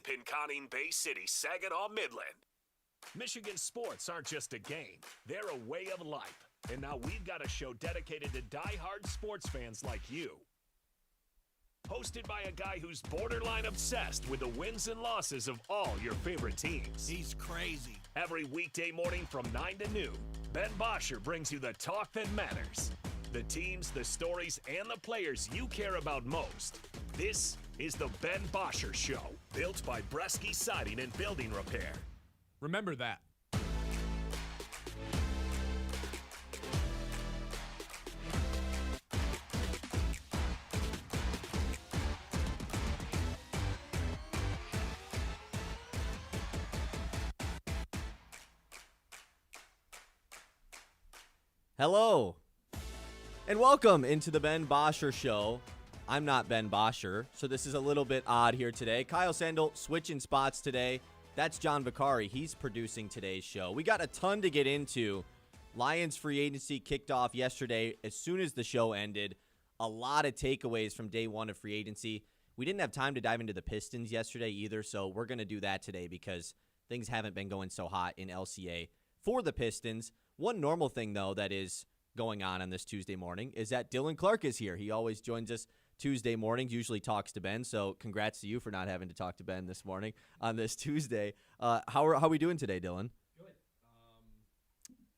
Pinconning Bay City, Saginaw, Midland. Michigan sports aren't just a game, they're a way of life. And now we've got a show dedicated to die-hard sports fans like you. Hosted by a guy who's borderline obsessed with the wins and losses of all your favorite teams. He's crazy. Every weekday morning from 9 to noon, Ben Bosscher brings you the talk that matters. The teams, the stories, and the players you care about most. This is the Ben Bosscher Show, built by Bresky Siding and Building Repair. Remember that. Hello, and welcome into the Ben Bosscher Show. I'm not Ben Bosscher, so this is a little bit odd here today. Kyle Sandel switching spots today. That's John Vicari. He's producing today's show. We got a ton to get into. Lions free agency kicked off yesterday as soon as the show ended. A lot of takeaways from day one of free agency. We didn't have time to dive into the Pistons yesterday either, so we're going to do that today because things haven't been going so hot in LCA for the Pistons. One normal thing, though, that is going on this Tuesday morning is that Dylan Clark is here. He always joins us Tuesday mornings, usually talks to Ben, so congrats to you for not having to talk to Ben this morning on this Tuesday. How are we doing today, Dylan? Good.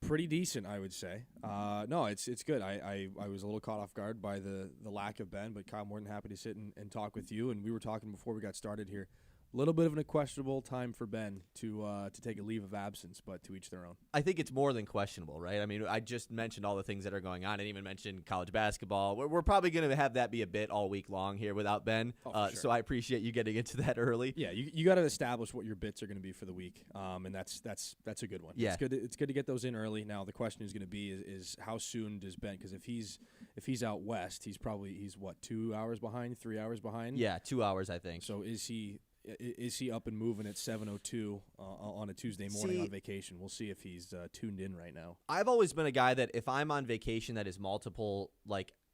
Pretty decent, I would say. No, it's good. I was a little caught off guard by the lack of Ben, but Kyle, more than happy to sit and talk with you. And we were talking before we got started here. A little bit of an questionable time for Ben to take a leave of absence, but to each their own. I think it's more than questionable, right? I mean, I just mentioned all the things that are going on. I didn't even mention college basketball. We're probably going to have that be a bit all week long here without Ben. Sure. So I appreciate you getting into that early. Yeah, you got to establish what your bits are going to be for the week, and that's a good one. Yeah. It's good to get those in early. Now the question is going to be is how soon does Ben? Because if he's out west, he's what, 2 hours behind, 3 hours behind? Yeah, 2 hours, I think. So is he up and moving at 7:02 on a Tuesday morning on vacation? We'll see if he's tuned in right now. I've always been a guy that if I'm on vacation that is multiple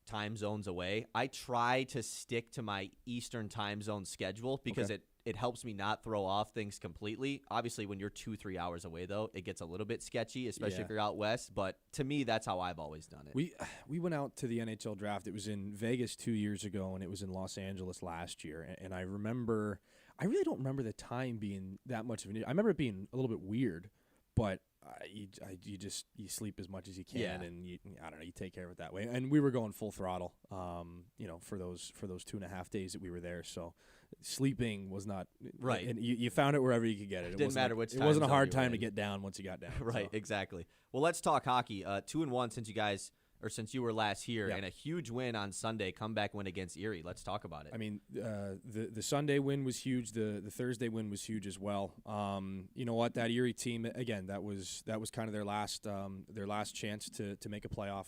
time zones away, I try to stick to my Eastern time zone schedule because it helps me not throw off things completely. Obviously, when you're 2-3 hours away, though, it gets a little bit sketchy, especially if you're out west. But to me, that's how I've always done it. We went out to the NHL draft. It was in Vegas 2 years ago, and it was in Los Angeles last year. And I really don't remember the time being that much of an issue. I remember it being a little bit weird, but you sleep as much as you can, and you take care of it that way. And we were going full throttle, for those 2.5 days that we were there. So sleeping was not right, and you found it wherever you could get it. Didn't matter which. It wasn't a hard time to get down once you got down. Right, exactly. Well, let's talk hockey. 2-1 since you were last here, and a huge win on Sunday, comeback win against Erie. Let's talk about it. I mean, the Sunday win was huge. The Thursday win was huge as well. You know what? That Erie team, again, that was kind of their last chance to make a playoff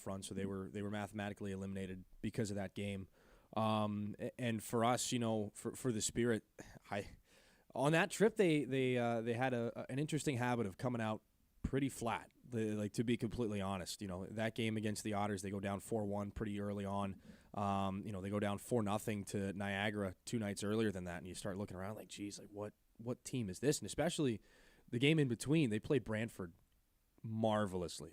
run. So they were mathematically eliminated because of that game. And for us, for the Spirit, on that trip they had an interesting habit of coming out pretty flat. To be completely honest, that game against the Otters, they go down 4-1 pretty early on. They go down 4-0 to Niagara 2 nights earlier than that, and you start looking around like, geez, what team is this? And especially the game in between, they played Brantford marvelously.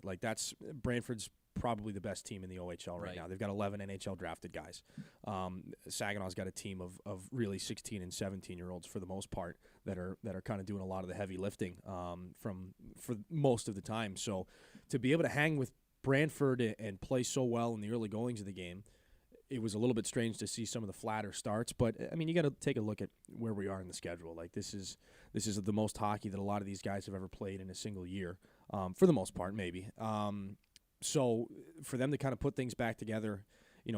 Brantford's probably the best team in the OHL right now. They've got 11 NHL drafted guys. Saginaw's got a team of really 16 and 17-year-olds for the most part that are kind of doing a lot of the heavy lifting for most of the time. So to be able to hang with Brantford and play so well in the early goings of the game, it was a little bit strange to see some of the flatter starts. But I mean, you got to take a look at where we are in the schedule. This is the most hockey that a lot of these guys have ever played in a single year, for the most part, maybe. So for them to kind of put things back together,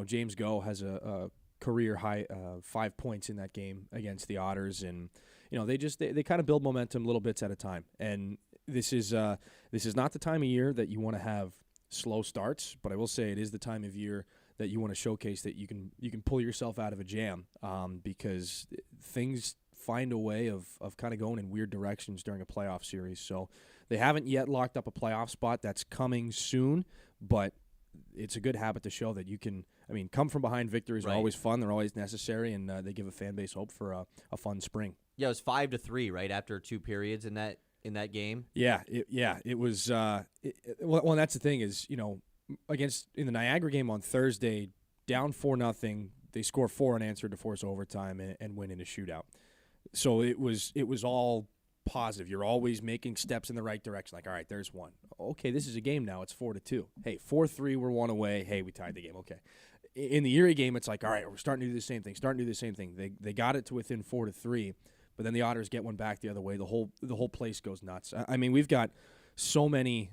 James Go has a career high 5 points in that game against the Otters, and they kind of build momentum little bits at a time. And this is not the time of year that you want to have slow starts, but I will say it is the time of year that you want to showcase that you can pull yourself out of a jam, because things find a way of kind of going in weird directions during a playoff series. So they haven't yet locked up a playoff spot. That's coming soon, but it's a good habit to show that you can I mean, come from behind victories are Right. always fun. They're always necessary, and they give a fan base hope for a fun spring. Yeah, it was 5-3, right, after 2 periods in that game. Yeah, it was. Well, that's the thing is, in the Niagara game on Thursday, down 4-0, they score 4 unanswered to force overtime and win in a shootout. So it was all positive. You're always making steps in the right direction. Like, all right, there's one. Okay, this is a game now. It's 4-2. Hey, 4-3, we're 1 away. Hey, we tied the game. Okay. In the Erie game, it's like, all right, we're starting to do the same thing. They got it to within 4-3, but then the Otters get one back the other way. The whole place goes nuts. I mean, we've got so many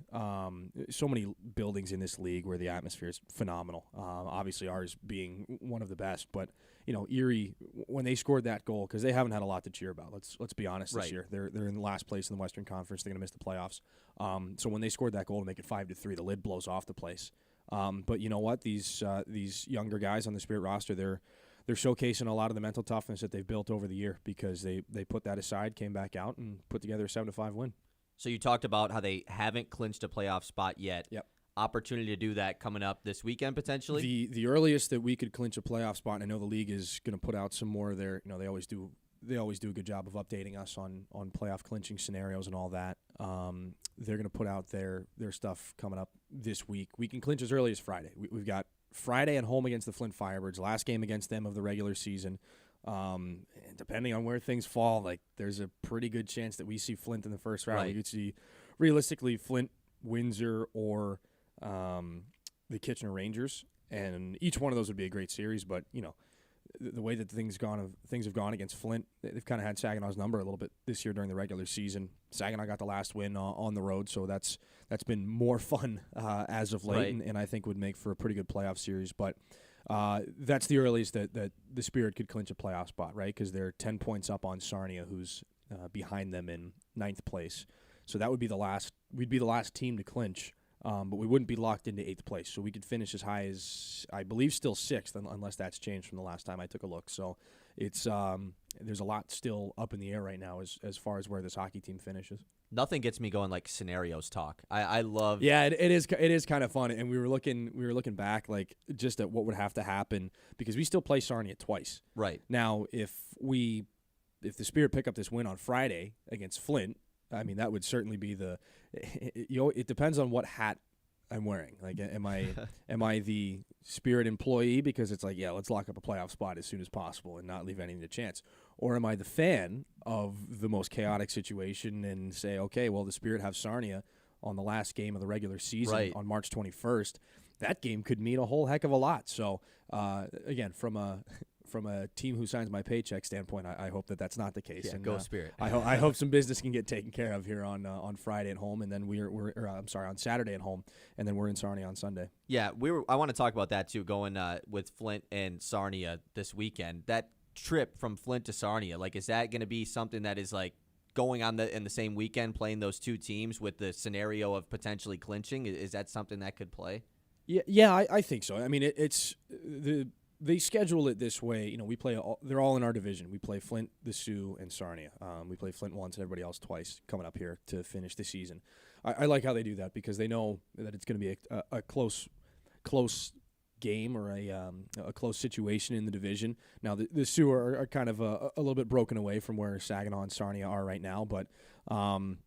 buildings in this league where the atmosphere is phenomenal. Obviously, ours being one of the best, but Erie, when they scored that goal, because they haven't had a lot to cheer about. Let's be honest. This year they're in last place in the Western Conference. They're going to miss the playoffs. So when they scored that goal to make it 5-3, the lid blows off the place. But you know what? These younger guys on the Spirit roster, they're showcasing a lot of the mental toughness that they've built over the year, because they put that aside, came back out, and put together a 7-5 win. So you talked about how they haven't clinched a playoff spot yet. Yep. Opportunity to do that coming up this weekend potentially. The earliest that we could clinch a playoff spot, and I know the league is going to put out some more of their, they always do a good job of updating us on playoff clinching scenarios and all that. They're going to put out their stuff coming up this week. We can clinch as early as Friday. We've got Friday at home against the Flint Firebirds, last game against them of the regular season. And depending on where things fall, like, there's a pretty good chance that we see Flint in the first round. Right. We could see, realistically, Flint, Windsor, or the Kitchener Rangers, and each one of those would be a great series. But the way that things have gone against Flint, they've kind of had Saginaw's number a little bit this year during the regular season. Saginaw got the last win on the road, so that's been more fun as of late, Right. and I think would make for a pretty good playoff series. But that's the earliest that the Spirit could clinch a playoff spot, right? Because they're 10 points up on Sarnia, who's behind them in 9th place. So that would be the last. We'd be the last team to clinch. But we wouldn't be locked into 8th place. So we could finish as high as, I believe, still 6th, unless that's changed from the last time I took a look. So it's there's a lot still up in the air right now as far as where this hockey team finishes. Nothing gets me going like scenarios talk. I love. Yeah, it is kind of fun. And we were looking back, like, just at what would have to happen, because we still play Sarnia twice. Right. Now, if the Spirit pick up this win on Friday against Flint, I mean, that would certainly be it depends on what hat I'm wearing. Like, am I the Spirit employee, because it's like, yeah, let's lock up a playoff spot as soon as possible and not leave anything to chance? Or am I the fan of the most chaotic situation and say, okay, well, the Spirit have Sarnia on the last game of the regular season on March 21st. That game could mean a whole heck of a lot. So, again, from a team who signs my paycheck standpoint, I hope that that's not the case. Yeah, and go Spirit. I hope some business can get taken care of here on Friday at home, and then on Saturday at home, and then we're in Sarnia on Sunday. Yeah, I want to talk about that too. Going with Flint and Sarnia this weekend. That trip from Flint to Sarnia, like, is that going to be something that is like going on in the same weekend, playing those two teams with the scenario of potentially clinching? Is that something that could play? Yeah, I think so. I mean, they schedule it this way. We play. They're all in our division. We play Flint, the Sioux, and Sarnia. We play Flint once and everybody else twice coming up here to finish the season. I like how they do that, because they know that it's going to be a close game, or a close situation in the division. Now, the Sioux are kind of a little bit broken away from where Saginaw and Sarnia are right now. But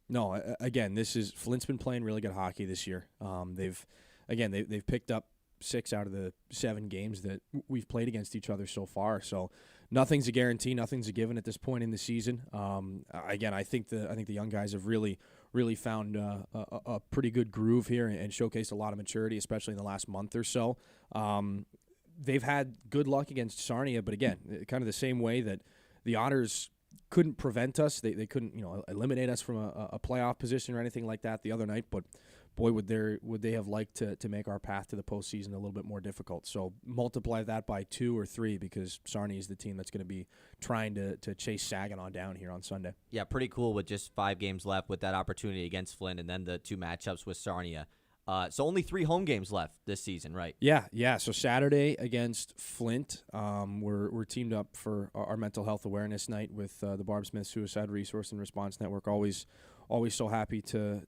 no, again, Flint's been playing really good hockey this year. They've picked up 6 out of the 7 games that we've played against each other so far. So nothing's a guarantee, nothing's a given at this point in the season. Again, I think the young guys have really found a pretty good groove here and showcased a lot of maturity, especially in the last month or so. They've had good luck against Sarnia, but again, kind of the same way that the Otters couldn't prevent us. They couldn't eliminate us from a playoff position or anything like that the other night, but boy, would they have liked to make our path to the postseason a little bit more difficult. So multiply that by 2 or 3, because Sarnia is the team that's going to be trying to chase Saginaw down here on Sunday. Yeah, pretty cool with just 5 games left with that opportunity against Flint, and then the 2 matchups with Sarnia. So only 3 home games left this season, right? Yeah. So Saturday against Flint, we're teamed up for our mental health awareness night with the Barb Smith Suicide Resource and Response Network. Always always so happy to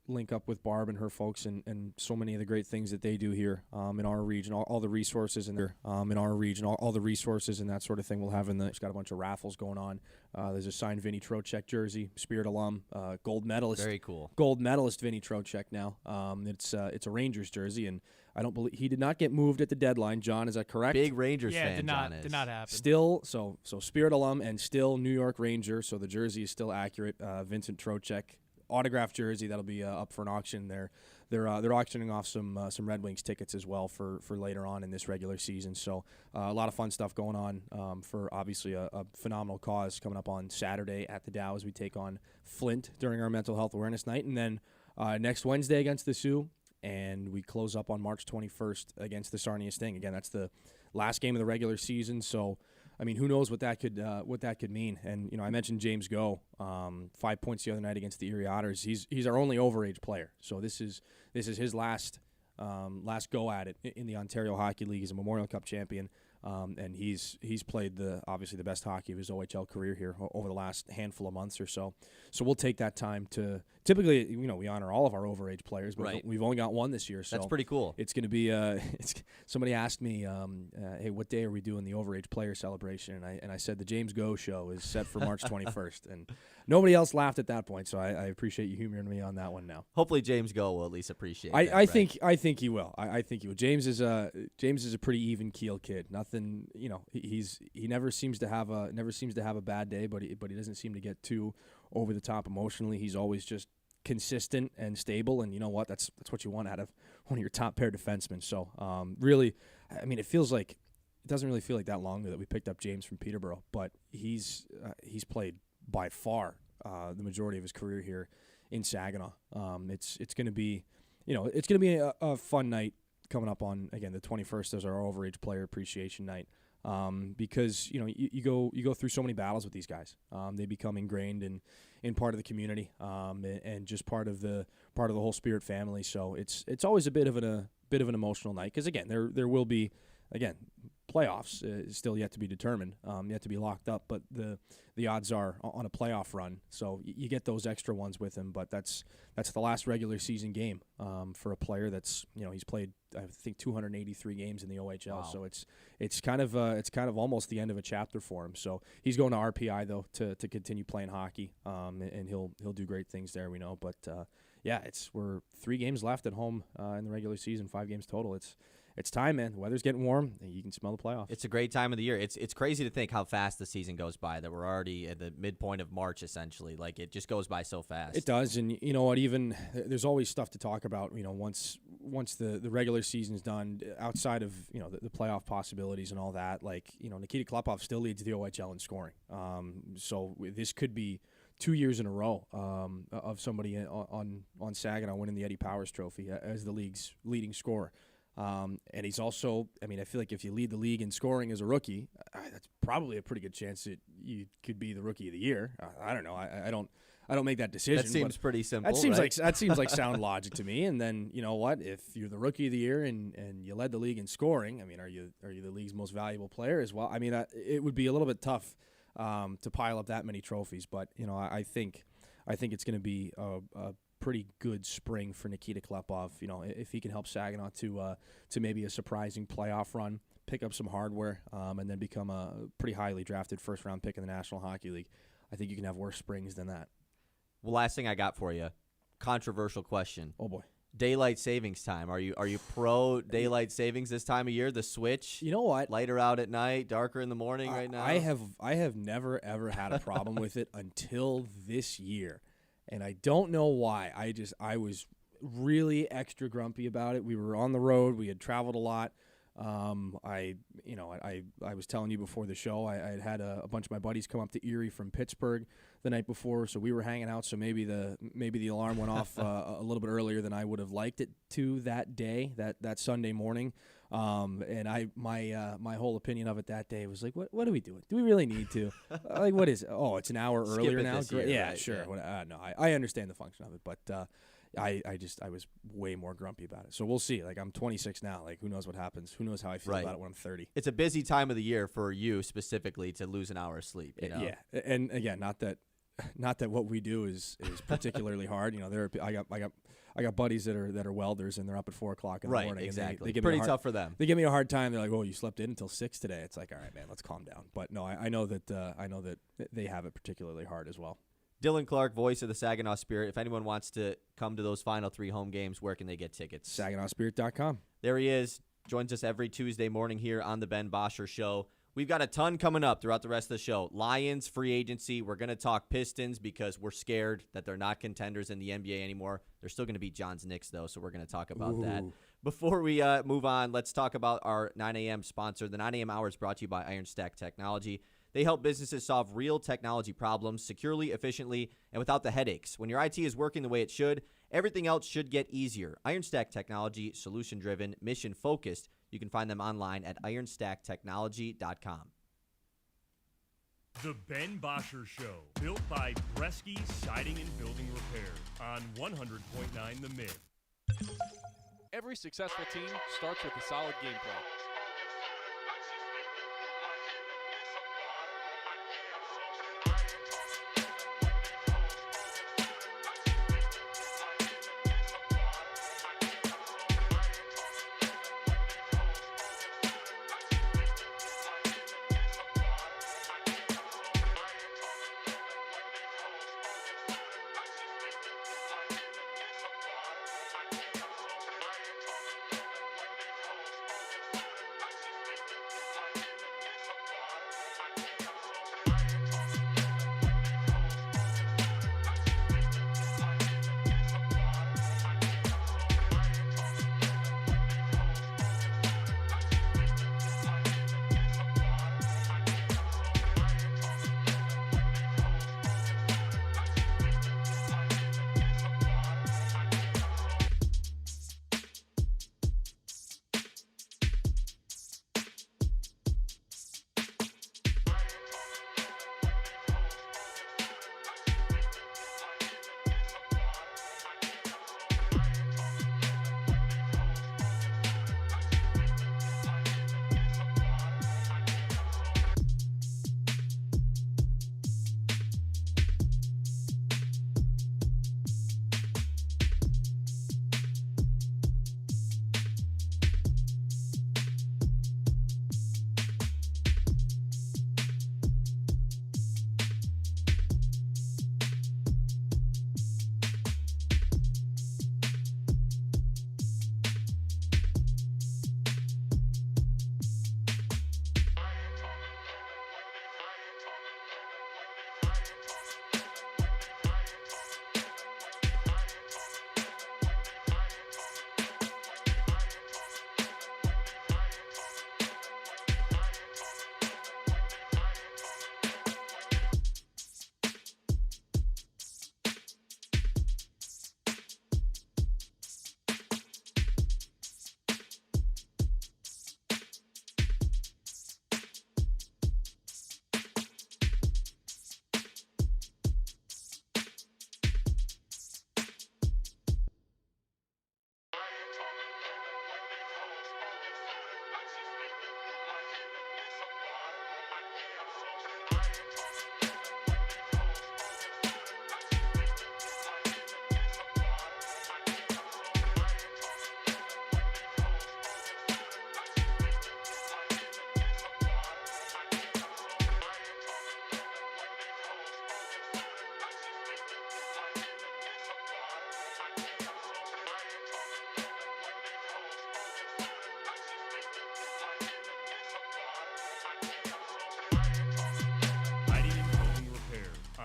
link up with Barb and her folks and so many of the great things that they do here in our region, all the resources in there in our region, all the resources and that sort of thing. We'll have it's got a bunch of raffles going on. There's a signed Vinny Trocheck jersey, Spirit alum, gold medalist. Very cool. Gold medalist Vinny Trocheck now. It's a Rangers jersey, and I don't believe he did not get moved at the deadline. John, is that correct? Big Rangers Yeah, fan, John is. did not happen. Still, so Spirit alum and still New York Ranger, so the jersey is still accurate. Vincent Trocheck autographed jersey that'll be up for an auction. They're auctioning off some Red Wings tickets as well for later on in this regular season. So a lot of fun stuff going on for obviously a phenomenal cause coming up on Saturday at the Dow as we take on Flint during our Mental Health Awareness Night, and then next Wednesday against the Sioux. And we close up on March 21st against the Sarnia Sting. Again, that's the last game of the regular season. So, I mean, who knows what that could mean? And I mentioned James Go, 5 points the other night against the Erie Otters. He's our only overage player. So this is his last go at it in the Ontario Hockey League. He's a Memorial Cup champion. And he's played obviously the best hockey of his OHL career here over the last handful of months or so. So we'll take that time to typically, we honor all of our overage players, but right. we've only got one this year. So that's pretty cool. It's going to be somebody asked me, hey, what day are we doing the overage player celebration? And I said the James Go show is set for March 21st, and nobody else laughed at that point. So I appreciate you humoring me on that one now. Hopefully James Go will at least appreciate. I think he will. I think he will. James is a pretty even keel kid. Nothing, he never seems to have a bad day, but he doesn't seem to get too over the top emotionally. He's always just consistent and stable, and you know what? That's what you want out of one of your top pair defensemen. So really, I mean, it doesn't really feel like that long that we picked up James from Peterborough, but he's played by far the majority of his career here in Saginaw. It's going to be a fun night coming up on, again, the 21st as our overage player appreciation night. Because you go through so many battles with these guys. They become ingrained in part of the community, and just part of the whole Spirit family. So it's always a bit of an emotional night, because again there will be, again, playoffs still yet to be determined, yet to be locked up, but the odds are on a playoff run. So you get those extra ones with him, but that's the last regular season game for a player that's he's played, I think, 283 games in the OHL. Wow. So it's kind of almost the end of a chapter for him. So he's going to RPI though to continue playing hockey, and he'll do great things there, we know. But we're 3 games left at home in the regular season, 5 games total. It's time, man. The weather's getting warm. You can smell the playoffs. It's a great time of the year. It's crazy to think how fast the season goes by, that we're already at the midpoint of March, essentially. Like, it just goes by so fast. It does, and you know what? Even there's always stuff to talk about. Once the regular season's done, outside of the playoff possibilities and all that. Like, Nikita Klepov still leads the OHL in scoring. So this could be 2 years in a row of somebody on Saginaw winning the Eddie Powers Trophy as the league's leading scorer. And he's also, I feel like if you lead the league in scoring as a rookie, that's probably a pretty good chance that you could be the rookie of the year. I don't know. I don't make that decision. That seems pretty simple. That seems like sound logic to me. And then you know what? If you're the rookie of the year and you led the league in scoring, are you the league's most valuable player as well? It would be a little bit tough to pile up that many trophies. But I think it's going to be a pretty good spring for Nikita Klepov. If he can help Saginaw to maybe a surprising playoff run, pick up some hardware, and then become a pretty highly drafted first-round pick in the National Hockey League, I think you can have worse springs than that. Well, last thing I got for you, controversial question. Oh boy, daylight savings time. Are you pro daylight savings this time of year? The switch. You know what? Lighter out at night, darker in the morning. Right now. I have never ever had a problem with it until this year. And I don't know why. I was really extra grumpy about it. We were on the road. We had traveled a lot. I was telling you before the show, I had a bunch of my buddies come up to Erie from Pittsburgh the night before, so we were hanging out. So maybe the alarm went off a little bit earlier than I would have liked it to that day, that Sunday morning. And my whole opinion of it that day was like, what are we doing? Do we really need to? Like, what is it? Oh, it's an hour earlier now? Year, yeah, right? sure. Yeah. No, I understand the function of it, but I was way more grumpy about it. So we'll see. Like, I'm 26 now. Like, who knows what happens? Who knows how I feel about it when I'm 30? It's a busy time of the year for you specifically to lose an hour of sleep. Yeah. And again, not that not that what we do is particularly hard. You know, I got buddies that are welders, and they're up at 4 o'clock in the morning. Exactly. And they give Pretty me a hard, tough for them. They give me a hard time. They're like, "Oh, you slept in until 6 today." It's like, all right, man, let's calm down. But no, I know that they have it particularly hard as well. Dylan Clark, voice of the Saginaw Spirit. If anyone wants to come to those final 3 home games, where can they get tickets? SaginawSpirit.com. There he is. Joins us every Tuesday morning here on the Ben Bosscher Show. We've got a ton coming up throughout the rest of the show. Lions, free agency. We're going to talk Pistons because we're scared that they're not contenders in the NBA anymore. They're still going to beat John's Knicks, though, so we're going to talk about that. Before we move on, let's talk about our 9 a.m. sponsor. The 9 a.m. hour is brought to you by Iron Stack Technology. They help businesses solve real technology problems securely, efficiently, and without the headaches. When your IT is working the way it should, everything else should get easier. Iron Stack Technology, solution-driven, mission-focused. You can find them online at ironstacktechnology.com. The Ben Bosscher Show, built by Bresky Siding and Building Repair on 100.9 The Mid. Every successful team starts with a solid game plan.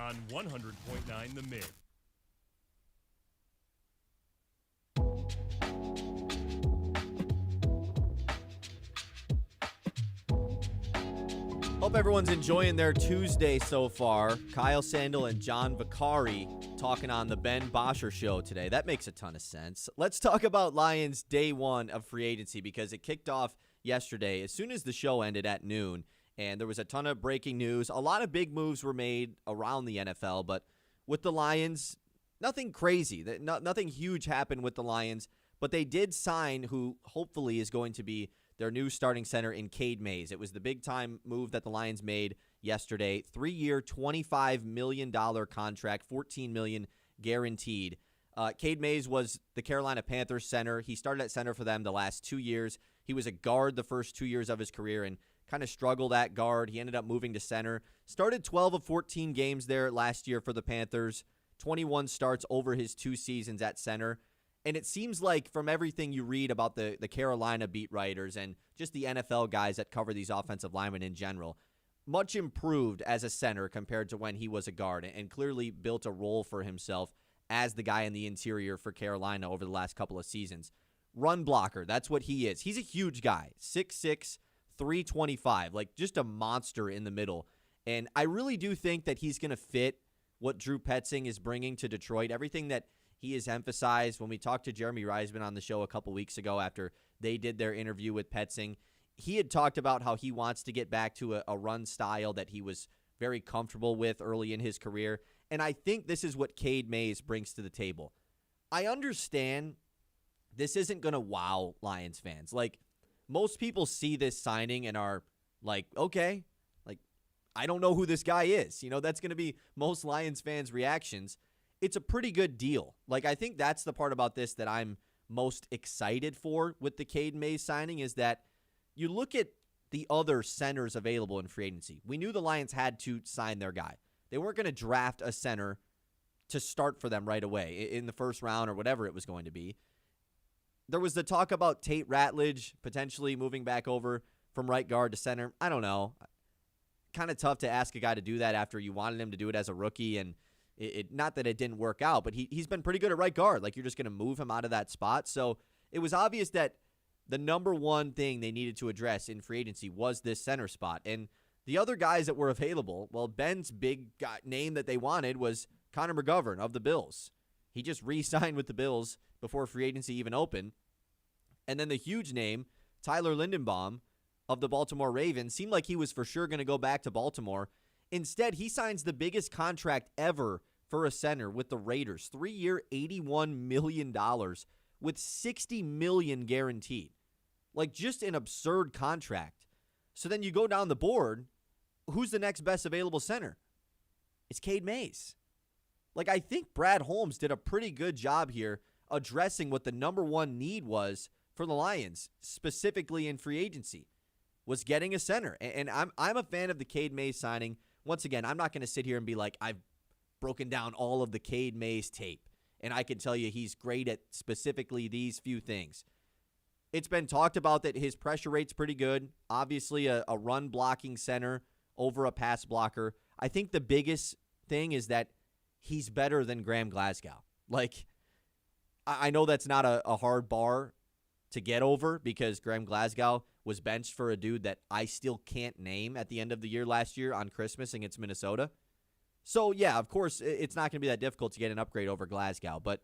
on 100.9 The Mid. Hope everyone's enjoying their Tuesday so far. Kyle Sandel and John Vicari talking on the Ben Bosscher Show today. That makes a ton of sense. Let's talk about Lions day one of free agency because it kicked off yesterday as soon as the show ended at noon. And there was a ton of breaking news. A lot of big moves were made around the NFL, but with the Lions, nothing crazy. Nothing huge happened with the Lions, but they did sign who hopefully is going to be their new starting center in Cade Mays. It was the big-time move that the Lions made yesterday. 3-year, $25 million contract, $14 million guaranteed. Cade Mays was the Carolina Panthers center. He started at center for them the last 2 years. He was a guard the first 2 years of his career and kind of struggled at guard. He ended up moving to center. Started 12 of 14 games there last year for the Panthers. 21 starts over his 2 seasons at center. And it seems like from everything you read about the Carolina beat writers and just the NFL guys that cover these offensive linemen in general, much improved as a center compared to when he was a guard, and clearly built a role for himself as the guy in the interior for Carolina over the last couple of seasons. Run blocker, that's what he is. He's a huge guy, 6'6", 325, like just a monster in the middle. And I really do think that he's going to fit what Drew Petzing is bringing to Detroit. Everything that he has emphasized when we talked to Jeremy Reisman on the show a couple weeks ago after they did their interview with Petzing, he had talked about how he wants to get back to a run style that he was very comfortable with early in his career. And I think this is what Cade Mays brings to the table. I understand this isn't going to wow Lions fans. Like, most people see this signing and are like, okay, like, I don't know who this guy is. You know, that's going to be most Lions fans' reactions. It's a pretty good deal. Like, I think that's the part about this that I'm most excited for with the Cade Mays signing is that you look at the other centers available in free agency. We knew the Lions had to sign their guy. They weren't going to draft a center to start for them right away in the first round or whatever it was going to be. There was the talk about Tate Ratledge potentially moving back over from right guard to center. I don't know. Kind of tough to ask a guy to do that after you wanted him to do it as a rookie, and not that it didn't work out, but he's been pretty good at right guard. Like, you're just going to move him out of that spot. So it was obvious that the number one thing they needed to address in free agency was this center spot. And the other guys that were available, well, Ben's big name that they wanted was Connor McGovern of the Bills. He just re-signed with the Bills before free agency even opened. And then the huge name, Tyler Lindenbaum of the Baltimore Ravens, seemed like he was for sure going to go back to Baltimore. Instead, he signs the biggest contract ever for a center with the Raiders. 3-year, $81 million with $60 million guaranteed. Like, just an absurd contract. So then you go down the board, who's the next best available center? It's Cade Mays. Like, I think Brad Holmes did a pretty good job here addressing what the number one need was for the Lions, specifically in free agency, was getting a center. And I'm a fan of the Cade Mays signing. Once again, I'm not going to sit here and be like, I've broken down all of the Cade Mays tape, and I can tell you he's great at specifically these few things. It's been talked about that his pressure rate's pretty good. Obviously, a run-blocking center over a pass blocker. I think the biggest thing is that he's better than Graham Glasgow. Like, I know that's not a hard bar to get over because Graham Glasgow was benched for a dude that I still can't name at the end of the year last year on Christmas against Minnesota. So, yeah, of course, it's not going to be that difficult to get an upgrade over Glasgow, but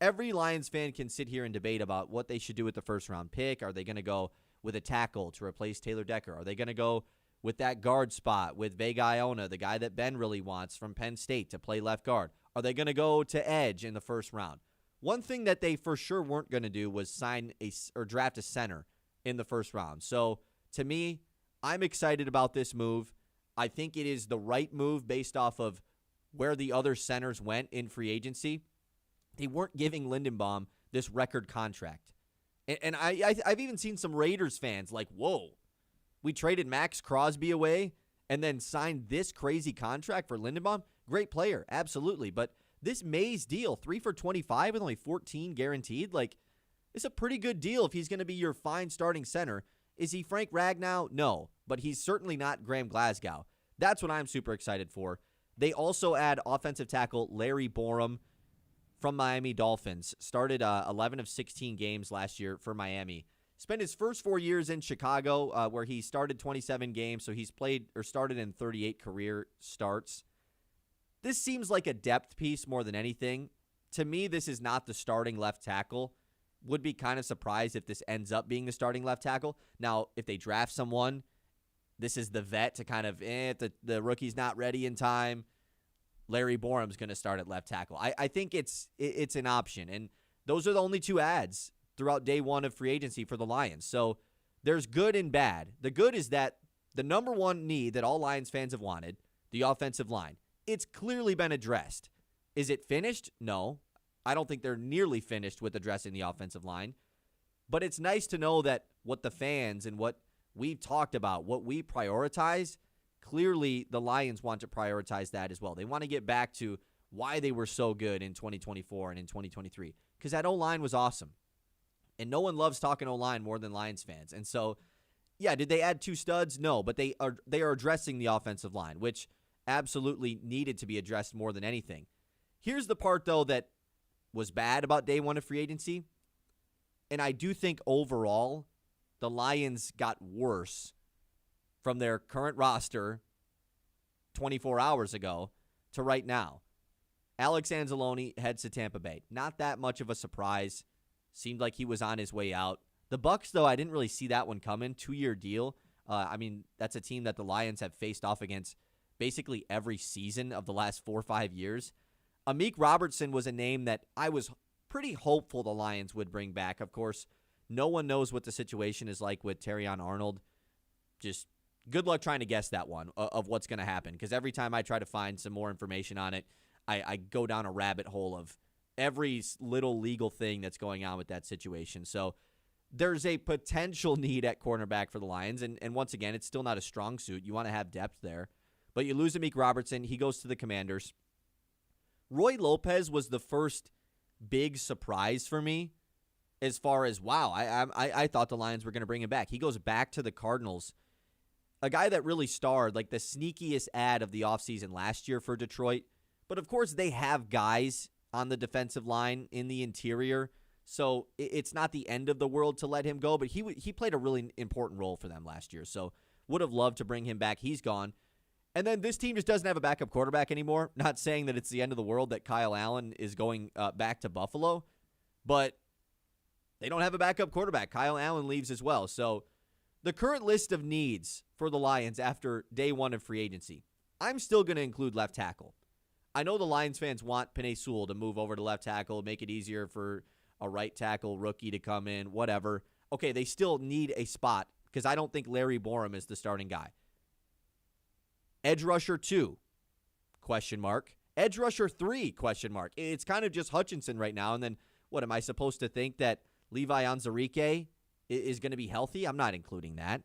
every Lions fan can sit here and debate about what they should do with the first-round pick. Are they going to go with a tackle to replace Taylor Decker? Are they going to go with that guard spot with Vega Iona, the guy that Ben really wants from Penn State to play left guard? Are they going to go to edge in the first round? One thing that they for sure weren't going to do was draft a center in the first round. So, to me, I'm excited about this move. I think it is the right move based off of where the other centers went in free agency. They weren't giving Lindenbaum this record contract. And I've even seen some Raiders fans like, whoa, we traded Max Crosby away and then signed this crazy contract for Lindenbaum? Great player, absolutely. But this Mays deal, 3 for 25 with only 14 guaranteed, like, it's a pretty good deal if he's going to be your fine starting center. Is he Frank Ragnow? No, but he's certainly not Graham Glasgow. That's what I'm super excited for. They also add offensive tackle Larry Borum from Miami Dolphins. Started 11 of 16 games last year for Miami. Spent his first 4 years in Chicago, where he started 27 games, so he's played or started in 38 career starts. This seems like a depth piece more than anything. To me, this is not the starting left tackle. Would be kind of surprised if this ends up being the starting left tackle. Now, if they draft someone, this is the vet to kind of, if the rookie's not ready in time, Larry Borum's going to start at left tackle. I think it's an option. And those are the only two ads throughout day one of free agency for the Lions. So there's good and bad. The good is that the number one need that all Lions fans have wanted, the offensive line, it's clearly been addressed. Is it finished? No. I don't think they're nearly finished with addressing the offensive line. But it's nice to know that what the fans and what we've talked about, what we prioritize, clearly the Lions want to prioritize that as well. They want to get back to why they were so good in 2024 and in 2023, because that O-line was awesome. And no one loves talking O-line more than Lions fans. And so, yeah, did they add 2 studs? No, but they are addressing the offensive line, which absolutely needed to be addressed more than anything. Here's the part, though, that was bad about day one of free agency. And I do think overall the Lions got worse from their current roster 24 hours ago to right now. Alex Anzalone heads to Tampa Bay. Not that much of a surprise. Seemed like he was on his way out. The Bucs, though, I didn't really see that one coming. 2-year deal. That's a team that the Lions have faced off against basically every season of the last 4 or 5 years. Amik Robertson was a name that I was pretty hopeful the Lions would bring back. Of course, no one knows what the situation is like with Terrion Arnold. Just good luck trying to guess that one of what's going to happen, because every time I try to find some more information on it, I go down a rabbit hole of every little legal thing that's going on with that situation. So there's a potential need at cornerback for the Lions, and once again, it's still not a strong suit. You want to have depth there. But you lose Amik Robertson. He goes to the Commanders. Roy Lopez was the first big surprise for me as far as, wow, I thought the Lions were going to bring him back. He goes back to the Cardinals. A guy that really starred, like the sneakiest ad of the offseason last year for Detroit. But, of course, they have guys on the defensive line in the interior, so it's not the end of the world to let him go. But he played a really important role for them last year, so would have loved to bring him back. He's gone. And then this team just doesn't have a backup quarterback anymore. Not saying that it's the end of the world that Kyle Allen is going back to Buffalo, but they don't have a backup quarterback. Kyle Allen leaves as well. So the current list of needs for the Lions after day one of free agency, I'm still going to include left tackle. I know the Lions fans want Penei Sewell to move over to left tackle, make it easier for a right tackle rookie to come in, whatever. Okay, they still need a spot because I don't think Larry Borum is the starting guy. Edge rusher 2, question mark. Edge rusher 3, question mark. It's kind of just Hutchinson right now. And then what, am I supposed to think that Levi Onwuzurike is going to be healthy? I'm not including that.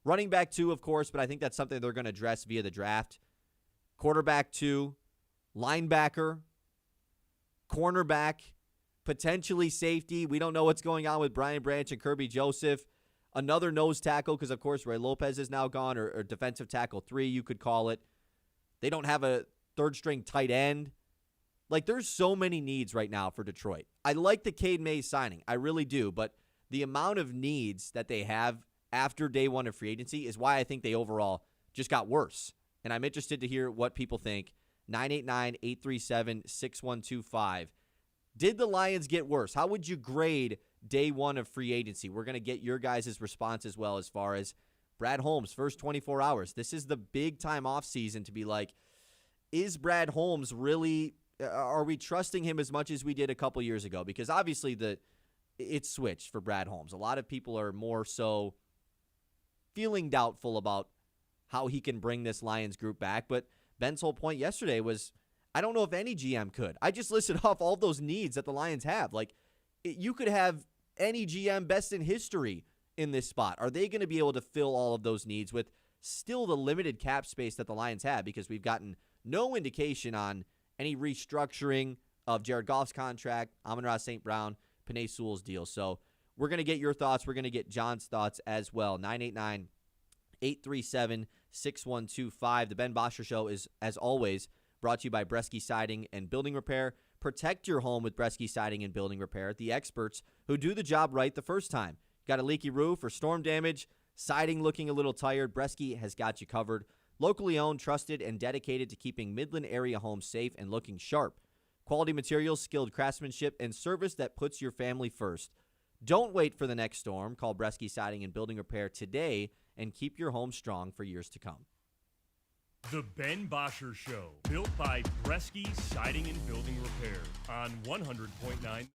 Running back 2, of course, but I think that's something they're going to address via the draft. Quarterback 2. Linebacker, cornerback, potentially safety. We don't know what's going on with Brian Branch and Kirby Joseph. Another nose tackle, because, of course, Roy Lopez is now gone, or defensive tackle 3, you could call it. They don't have a third-string tight end. Like, there's so many needs right now for Detroit. I like the Cade Mays signing. I really do. But the amount of needs that they have after day one of free agency is why I think they overall just got worse. And I'm interested to hear what people think. 989-837-6125. Did the Lions get worse? How would you grade day one of free agency? We're going to get your guys' response as well as far as Brad Holmes, first 24 hours. This is the big time offseason to be like, is Brad Holmes really, are we trusting him as much as we did a couple years ago? Because obviously it's switched for Brad Holmes. A lot of people are more so feeling doubtful about how he can bring this Lions group back, but Ben's whole point yesterday was, I don't know if any GM could. I just listed off all those needs that the Lions have. Like, you could have any GM best in history in this spot. Are they going to be able to fill all of those needs with still the limited cap space that the Lions have? Because we've gotten no indication on any restructuring of Jared Goff's contract, Amon-Ra St. Brown, Penei Sewell's deal. So we're going to get your thoughts. We're going to get John's thoughts as well. 989-837-6125. The Ben Bosscher Show is, as always, brought to you by Bresky Siding and Building Repair. Protect your home with Bresky Siding and Building Repair, the experts who do the job right the first time. Got a leaky roof or storm damage, siding looking a little tired, Bresky has got you covered. Locally owned, trusted, and dedicated to keeping Midland area homes safe and looking sharp. Quality materials, skilled craftsmanship, and service that puts your family first. Don't wait for the next storm. Call Bresky Siding and Building Repair today and keep your home strong for years to come. The Ben Bosscher Show, built by Bresky Siding and Building Repair on 100.9.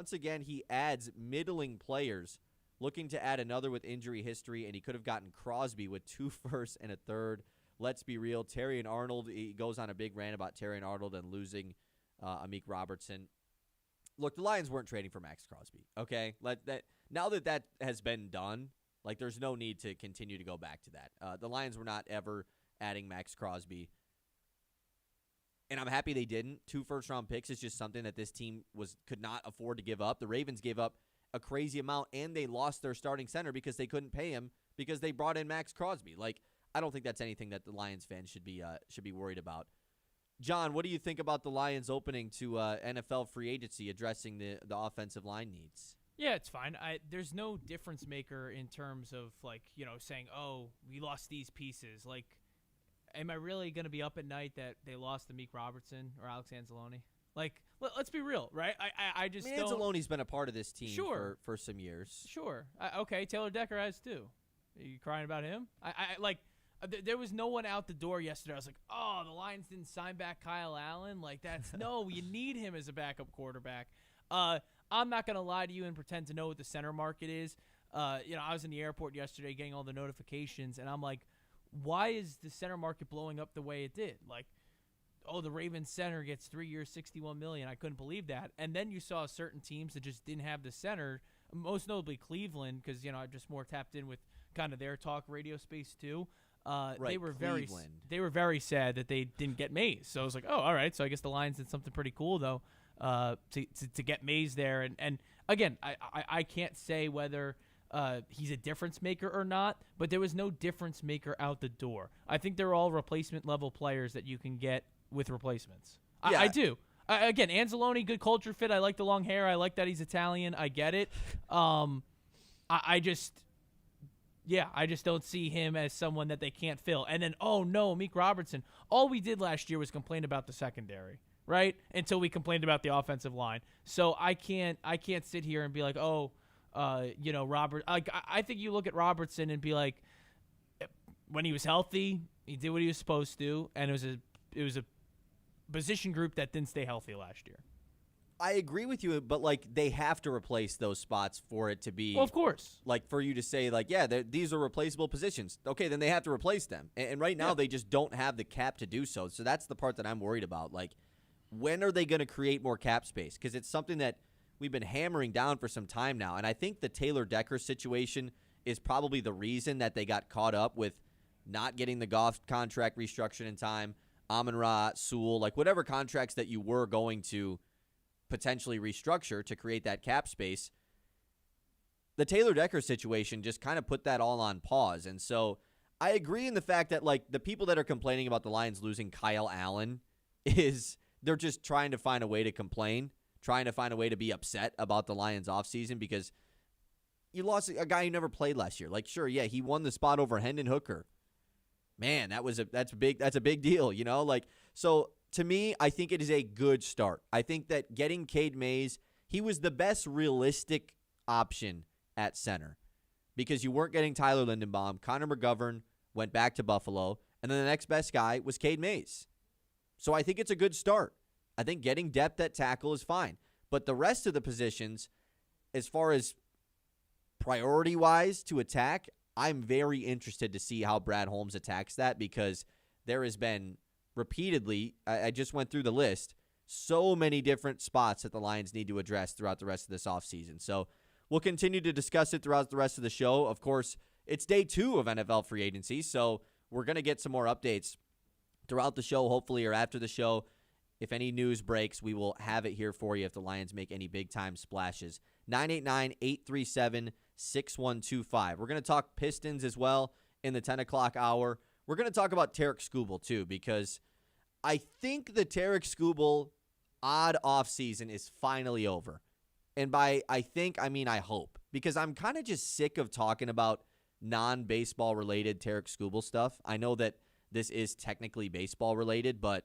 Once again, he adds middling players, looking to add another with injury history, and he could have gotten Crosby with 2 firsts and a third. Let's be real. Terry and Arnold, he goes on a big rant about Terry and Arnold and losing Amik Robertson. Look, the Lions weren't trading for Max Crosby, okay? Now that has been done, like, there's no need to continue to go back to that. The Lions were not ever adding Max Crosby. And I'm happy they didn't. 2 first-round picks is just something that this team could not afford to give up. The Ravens gave up a crazy amount, and they lost their starting center because they couldn't pay him because they brought in Max Crosby. Like, I don't think that's anything that the Lions fans should be worried about. John, what do you think about the Lions opening to NFL free agency addressing the offensive line needs? Yeah, it's fine. There's no difference maker in terms of, like, saying, oh, we lost these pieces. Like, am I really going to be up at night that they lost Amik Robertson or Alex Anzalone? Like, let's be real, right? I just don't. Anzalone's been a part of this team for some years. Sure. Okay, Taylor Decker has too. Are you crying about him? There was no one out the door yesterday. I was like, oh, the Lions didn't sign back Kyle Allen. Like, no, you need him as a backup quarterback. I'm not going to lie to you and pretend to know what the center market is. I was in the airport yesterday getting all the notifications, and I'm like, why is the center market blowing up the way it did? Like, oh, the Ravens center gets 3 years, $61 million. I couldn't believe that. And then you saw certain teams that just didn't have the center, most notably Cleveland, because, I'm just more tapped in with kind of their talk radio space too. Right, they were Cleveland. very sad that they didn't get Mays. So I was like, oh, all right. So I guess the Lions did something pretty cool though, to get Mays there. And again, I can't say whether he's a difference maker or not, but there was no difference maker out the door. I think they're all replacement level players that you can get with replacements. Yeah. I do. Again, Anzalone, good culture fit. I like the long hair. I like that he's Italian. I get it. I just don't see him as someone that they can't fill. And then, oh no, Amik Robertson. All we did last year was complain about the secondary, right? Until we complained about the offensive line. So I can't sit here and be like, oh, Robert. I think you look at Robertson and be like, when he was healthy, he did what he was supposed to, and it was a position group that didn't stay healthy last year. I agree with you, but, like, they have to replace those spots for it to be. Well, of course. Like, for you to say, like, yeah, these are replaceable positions. Okay, then they have to replace them. And right now, they just don't have the cap to do so. So that's the part that I'm worried about. Like, when are they going to create more cap space? Because it's something that we've been hammering down for some time now. And I think the Taylor Decker situation is probably the reason that they got caught up with not getting the Goff contract restructured in time, Amon-Ra, Sewell, like whatever contracts that you were going to potentially restructure to create that cap space. The Taylor Decker situation just kind of put that all on pause. And so I agree in the fact that, like, the people that are complaining about the Lions losing Kyle Allen is they're just trying to find a way to complain, trying to find a way to be upset about the Lions offseason because you lost a guy who never played last year. Like, sure, yeah, he won the spot over Hendon Hooker. Man, that's a big deal, Like, so to me, I think it is a good start. I think that getting Cade Mays, he was the best realistic option at center because you weren't getting Tyler Lindenbaum. Connor McGovern went back to Buffalo, and then the next best guy was Cade Mays. So I think it's a good start. I think getting depth at tackle is fine. But the rest of the positions, as far as priority-wise to attack, I'm very interested to see how Brad Holmes attacks that because there has been repeatedly, I just went through the list, so many different spots that the Lions need to address throughout the rest of this offseason. So we'll continue to discuss it throughout the rest of the show. Of course, it's day 2 of NFL free agency, so we're going to get some more updates throughout the show, hopefully, or after the show. If any news breaks, we will have it here for you if the Lions make any big-time splashes. 989-837-6125. We're going to talk Pistons as well in the 10 o'clock hour. We're going to talk about Tarek Skubal, too, because I think the Tarek Skubal odd offseason is finally over. And by I think, I mean I hope. Because I'm kind of just sick of talking about non-baseball-related Tarek Skubal stuff. I know that this is technically baseball-related, but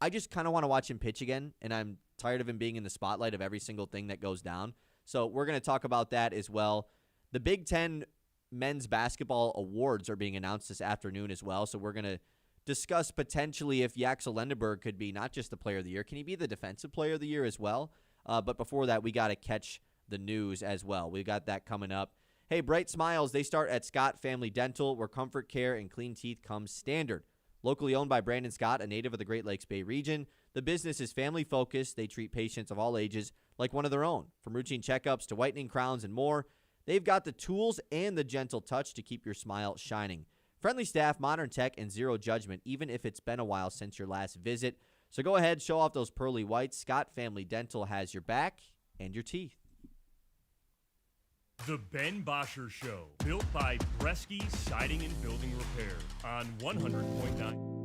I just kind of want to watch him pitch again, and I'm tired of him being in the spotlight of every single thing that goes down. So we're going to talk about that as well. The Big Ten men's basketball awards are being announced this afternoon as well, so we're going to discuss potentially if Yaxel Lendeberg could be not just the player of the year. Can he be the defensive player of the year as well? But before that, we got to catch the news as well. We got that coming up. Hey, Bright Smiles, they start at Scott Family Dental, where comfort care and clean teeth come standard. Locally owned by Brandon Scott, a native of the Great Lakes Bay region, the business is family-focused. They treat patients of all ages like one of their own. From routine checkups to whitening crowns and more, they've got the tools and the gentle touch to keep your smile shining. Friendly staff, modern tech, and zero judgment, even if it's been a while since your last visit. So go ahead, show off those pearly whites. Scott Family Dental has your back and your teeth. The Ben Bosscher Show, built by Bresky Siding and Building Repair on 100.9.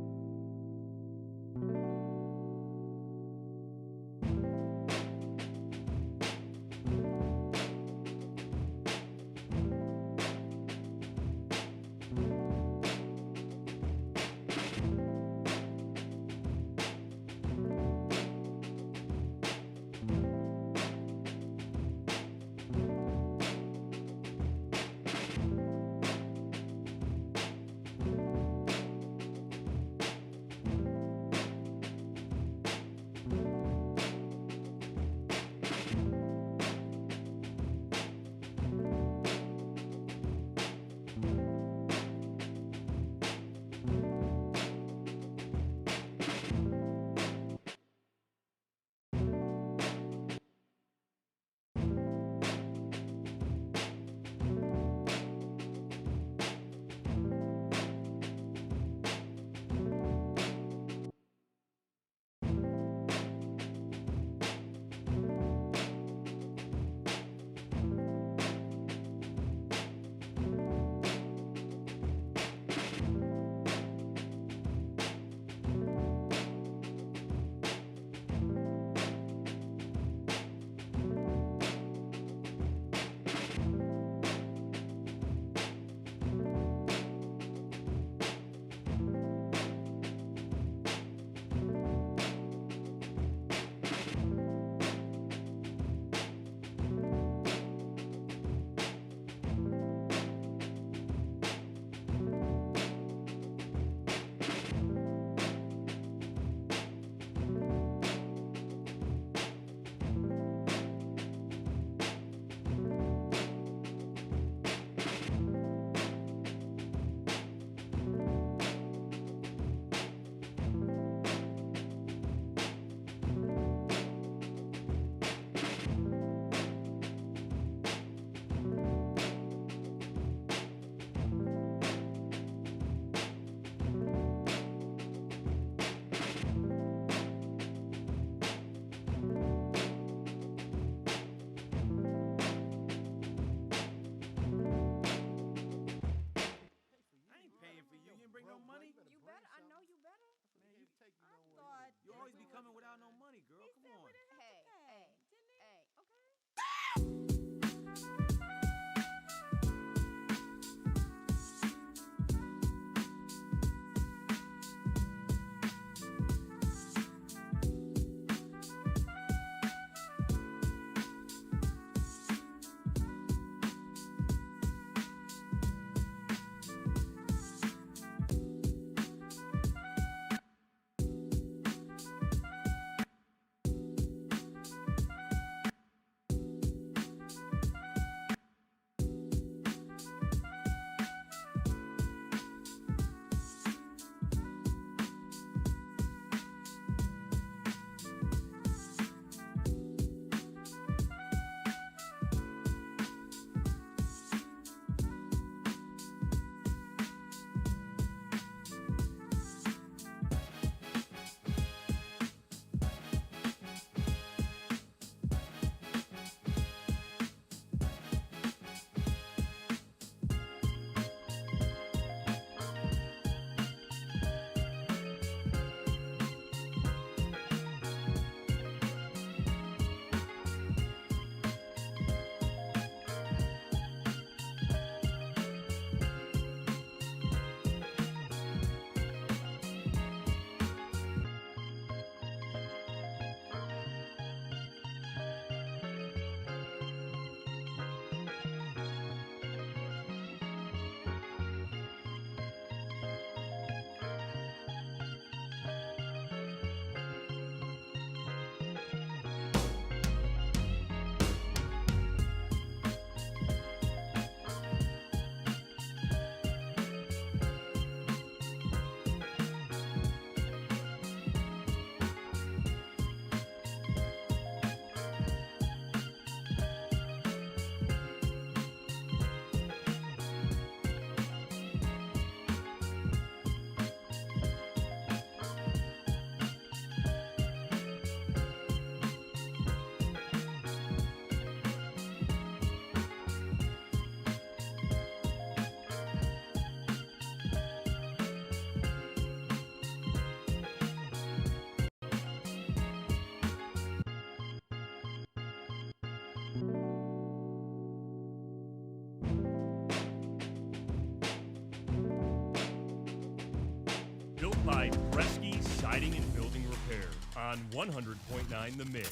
Built by Bresky Siding and Building Repair on 100.9 The Mid.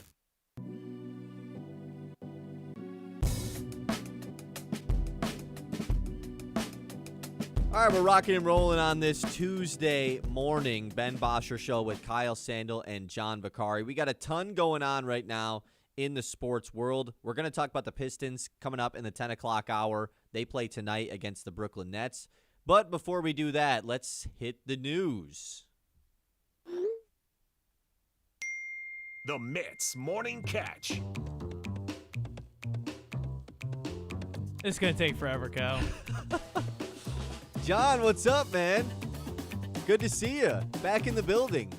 All right, we're rocking and rolling on this Tuesday morning. Ben Bosscher Show with Kyle Sandel and John Vicari. We got a ton going on right now in the sports world. We're going to talk about the Pistons coming up in the 10 o'clock hour. They play tonight against the Brooklyn Nets. But before we do that, let's hit the news. The Mets Morning Catch. It's going to take forever, Kyle. John, what's up, man? Good to see you. Back in the building.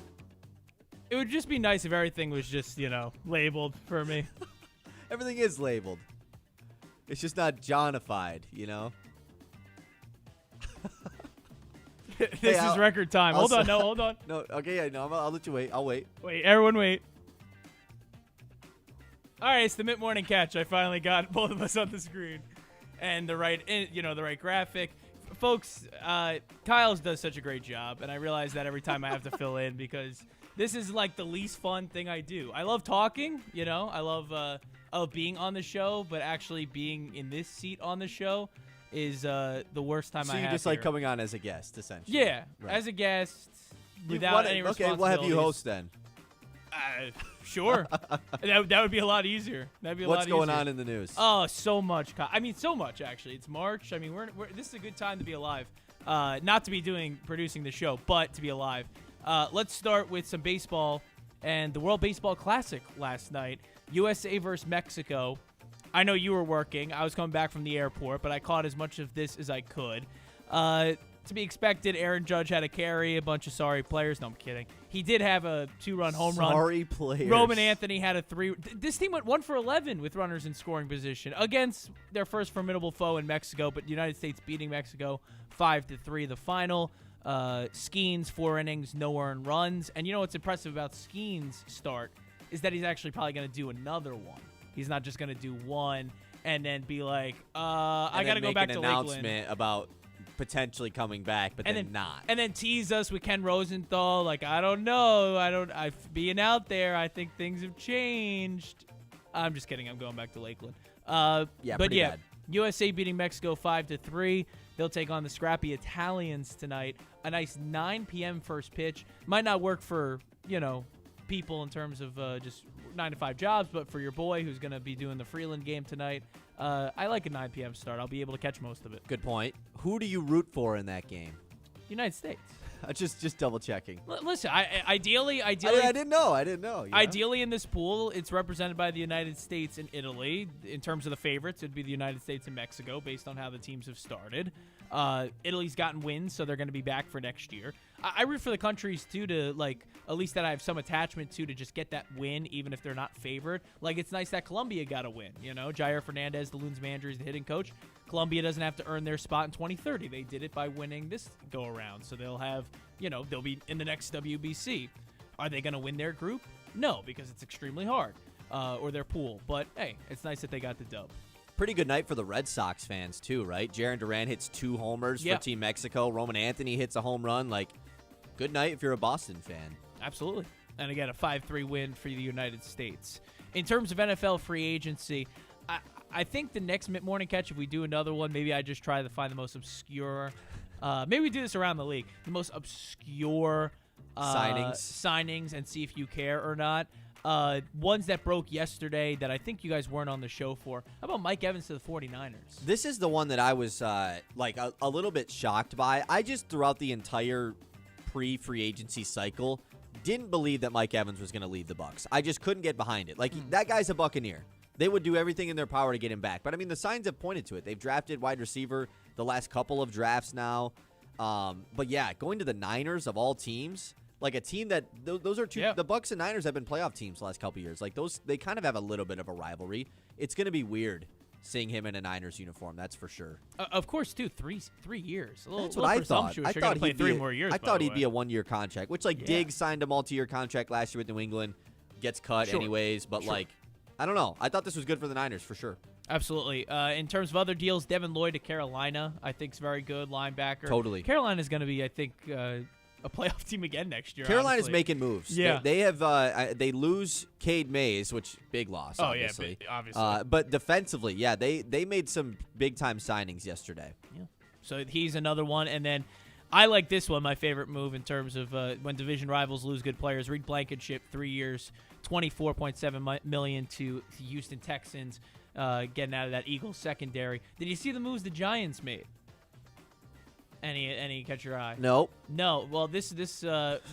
It would just be nice if everything was just, labeled for me. Everything is labeled. It's just not Johnified, you know? This is record time. Hold on. No, okay, yeah, no, I'll let you wait. I'll wait. Wait, everyone wait. All right, it's the mid-morning catch. I finally got both of us on the screen. And the right graphic. Folks, Kyle's does such a great job, and I realize that every time I have to fill in because this is like the least fun thing I do. I love talking, I love being on the show, but actually being in this seat on the show is the worst time I have. So you just like coming on as a guest, essentially. Yeah, right. As a guest, without any responsibilities. Okay, we'll have you host then. Sure. that would be a lot easier. That'd be a lot easier. What's going on in the news? Oh, so much. So much, actually. It's March. I mean, this is a good time to be alive. Not to be producing the show, but to be alive. Let's start with some baseball and the World Baseball Classic last night. USA versus Mexico. I know you were working. I was coming back from the airport, but I caught as much of this as I could. To be expected, Aaron Judge had to carry a bunch of sorry players. No, I'm kidding. He did have a 2-run home run. Sorry players. Roman Anthony had a 3. This team went 1 for 11 with runners in scoring position against their first formidable foe in Mexico, but the United States beating Mexico 5-3 the final. Skeens, 4 innings, no earned runs. And you know what's impressive about Skeens' start is that he's actually probably going to do another one. He's not just going to do one and then be like, I got to go back to Lakeland. An announcement about potentially coming back, but then not. And then tease us with Ken Rosenthal, like, I don't know. Being out there, I think things have changed. I'm just kidding. I'm going back to Lakeland. Bad. USA beating Mexico 5-3. They'll take on the scrappy Italians tonight. A nice 9 p.m. first pitch. Might not work for, people in terms of just 9 to 5 jobs, but for your boy who's going to be doing the Freeland game tonight, I like a 9 p.m. start. I'll be able to catch most of it. Good point. Who do you root for in that game? United States. Just double checking. Listen, ideally, I didn't know. Ideally, in this pool, it's represented by the United States and Italy. In terms of the favorites, it'd be the United States and Mexico, based on how the teams have started. Italy's gotten wins, so they're going to be back for next year. I root for the countries too to at least that I have some attachment to just get that win, even if they're not favored. Like, it's nice that Colombia got a win. Jair Fernandez, the Loons manager, is the hitting coach. Colombia doesn't have to earn their spot in 2030. They did it by winning this go around, so they'll have, they'll be in the next WBC. Are they going to win their group? No, because it's extremely hard, or their pool. But hey, it's nice that they got the dub. Pretty good night for the Red Sox fans too, right? Jarren Duran hits 2 homers for Team Mexico. Roman Anthony hits a home run. Good night if you're a Boston fan. Absolutely. And again, a 5-3 win for the United States. In terms of NFL free agency, I think the next mid-morning catch, if we do another one, maybe I just try to find the most obscure. Maybe we do this around the league. The most obscure signings and see if you care or not. Ones that broke yesterday that I think you guys weren't on the show for. How about Mike Evans to the 49ers? This is the one that I was a little bit shocked by. I just, throughout the entire pre-free agency cycle, didn't believe that Mike Evans was going to leave the Bucs. I just couldn't get behind it. That guy's a Buccaneer. They would do everything in their power to get him back. But, I mean, the signs have pointed to it. They've drafted wide receiver the last couple of drafts now. But, yeah, going to the Niners of all teams, a team that those are two. Yeah. The Bucs and Niners have been playoff teams the last couple of years. They kind of have a little bit of a rivalry. It's going to be weird seeing him in a Niners uniform. That's for sure. Of course, too. 3 years. That's what I thought. I thought he'd play 3 more years. I thought he'd be a 1-year contract, which Diggs signed a multi-year contract last year with New England, gets cut anyways. But I don't know. I thought this was good for the Niners for sure. Absolutely. In terms of other deals, Devin Lloyd to Carolina, I think is very good linebacker. Totally. Carolina's going to be, I think, a playoff team again next year. Carolina's honestly. making moves. Yeah. They have they lose Cade Mays, which big loss. Oh obviously. yeah, obviously. But defensively, yeah, they made some big time signings yesterday. Yeah. So he's another one, and then I like this one. My favorite move in terms of when division rivals lose good players. Reed Blankenship, 3 years, $24.7 million to Houston Texans, getting out of that Eagles secondary. Did you see the moves the Giants made? Any catch your eye? No. No. Well, this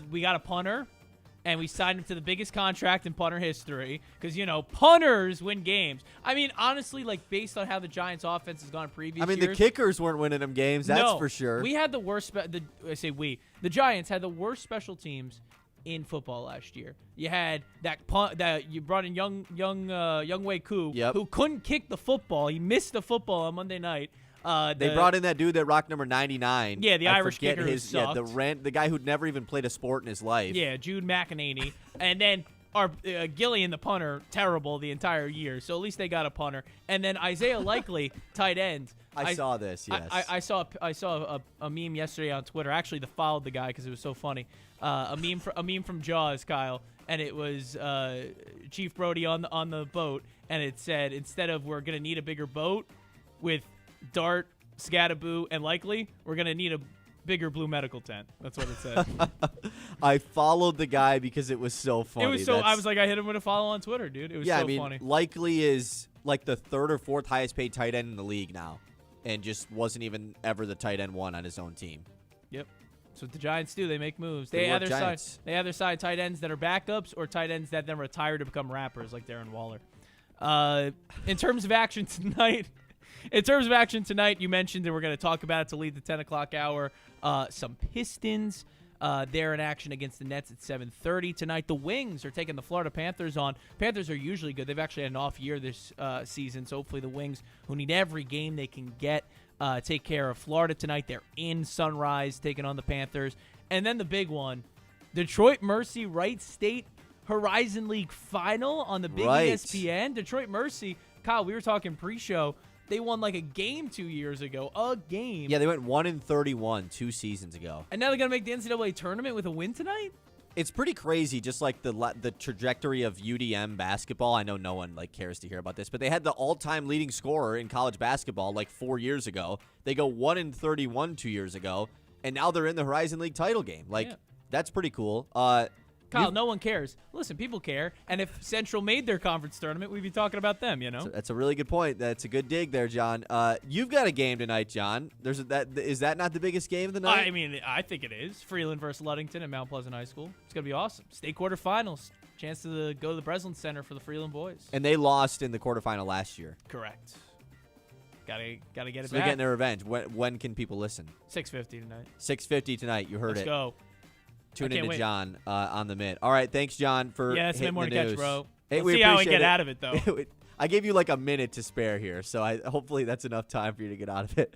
we got a punter, and we signed him to the biggest contract in punter history because, punters win games. I mean, honestly, like, based on how the Giants' offense has gone in previous years. The kickers weren't winning them games, that's no, for sure. We had the worst the Giants had the worst special teams in football last year. You had that punt that you brought in young Wei Koo, who couldn't kick the football. He missed the football on Monday night. They brought in that dude that rocked number 99. Yeah, the Irish kicker who sucked. Yeah, the guy who'd never even played a sport in his life. Yeah, Jude McEnany. And then our Gillian, the punter, terrible the entire year. So at least they got a punter. And then Isaiah Likely, tight end. I saw this, yes. I saw a meme yesterday on Twitter. Actually, followed the guy because it was so funny. A meme from Jaws, Kyle, and it was Chief Brody on the boat, and it said, instead of we're gonna need a bigger boat with Dart, Scattaboo, and Likely, we're gonna need a bigger blue medical tent. That's what it said. I followed the guy because it was so funny. It was so. I was like, I hit him with a follow on Twitter, dude. It was so funny. Likely is like the third or fourth highest paid tight end in the league now, and just wasn't even ever the tight end one on his own team. Yep. So what the Giants do, they make moves. They either sign tight ends that are backups or tight ends that then retire to become rappers like Darren Waller. In terms of action tonight, you mentioned that we're going to talk about it to lead the 10 o'clock hour. Some Pistons. They're in action against the Nets at 7:30 tonight. The Wings are taking the Florida Panthers on. Panthers are usually good. They've actually had an off year this season, so hopefully the Wings, who need every game they can get, take care of Florida tonight. They're in Sunrise taking on the Panthers. And then the big one, Detroit Mercy Wright State Horizon League Final on the big ESPN. Detroit Mercy, Kyle, we were talking pre-show. They won like a game 2 years ago. A game. Yeah, they went 1-31 2 seasons ago. And now they're going to make the NCAA tournament with a win tonight? It's pretty crazy, just like the trajectory of UDM basketball. I know no one cares to hear about this, but they had the all-time leading scorer in college basketball 4 years ago. They go 1-31 2 years ago, and now they're in the Horizon League title game. That's pretty cool. Kyle, no one cares. Listen, people care. And if Central made their conference tournament, we'd be talking about them, That's a really good point. That's a good dig there, John. You've got a game tonight, John. Is that not the biggest game of the night? I mean, I think it is. Freeland versus Ludington at Mount Pleasant High School. It's going to be awesome. State quarterfinals. Chance to go to the Breslin Center for the Freeland boys. And they lost in the quarterfinal last year. Correct. Gotta get it back. So they're getting their revenge. When can people listen? 6:50 tonight. 6:50 tonight. You heard Let's go. Tune in to John on the mid. All right, thanks, John, for that's my hitting morning the news. catch, bro. Hey, We'll see how we get out of it, though. I gave you a minute to spare here, so hopefully that's enough time for you to get out of it.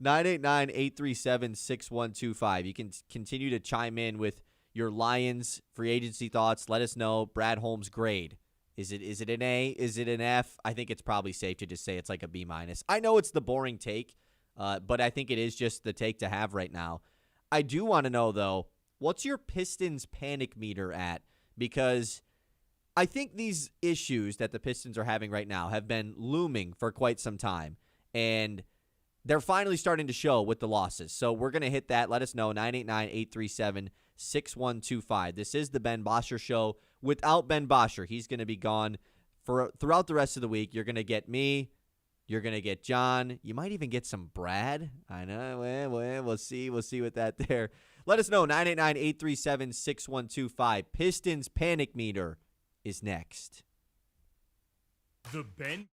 989-837-6125. You can continue to chime in with your Lions free agency thoughts. Let us know. Brad Holmes' grade. Is it an A? Is it an F? I think it's probably safe to just say it's like a B-. I know it's the boring take, but I think it is just the take to have right now. I do want to know, though, what's your Pistons Panic Meter at? Because I think these issues that the Pistons are having right now have been looming for quite some time, and they're finally starting to show with the losses. So we're going to hit that. Let us know, 989-837-6125. This is the Ben Bosscher Show. Without Ben Bosscher, he's going to be gone throughout the rest of the week. You're going to get me. You're going to get John. You might even get some Brad. I know. We'll see. We'll see with that there. Let us know, 989-837-6125. Pistons Panic Meter is next. The Ben.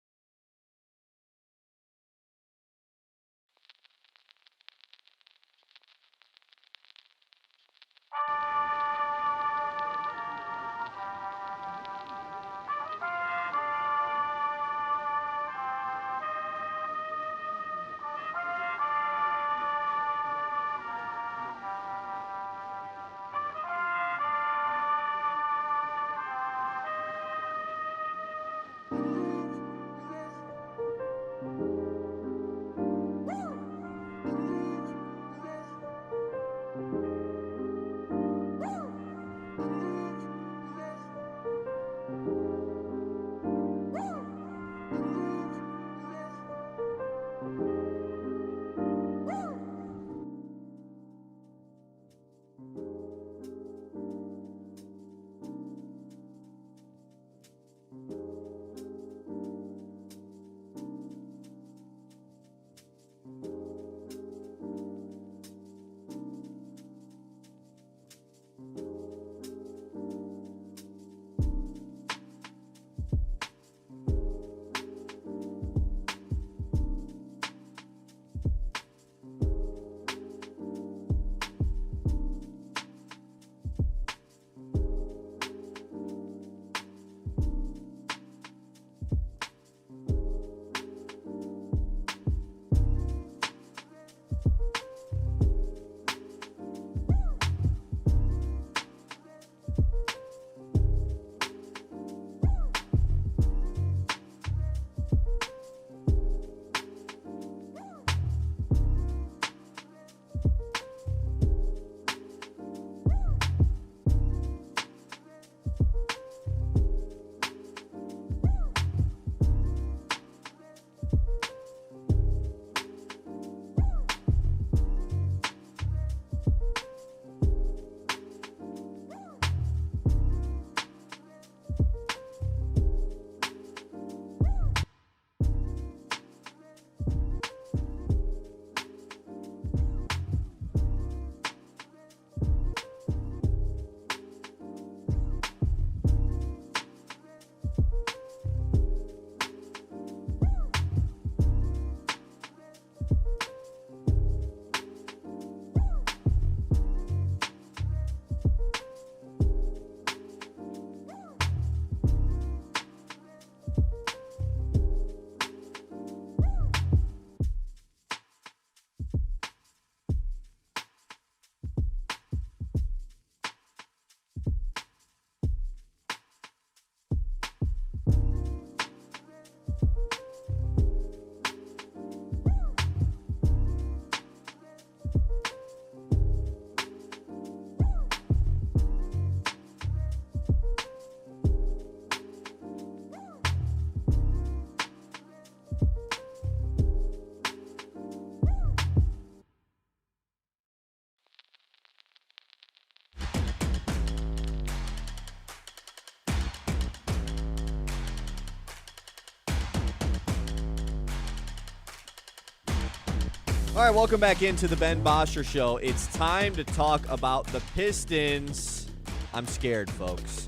All right, welcome back into the Ben Bosscher Show. It's time to talk about the Pistons. I'm scared, folks.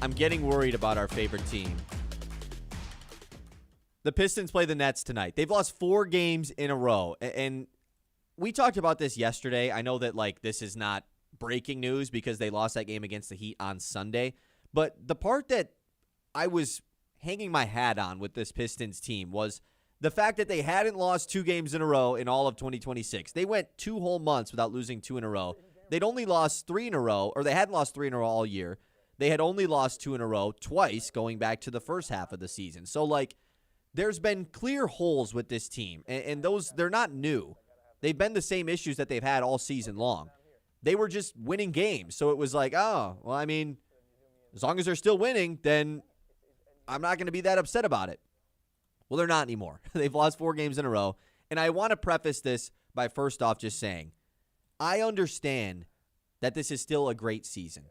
I'm getting worried about our favorite team. The Pistons play the Nets tonight. They've lost 4 games in a row, and we talked about this yesterday. I know that this is not breaking news because they lost that game against the Heat on Sunday, but the part that I was hanging my hat on with this Pistons team was the fact that they hadn't lost 2 games in a row in all of 2026. They went 2 whole months without losing 2 in a row. They'd only lost 3 in a row, or they hadn't lost 3 in a row all year. They had only lost 2 in a row twice going back to the first half of the season. So, there's been clear holes with this team, and those, they're not new. They've been the same issues that they've had all season long. They were just winning games, so it was as long as they're still winning, then I'm not going to be that upset about it. Well, they're not anymore. They've lost 4 games in a row, and I want to preface this by first off just saying, I understand that this is still a great season.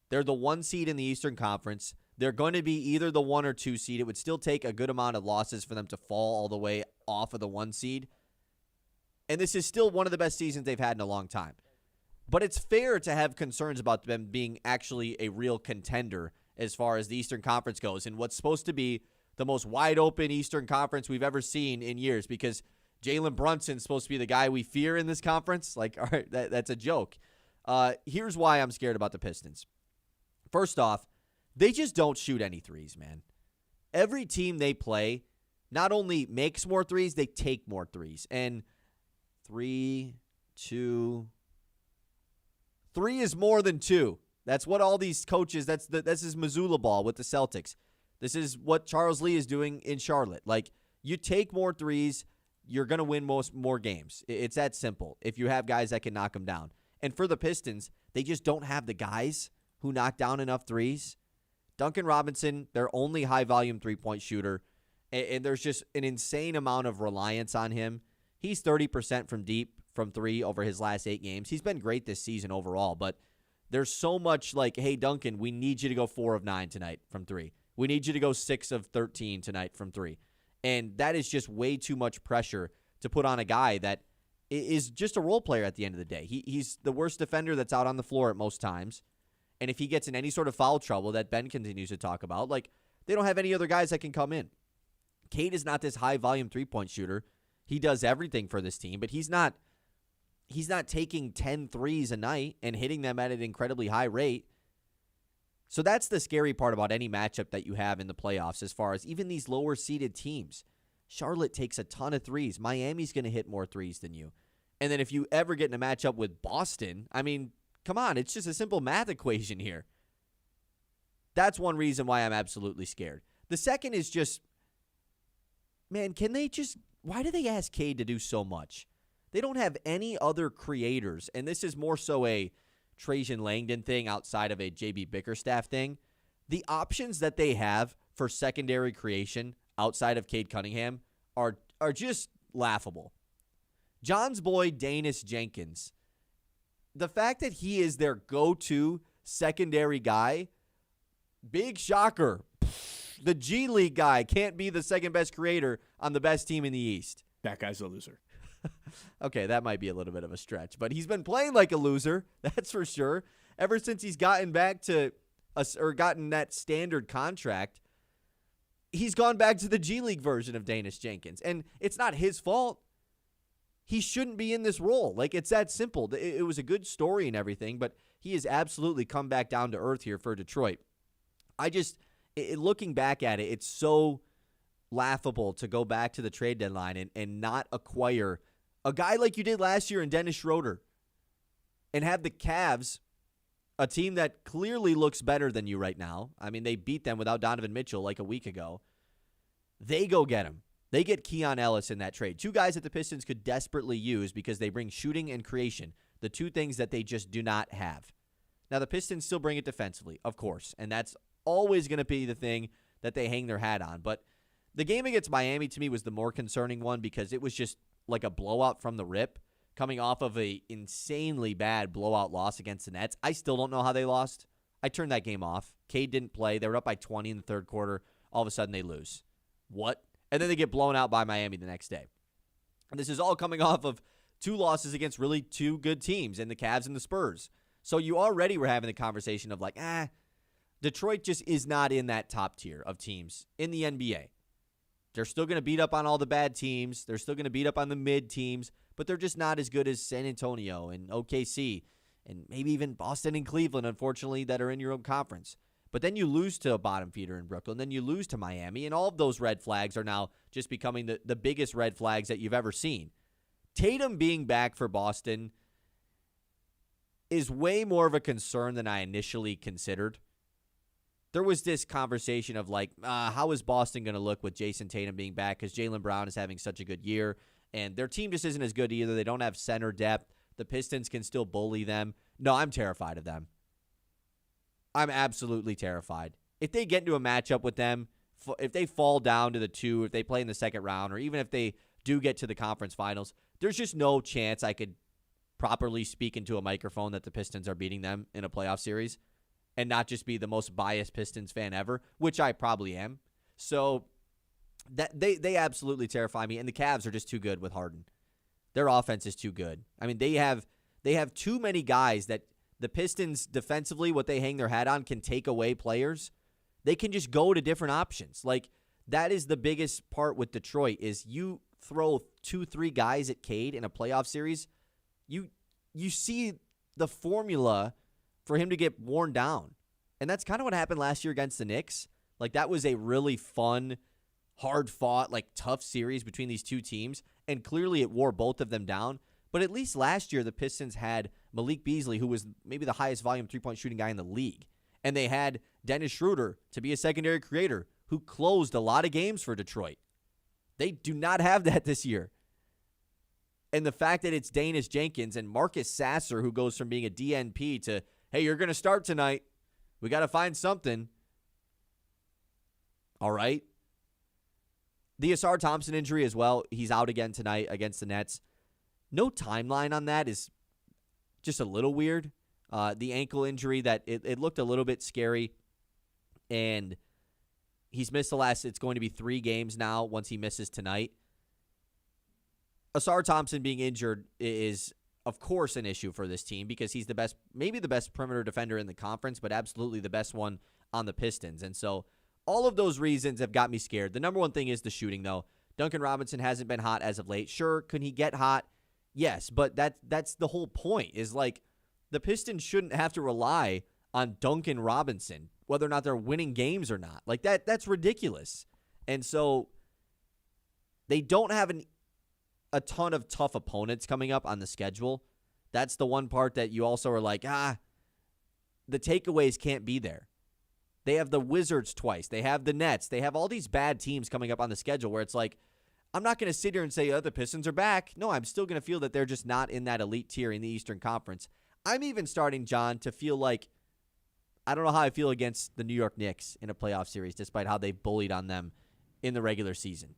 They're the 1 seed in the Eastern Conference. They're going to be either the 1 or 2 seed. It would still take a good amount of losses for them to fall all the way off of the 1 seed. And this is still one of the best seasons they've had in a long time. But it's fair to have concerns about them being actually a real contender as far as the Eastern Conference goes, and what's supposed to be the most wide-open Eastern Conference we've ever seen in years, because Jalen Brunson's supposed to be the guy we fear in this conference. All right, that's a joke. Here's why I'm scared about the Pistons. First off, they just don't shoot any threes, man. Every team they play not only makes more threes, they take more threes. And 3, 2, 3 is more than 2. That's what all these coaches, this is Missoula ball with the Celtics. This is what Charles Lee is doing in Charlotte. You take more threes, you're going to win more games. It's that simple if you have guys that can knock them down. And for the Pistons, they just don't have the guys who knock down enough threes. Duncan Robinson, their only high-volume three-point shooter, and there's just an insane amount of reliance on him. He's 30% from deep from 3 over his last 8 games. He's been great this season overall, but there's so much hey, Duncan, we need you to go 4 of 9 tonight from 3. We need you to go 6 of 13 tonight from 3. And that is just way too much pressure to put on a guy that is just a role player at the end of the day. He's the worst defender that's out on the floor at most times. And if he gets in any sort of foul trouble that Ben continues to talk about, they don't have any other guys that can come in. Cade is not this high-volume three-point shooter. He does everything for this team, but he's not taking 10 threes a night and hitting them at an incredibly high rate. So that's the scary part about any matchup that you have in the playoffs as far as even these lower-seeded teams. Charlotte takes a ton of threes. Miami's going to hit more threes than you. And then if you ever get in a matchup with Boston, come on, it's just a simple math equation here. That's one reason why I'm absolutely scared. The second is just, man, why do they ask Cade to do so much? They don't have any other creators, and this is more so a Trajan Langdon thing outside of a J.B. Bickerstaff thing. The options that they have for secondary creation outside of Cade Cunningham are just laughable. John's boy, Danis Jenkins, the fact that he is their go-to secondary guy, big shocker. The G League guy can't be the second best creator on the best team in the East. That guy's a loser. Okay, that might be a little bit of a stretch, but he's been playing like a loser, that's for sure. Ever since he's gotten back to gotten that standard contract, he's gone back to the G League version of Danis Jenkins, and it's not his fault. He shouldn't be in this role. It's that simple. It was a good story and everything, but he has absolutely come back down to earth here for Detroit. Looking back at it, it's so laughable to go back to the trade deadline and not acquire a guy like you did last year in Dennis Schroeder and have the Cavs, a team that clearly looks better than you right now. They beat them without Donovan Mitchell a week ago. They go get him. They get Keon Ellis in that trade. 2 guys that the Pistons could desperately use because they bring shooting and creation, the 2 things that they just do not have. Now, the Pistons still bring it defensively, of course, and that's always going to be the thing that they hang their hat on. But the game against Miami, to me, was the more concerning one because it was just like a blowout from the rip, coming off of a insanely bad blowout loss against the Nets. I still don't know how they lost. I turned that game off. Cade didn't play. They were up by 20 in the third quarter. All of a sudden, they lose. What? And then they get blown out by Miami the next day. And this is all coming off of 2 losses against really 2 good teams in the Cavs and the Spurs. So you already were having the conversation of like, Detroit just is not in that top tier of teams in the NBA. They're still going to beat up on all the bad teams. They're still going to beat up on the mid teams, but they're just not as good as San Antonio and OKC and maybe even Boston and Cleveland, unfortunately, that are in your own conference. But then you lose to a bottom feeder in Brooklyn, then you lose to Miami, and all of those red flags are now just becoming the biggest red flags that you've ever seen. Tatum being back for Boston is way more of a concern than I initially considered. There was this conversation of like, how is Boston going to look with Jason Tatum being back because Jaylen Brown is having such a good year, and their team just isn't as good either. They don't have center depth. The Pistons can still bully them. No, I'm terrified of them. I'm absolutely terrified. If they get into a matchup with them, if they fall down to the 2, if they play in the second round, or even if they do get to the conference finals, there's just no chance I could properly speak into a microphone that the Pistons are beating them in a playoff series and not just be the most biased Pistons fan ever, which I probably am. So that they absolutely terrify me, and the Cavs are just too good with Harden. Their offense is too good. I mean, they have too many guys that the Pistons defensively, what they hang their hat on, can take away players. They can just go to different options. Like, that is the biggest part with Detroit is you throw 2-3 guys at Cade in a playoff series, you see the formula for him to get worn down. And that's kind of what happened last year against the Knicks. Like, that was a really fun, hard-fought, like, tough series between these 2 teams, and clearly it wore both of them down. But at least last year, the Pistons had Malik Beasley, who was maybe the highest volume three-point shooting guy in the league. And they had Dennis Schroeder to be a secondary creator who closed a lot of games for Detroit. They do not have that this year. And the fact that it's Danis Jenkins and Marcus Sasser, who goes from being a DNP to, hey, you're going to start tonight. We got to find something. All right. The Asar Thompson injury as well. He's out again tonight against the Nets. No timeline on that is just a little weird. The ankle injury, that it looked a little bit scary. And he's missed it's going to be 3 games now once he misses tonight. Asar Thompson being injured is, of course, an issue for this team because he's maybe the best perimeter defender in the conference, but absolutely the best one on the Pistons. And so all of those reasons have got me scared. The number one thing is the shooting, though. Duncan Robinson hasn't been hot as of late. Sure, could he get hot? Yes, but that's the whole point, is like the Pistons shouldn't have to rely on Duncan Robinson, whether or not they're winning games or not. Like that's ridiculous. And so they don't have a ton of tough opponents coming up on the schedule. That's the one part that you also are like, the takeaways can't be there. They have the Wizards twice. They have the Nets. They have all these bad teams coming up on the schedule where it's like, I'm not going to sit here and say, the Pistons are back. No, I'm still going to feel that they're just not in that elite tier in the Eastern Conference. I'm even starting, John, to feel like I don't know how I feel against the New York Knicks in a playoff series, despite how they bullied on them in the regular season.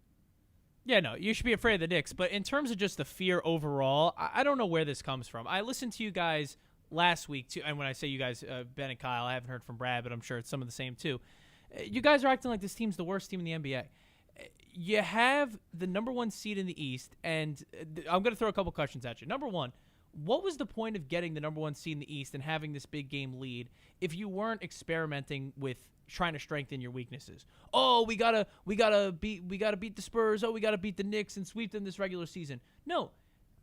Yeah, no, you should be afraid of the Knicks. But in terms of just the fear overall, I don't know where this comes from. I listened to you guys last week, too, and when I say you guys, Ben and Kyle, I haven't heard from Brad, but I'm sure it's some of the same, too. You guys are acting like this team's the worst team in the NBA. You have the number 1 seed in the East, and I'm going to throw a couple questions at you. Number 1, what was the point of getting the number 1 seed in the East and having this big game lead if you weren't experimenting with trying to strengthen your weaknesses? Oh, we gotta beat the Spurs. Oh, we gotta beat the Knicks and sweep them this regular season. No.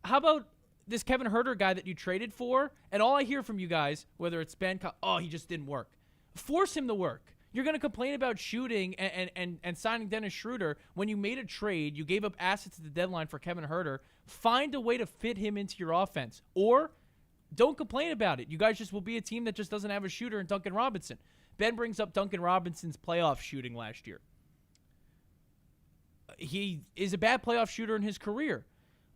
How about this Kevin Huerter guy that you traded for? And all I hear from you guys, whether it's Ben, he just didn't work. Force him to work. You're going to complain about shooting and signing Dennis Schroeder when you made a trade, you gave up assets at the deadline for Kevin Huerter. Find a way to fit him into your offense. Or don't complain about it. You guys just will be a team that just doesn't have a shooter in Duncan Robinson. Ben brings up Duncan Robinson's playoff shooting last year. He is a bad playoff shooter in his career.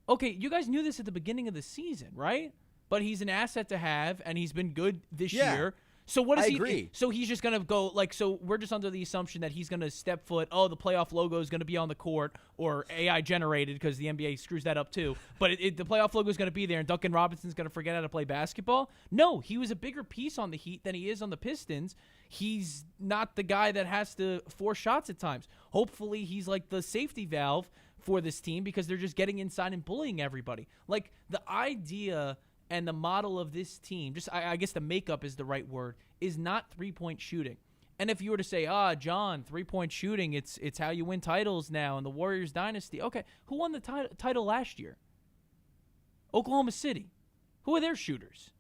Okay, you guys knew this at the beginning of the season, right? But he's an asset to have, and he's been good this year. So what is he? Agree. So he's just gonna go so we're just under the assumption that he's gonna step foot. Oh, the playoff logo is gonna be on the court or AI generated because the NBA screws that up too. But the playoff logo is gonna be there, and Duncan Robinson's gonna forget how to play basketball. No, he was a bigger piece on the Heat than he is on the Pistons. He's not the guy that has to force shots at times. Hopefully, he's like the safety valve for this team because they're just getting inside and bullying everybody. Like, the idea and the model of this team, just I guess the makeup is the right word, is not three-point shooting. And if you were to say, John, three-point shooting, it's how you win titles now in the Warriors dynasty. Okay, who won the title last year? Oklahoma City. Who are their shooters?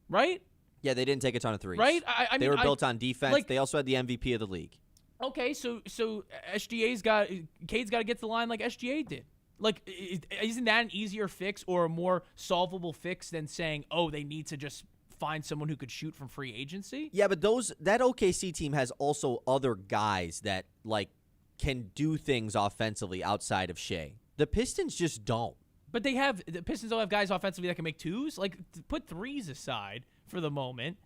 Right? Yeah, they didn't take a ton of threes. Right? They were built on defense. They also had the MVP of the league. Okay, so Cade's got to get to the line like SGA did. Like, isn't that an easier fix or a more solvable fix than saying, they need to just find someone who could shoot from free agency? Yeah, but that OKC team has also other guys that can do things offensively outside of Shea. The Pistons just don't. But the Pistons don't have guys offensively that can make twos. Like, put threes aside for the moment.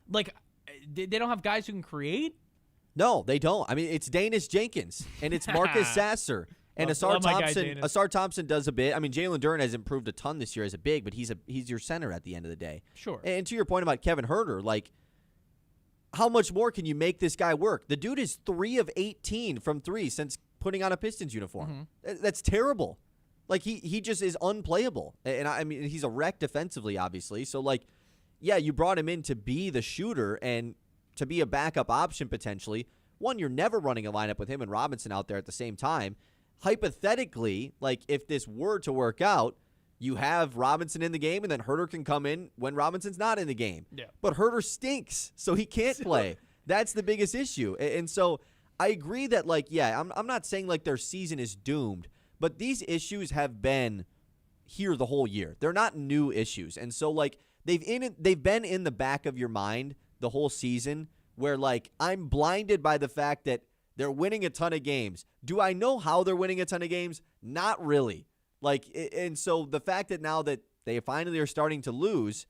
Like, they don't have guys who can create. No, they don't. I mean, it's Danis Jenkins and it's Marcus Sasser. And Asar Thompson does a bit. I mean, Jalen Duren has improved a ton this year as a big, but he's your center at the end of the day. Sure. And to your point about Kevin Huerter, how much more can you make this guy work? The dude is 3 of 18 from 3 since putting on a Pistons uniform. Mm-hmm. That's terrible. He just is unplayable. And I mean, he's a wreck defensively, obviously. So, yeah, you brought him in to be the shooter and to be a backup option potentially. One, you're never running a lineup with him and Robinson out there at the same time. Hypothetically, if this were to work out, you have Robinson in the game, and then Huerter can come in when Robinson's not in the game. Yeah. But Huerter stinks, so he can't play. That's the biggest issue. And so I agree that, I'm not saying, their season is doomed, but these issues have been here the whole year. They're not new issues. And so, they've been in the back of your mind the whole season where, I'm blinded by the fact that they're winning a ton of games. Do I know how they're winning a ton of games? Not really. And so the fact that now that they finally are starting to lose,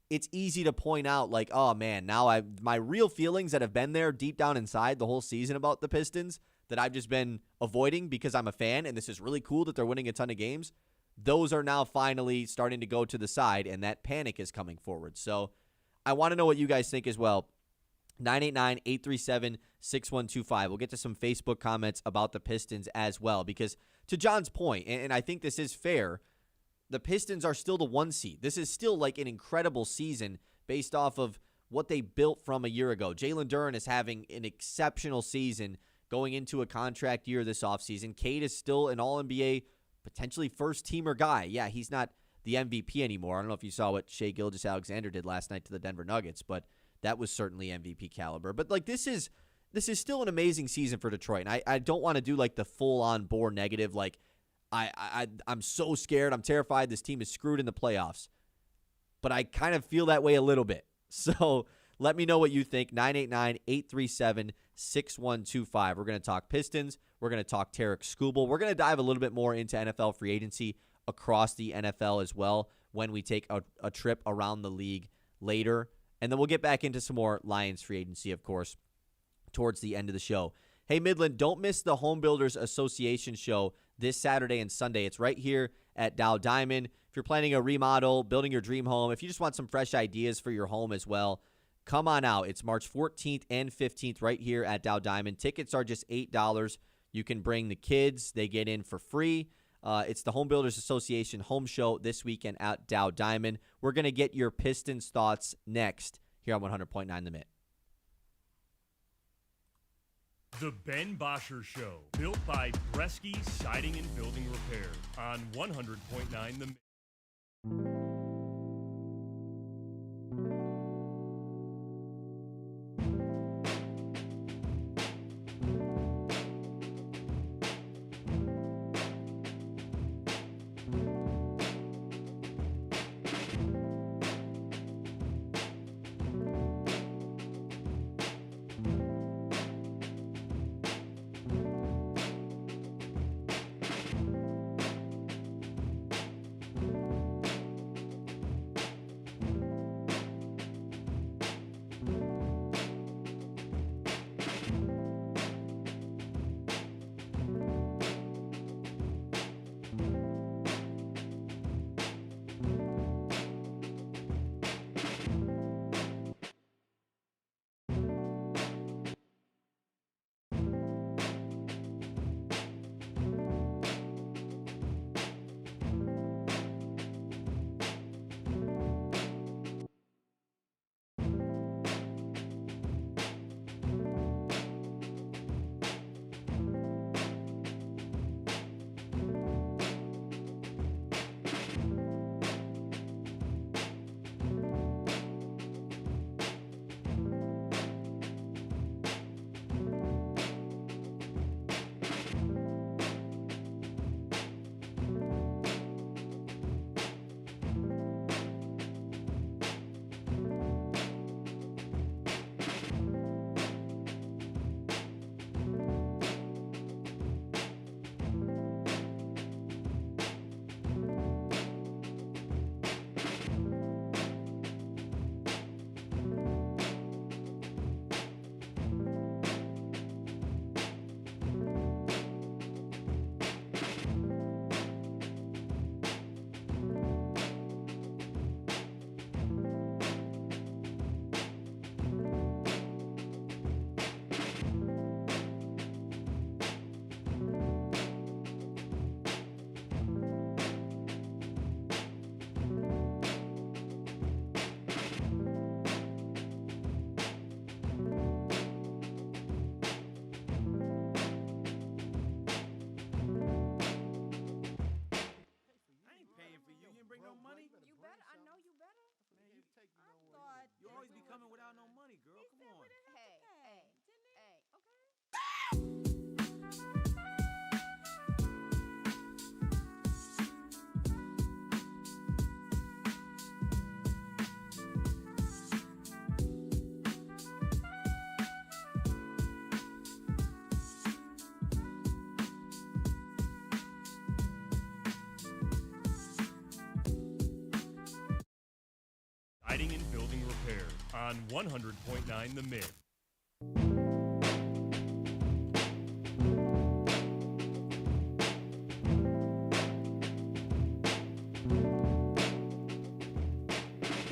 it's easy to point out oh man, now my real feelings that have been there deep down inside the whole season about the Pistons that I've just been avoiding because I'm a fan and this is really cool that they're winning a ton of games, those are now finally starting to go to the side and that panic is coming forward. So I want to know what you guys think as well. 989-837-6125. We'll get to some Facebook comments about the Pistons as well because to John's point, and I think this is fair, the Pistons are still the 1 seed. This is still an incredible season based off of what they built from a year ago. Jalen Duren is having an exceptional season going into a contract year this offseason. Cade is still an All-NBA, potentially first-teamer guy. Yeah, he's not the MVP anymore. I don't know if you saw what Shai Gilgeous-Alexander did last night to the Denver Nuggets, but that was certainly MVP caliber. But this is still an amazing season for Detroit. And I don't want to do the full-on bore negative. I'm so scared. I'm terrified. This team is screwed in the playoffs. But I kind of feel that way a little bit. So let me know what you think. 989-837-6125. We're going to talk Pistons. We're going to talk Tarek Skubal. We're going to dive a little bit more into NFL free agency across the NFL as well when we take a trip around the league later. And then we'll get back into some more Lions free agency, of course, towards the end of the show. Hey, Midland, don't miss the Home Builders Association show this Saturday and Sunday. It's right here at Dow Diamond. If you're planning a remodel, building your dream home, if you just want some fresh ideas for your home as well, come on out. It's March 14th and 15th right here at Dow Diamond. Tickets are just $8. You can bring the kids. They get in for free. It's the Home Builders Association home show this weekend at Dow Diamond. We're going to get your Pistons thoughts next here on 100.9 The Mid. The Ben Bosscher Show, built by Bresky Siding and Building Repair on 100.9 The Mid. coming without no money, girl. Come on. Hey, okay. 100.9 The Mid.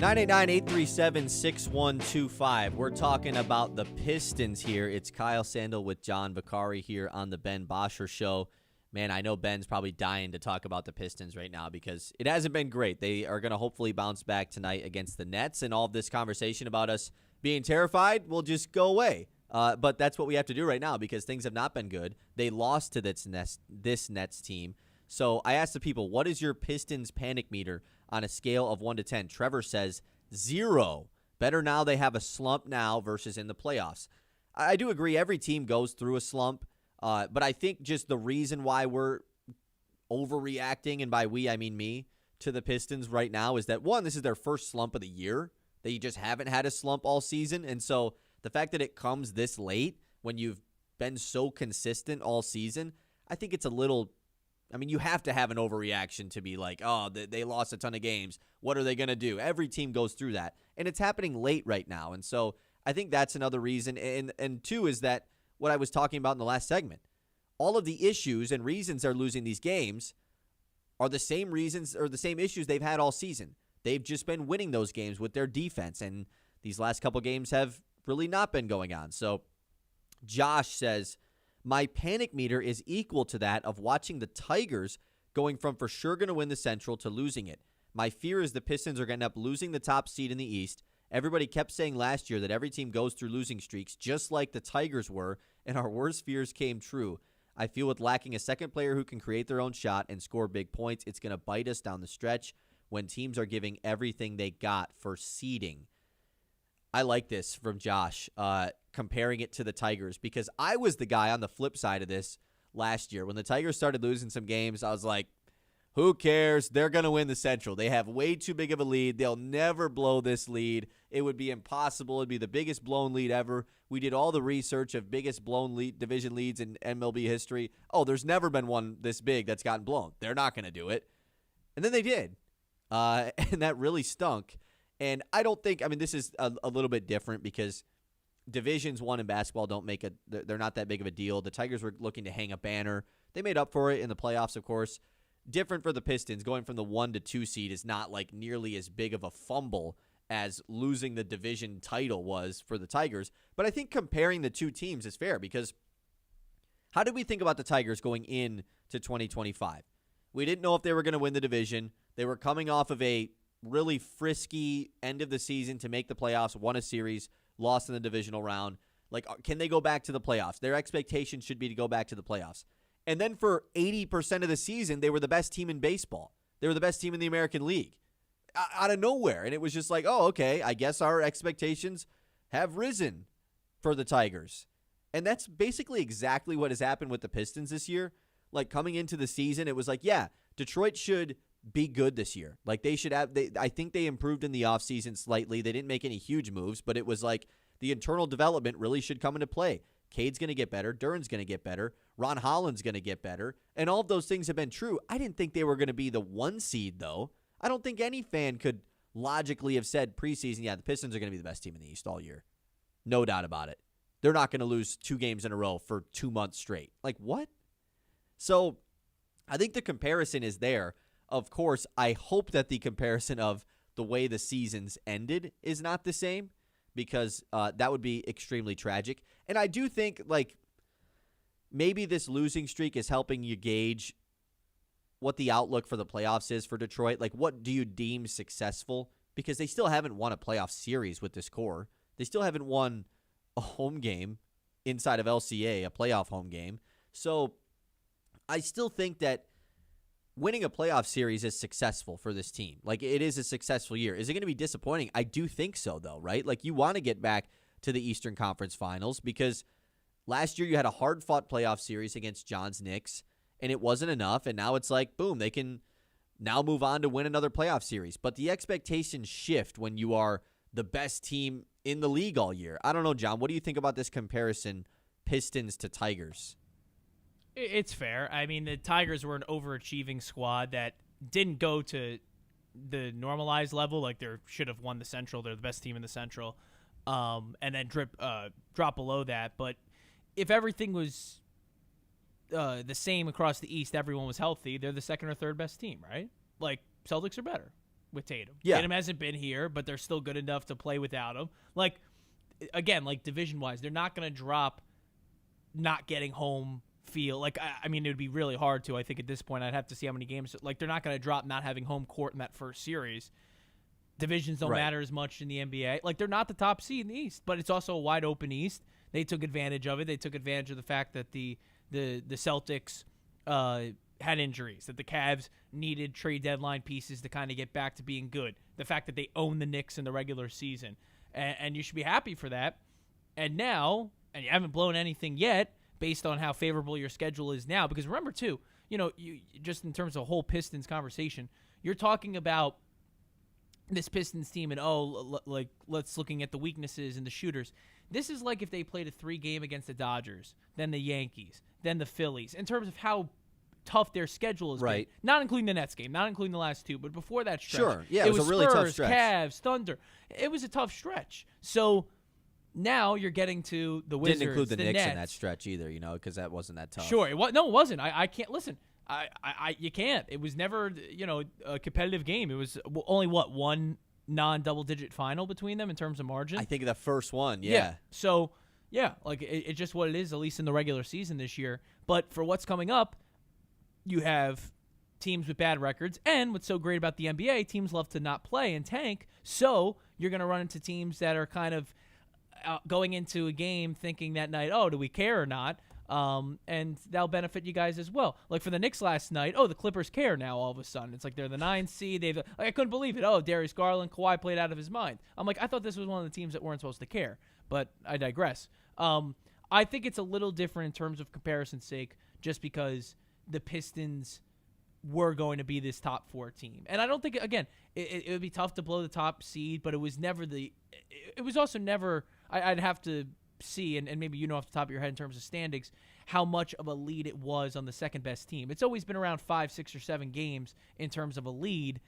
Nine 837-6125. We're talking about the Pistons here. It's Kyle Sandel with John Vicari here on the Ben Bosscher Show. Man, I know Ben's probably dying to talk about the Pistons right now because it hasn't been great. They are going to hopefully bounce back tonight against the Nets, and all of this conversation about us being terrified will just go away. But that's what we have to do right now because things have not been good. They lost to this Nets team. So I asked the people, what is your Pistons Panic Meter on a scale of 1 to 10? Trevor says 0. Better now they have a slump now versus in the playoffs. I do agree every team goes through a slump. But I think just the reason why we're overreacting, and by we I mean me, to the Pistons right now is that, one, this is their first slump of the year. They just haven't had a slump all season. And so the fact that it comes this late when you've been so consistent all season, I think it's a little, I mean, you have to have an overreaction to be like, oh, they lost a ton of games. What are they going to do? Every team goes through that. And it's happening late right now. And so I think that's another reason. And two is that, what I was talking about in the last segment. All of the issues and reasons they're losing these games are the same reasons or the same issues they've had all season. They've just been winning those games with their defense, and these last couple games have really not been going on. So Josh says, my panic meter is equal to that of watching the Tigers going from for sure going to win the Central to losing it. My fear is the Pistons are going to end up losing the top seed in the East. Everybody kept saying last year that every team goes through losing streaks, just like the Tigers were, and our worst fears came true. I feel with lacking a second player who can create their own shot and score big points, it's going to bite us down the stretch when teams are giving everything they got for seeding. I like this from Josh, comparing it to the Tigers, because I was the guy on the flip side of this last year. When the Tigers started losing some games, I was like, who cares? They're going to win the Central. They have way too big of a lead. They'll never blow this lead. It would be impossible. It would be the biggest blown lead ever. We did all the research of biggest blown division leads in MLB history. Oh, there's never been one this big that's gotten blown. They're not going to do it. And then they did. And that really stunk. And I don't think, I mean, this is a little bit different because Divisions 1 in basketball they're not that big of a deal. The Tigers were looking to hang a banner. They made up for it in the playoffs, of course. Different for the Pistons. Going from the 1 to 2 seed is not like nearly as big of a fumble as losing the division title was for the Tigers. But I think comparing the two teams is fair because how did we think about the Tigers going into 2025? We didn't know if they were going to win the division. They were coming off of a really frisky end of the season to make the playoffs, won a series, lost in the divisional round. Like, can they go back to the playoffs? Their expectation should be to go back to the playoffs. And then for 80% of the season, they were the best team in baseball. They were the best team in the American League. Out of nowhere. And it was just like, oh, okay, I guess our expectations have risen for the Tigers. And that's basically exactly what has happened with the Pistons this year. Like, coming into the season, it was like, yeah, Detroit should be good this year. Like, they should have, I think they improved in the offseason slightly. They didn't make any huge moves, but it was like the internal development really should come into play. Cade's going to get better. Duran's going to get better. Ron Holland's going to get better. And all of those things have been true. I didn't think they were going to be the 1 seed, though. I don't think any fan could logically have said preseason, yeah, the Pistons are going to be the best team in the East all year. No doubt about it. They're not going to lose 2 games in a row for 2 months straight. Like, what? So I think the comparison is there. Of course, I hope that the comparison of the way the seasons ended is not the same, because that would be extremely tragic. And I do think, like, maybe this losing streak is helping you gauge what the outlook for the playoffs is for Detroit. Like, what do you deem successful? Because they still haven't won a playoff series with this core. They still haven't won a home game inside of LCA, a playoff home game. So I still think that winning a playoff series is successful for this team. Like, it is a successful year. Is it going to be disappointing? I do think so, though, right? Like, you want to get back to the Eastern Conference Finals because last year you had a hard-fought playoff series against John's Knicks, and it wasn't enough, and now it's like, boom, they can now move on to win another playoff series. But the expectations shift when you are the best team in the league all year. I don't know, John. What do you think about this comparison, Pistons to Tigers? It's fair. I mean, the Tigers were an overachieving squad that didn't go to the normalized level. Like, they should have won the Central. They're the best team in the Central. And then drop below that. But if everything was the same across the East, everyone was healthy, they're the second or third best team, right? Like, Celtics are better with Tatum. Yeah. Tatum hasn't been here, but they're still good enough to play without him. Like, again, like division-wise, they're not going to drop not getting home feel. Like, I mean, it would be really hard to, I think, at this point. I'd have to see how many games. Like, they're not going to drop not having home court in that first series. Divisions don't matter as much in the NBA. Like, they're not the top seed in the East, but it's also a wide-open East. They took advantage of it. They took advantage of the fact that the Celtics had injuries, that the Cavs needed trade deadline pieces to kind of get back to being good. The fact that they own the Knicks in the regular season. And you should be happy for that. And now, and you haven't blown anything yet, based on how favorable your schedule is now. Because remember, too, you just in terms of whole Pistons conversation, you're talking about this Pistons team and, let's looking at the weaknesses and the shooters. This is like if they played a 3-game against the Dodgers, then the Yankees, then the Phillies, in terms of how tough their schedule has been. Not including the Nets game, not including the last two, but before that stretch. Sure, yeah, it was a really Spurs, tough stretch. Cavs, Thunder. It was a tough stretch. So now you're getting to the Wizards, Didn't include the Knicks Nets. in that stretch either, because that wasn't that tough. Sure. No, it wasn't. I can't. Listen, you can't. It was never, a competitive game. It was only, one non-double-digit final between them in terms of margin? I think the first one, yeah. So, like, it's just what it is, at least in the regular season this year. But for what's coming up, you have teams with bad records, and what's so great about the NBA, teams love to not play and tank, so you're going to run into teams that are kind of going into a game thinking that night, do we care or not? And that'll benefit you guys as well. Like for the Knicks last night, the Clippers care now all of a sudden. It's like they're the 9th seed. I couldn't believe it. Darius Garland, Kawhi played out of his mind. I'm like, I thought this was one of the teams that weren't supposed to care, but I digress. I think it's a little different in terms of comparison's sake, just because the Pistons were going to be this top 4 team. And I don't think, again, it would be tough to blow the top seed, but it was never it was also never, I'd have to see, and maybe off the top of your head in terms of standings, how much of a lead it was on the second best team. It's always been around 5, 6, or 7 games in terms of a lead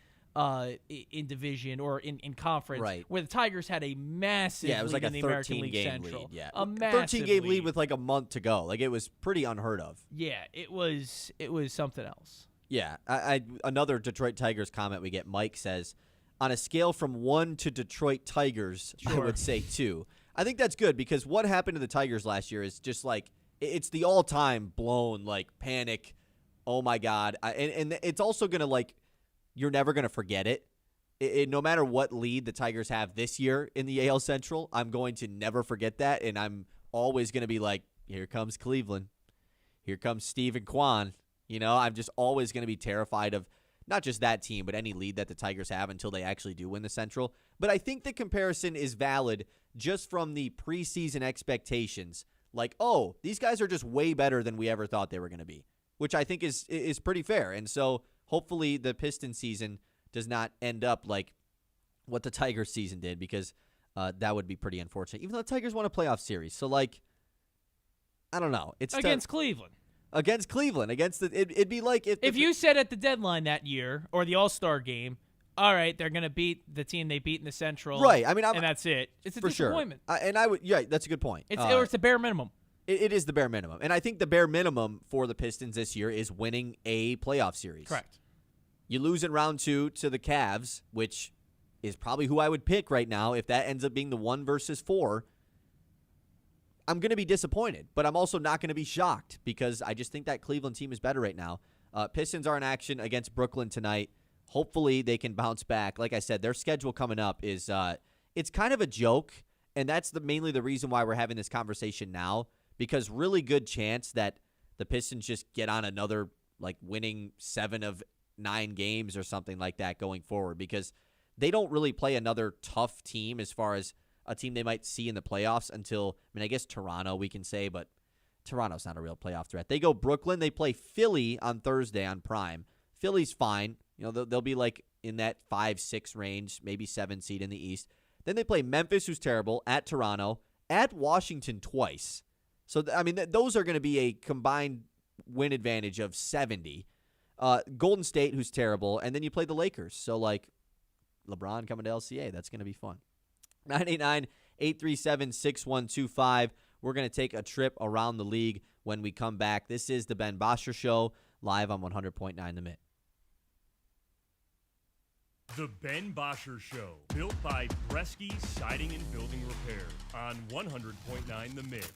in division or in conference, right, where the Tigers had a massive it was lead like in the a American League 13-game Central. lead, yeah. A massive 13-game lead lead with like a month to go. Like, it was pretty unheard of. Yeah, it was something else. Yeah, another Detroit Tigers comment we get. Mike says, on a scale from 1 to Detroit Tigers, I would say 2. I think that's good because what happened to the Tigers last year is just like, it's the all-time blown, like, panic, oh my God. And it's also going to, like, you're never going to forget it. No matter what lead the Tigers have this year in the AL Central, I'm going to never forget that, and I'm always going to be like, here comes Cleveland. Here comes Steve and Quan. I'm just always going to be terrified of not just that team, but any lead that the Tigers have until they actually do win the Central. But I think the comparison is valid just from the preseason expectations. Like, these guys are just way better than we ever thought they were going to be, which I think is pretty fair. And so hopefully the Pistons season does not end up like what the Tigers season did, because that would be pretty unfortunate. Even though the Tigers won a playoff series. So, like, I don't know. It's against Cleveland. Against Cleveland. It'd be like if you said at the deadline that year or the All-Star game, all right, they're going to beat the team they beat in the Central. Right. I mean, and that's it. It's a disappointment. Sure. That's a good point. It's the bare minimum. It is the bare minimum. And I think the bare minimum for the Pistons this year is winning a playoff series. Correct. You lose in round 2 to the Cavs, which is probably who I would pick right now. If that ends up being the 1 versus 4, I'm going to be disappointed, but I'm also not going to be shocked because I just think that Cleveland team is better right now. Pistons are in action against Brooklyn tonight. Hopefully they can bounce back. Like I said, their schedule coming up is it's kind of a joke, and that's mainly the reason why we're having this conversation now, because really good chance that the Pistons just get on another, like, winning 7 of 9 games or something like that going forward, because they don't really play another tough team as far as a team they might see in the playoffs until, I guess Toronto we can say, but Toronto's not a real playoff threat. They go Brooklyn. They play Philly on Thursday on Prime. Philly's fine. They'll be like in that 5-6 range, maybe 7 seed in the East. Then they play Memphis, who's terrible, at Toronto, at Washington twice. So, those are going to be a combined win advantage of 70. Golden State, who's terrible, and then you play the Lakers. So, LeBron coming to LCA. That's going to be fun. 989-837-6125. We're going to take a trip around the league when we come back. This is the Ben Bosscher Show, live on 100.9 The Mid. The Ben Bosscher Show, built by Bresky Siding and Building Repair on 100.9 The Mid.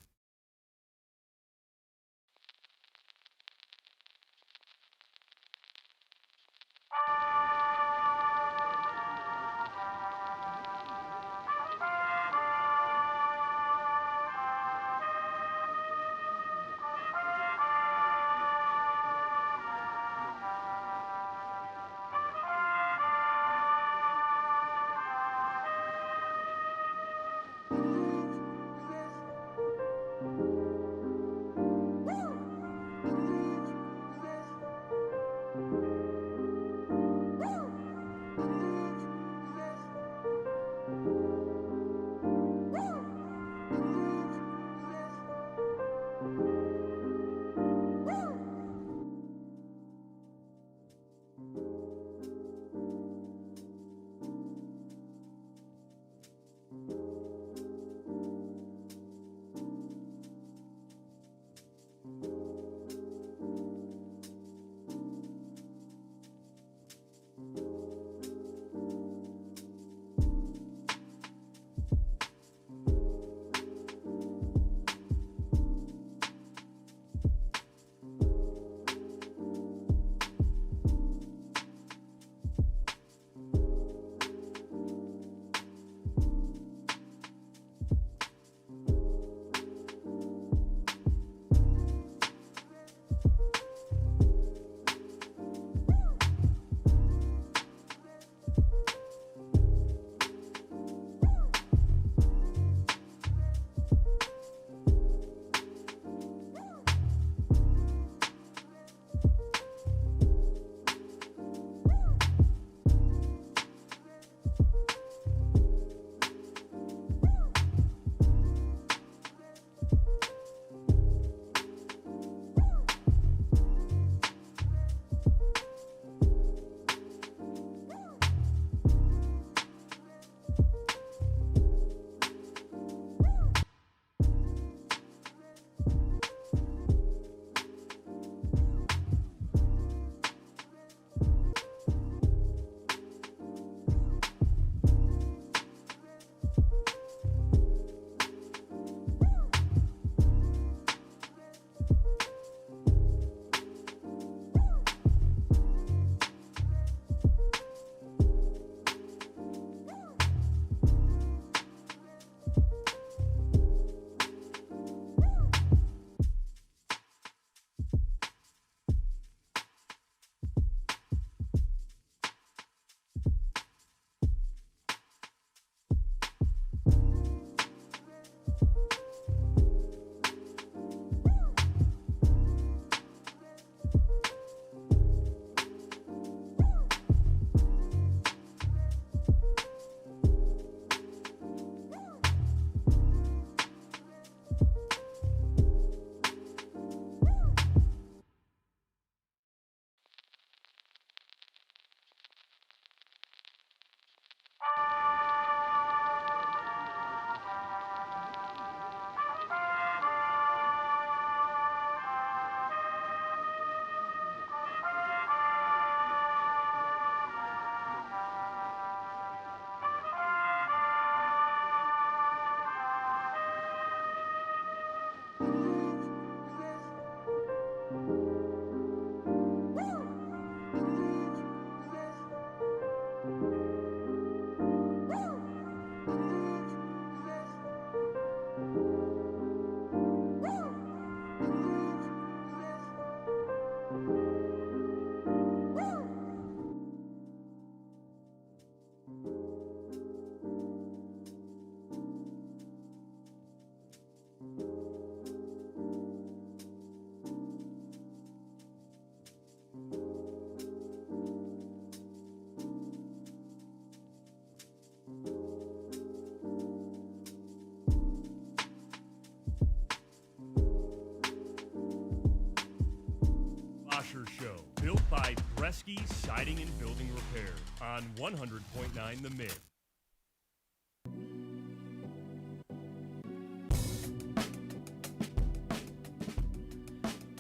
Bresky Siding and Building Repair on 100.9 The Mid.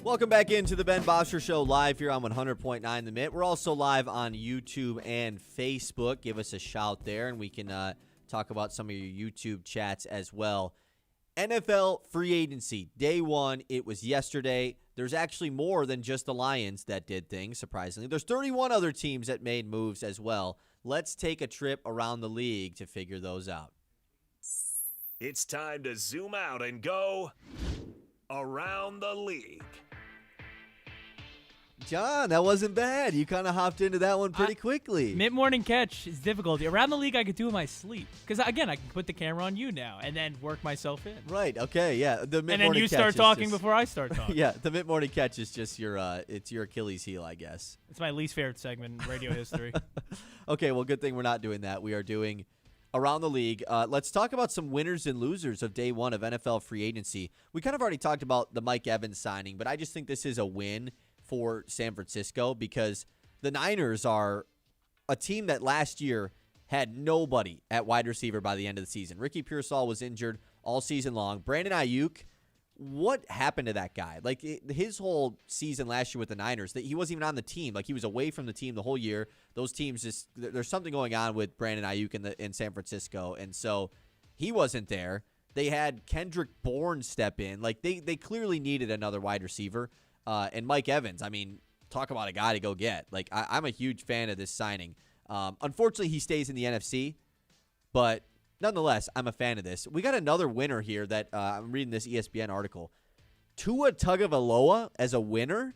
Welcome back into the Ben Bosscher Show live here on 100.9 The Mid. We're also live on YouTube and Facebook. Give us a shout there, and we can talk about some of your YouTube chats as well. NFL free agency, day one. It was yesterday. There's actually more than just the Lions that did things, surprisingly. There's 31 other teams that made moves as well. Let's take a trip around the league to figure those out. It's time to zoom out and go around the league. John, that wasn't bad. You kind of hopped into that one pretty quickly. Mid-morning catch is difficult. Around the league, I could do in my sleep. Because, again, I can put the camera on you now and then work myself in. Right, okay, yeah. The mid-morning and then you catch start is talking just, before I start talking. Yeah, the mid-morning catch is just your it's your Achilles heel, I guess. It's my least favorite segment in radio history. Okay, well, good thing we're not doing that. We are doing around the league. Let's talk about some winners and losers of day one of NFL free agency. We kind of already talked about the Mike Evans signing, but I just think this is a win for San Francisco because the Niners are a team that last year had nobody at wide receiver by the end of the season. Ricky Pearsall was injured all season long. Brandon Ayuk, what happened to that guy? Like his whole season last year with the Niners, that he wasn't even on the team. Like he was away from the team the whole year. Those teams just there's something going on with Brandon Ayuk in San Francisco, and so he wasn't there. They had Kendrick Bourne step in. Like they clearly needed another wide receiver. And Mike Evans, I mean, talk about a guy to go get. Like, I'm a huge fan of this signing. Unfortunately, he stays in the NFC, but nonetheless, I'm a fan of this. We got another winner here that I'm reading this ESPN article. Tua Tagovailoa as a winner?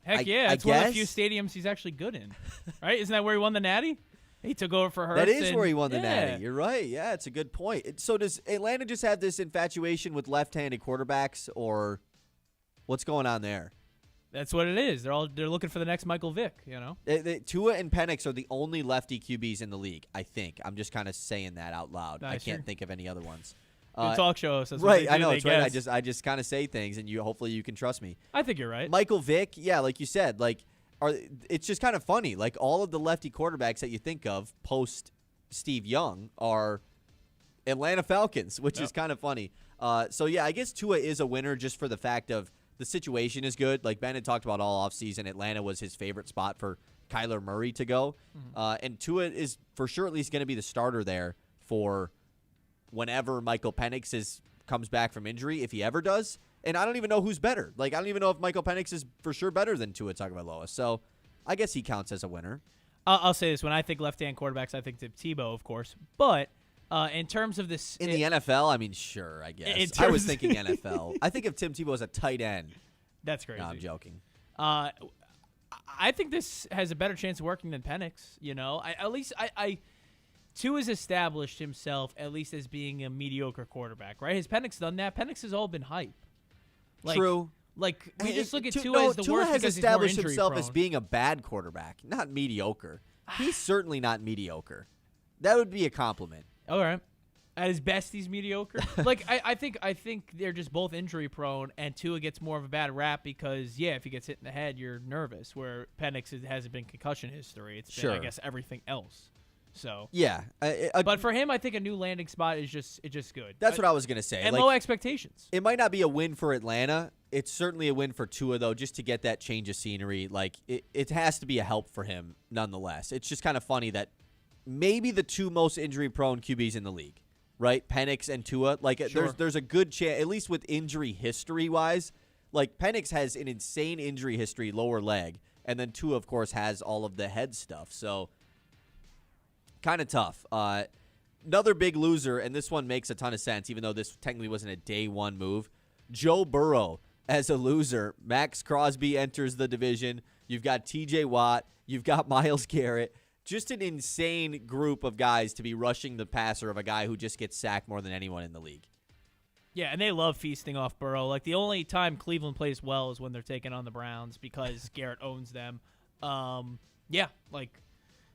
Heck yeah. It's one of the few stadiums he's actually good in. Right? Isn't that where he won the Natty? He took over for Hurts. That is where he won the Natty. You're right. Yeah, it's a good point. So does Atlanta just have this infatuation with left-handed quarterbacks, or what's going on there? That's what it is. They're looking for the next Michael Vick, you know? Tua and Penix are the only lefty QBs in the league, I think. I'm just kind of saying that out loud. I can't think of any other ones. Good talk show. Right, I know. It's right. I just kind of say things, and hopefully you can trust me. I think you're right. Michael Vick, yeah, like you said, it's just kind of funny. Like all of the lefty quarterbacks that you think of post Steve Young are Atlanta Falcons, which is kind of funny. So yeah, I guess Tua is a winner just for the fact of the situation is good. Like Ben had talked about all offseason, Atlanta was his favorite spot for Kyler Murray to go. And Tua is for sure at least going to be the starter there for whenever Michael Penix comes back from injury, if he ever does. And I don't even know who's better. Like, I don't even know if Michael Penix is for sure better than Tua Tagovailoa. So I guess he counts as a winner. I'll say this. When I think left-hand quarterbacks, I think Tebow, of course. But in terms of this... In the NFL, I mean, sure, I guess. I was thinking NFL. I think of Tim Tebow as a tight end. That's crazy. No, I'm joking. I think this has a better chance of working than Penix, you know? Tua has established himself at least as being a mediocre quarterback, right? Has Penix done that? Penix has all been hype. True. Like, we just look at Tua as the Tua worst has because established he's more himself injury-prone. as being a bad quarterback, not mediocre. He's certainly not mediocre. That would be a compliment. All right. At his best, he's mediocre. Like, I think they're just both injury-prone, and Tua gets more of a bad rap because, if he gets hit in the head, you're nervous, where Penix hasn't been concussion history. It's been, I guess, everything else. So yeah, but for him, I think a new landing spot is just good. That's what I was gonna say. And low expectations. It might not be a win for Atlanta. It's certainly a win for Tua, though, just to get that change of scenery. Like it has to be a help for him, nonetheless. It's just kind of funny that maybe the two most injury-prone QBs in the league, right? Penix and Tua. Like there's a good chance, at least with injury history-wise. Like Penix has an insane injury history, lower leg, and then Tua, of course, has all of the head stuff. So. Kind of tough. Another big loser, and this one makes a ton of sense, even though this technically wasn't a day one move. Joe Burrow as a loser. Max Crosby enters the division. You've got TJ Watt. You've got Myles Garrett. Just an insane group of guys to be rushing the passer of a guy who just gets sacked more than anyone in the league. Yeah, and they love feasting off Burrow. Like, the only time Cleveland plays well is when they're taking on the Browns because Garrett owns them.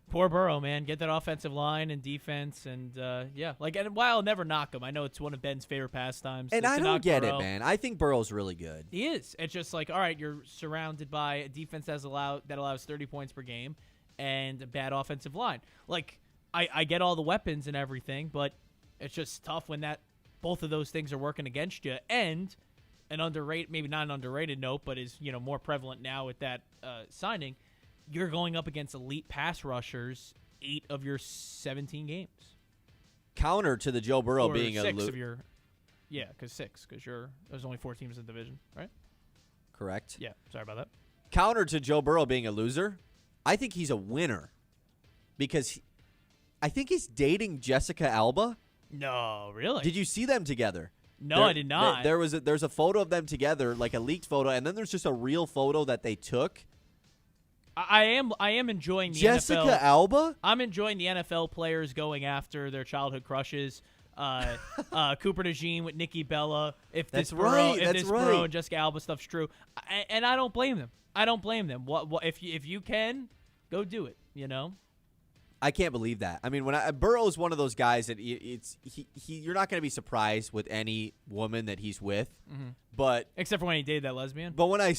Poor Burrow, man. Get that offensive line and defense, and and while I'll never knock him, I know it's one of Ben's favorite pastimes. And to I don't knock get Burrow. it, man. I think Burrow's really good. He is. It's just like, all right, you're surrounded by a defense that allows 30 points per game and a bad offensive line. Like, I get all the weapons and everything, but it's just tough when both of those things are working against you. And an underrated, maybe not an underrated note, but is more prevalent now with that signing. You're going up against elite pass rushers 8 of your 17 games. Counter to the Joe Burrow Or being 6 of your, because there's only 4 teams in the division, right? Correct. Yeah, sorry about that. Counter to Joe Burrow being a loser, I think he's a winner because I think he's dating Jessica Alba. No, really? Did you see them together? No, I did not. There's a photo of them together, like a leaked photo, and then there's just a real photo that they took. I am enjoying the Jessica NFL. Alba? I'm enjoying the NFL players going after their childhood crushes. Cooper DeJean with Nikki Bella. If That's this Burrow right. and Jessica Alba stuff's true, and I don't blame them. I don't blame them. What if you can, go do it. I can't believe that. I mean, Burrow is one of those guys that you're not going to be surprised with any woman that he's with, but except for when he dated that lesbian. But when I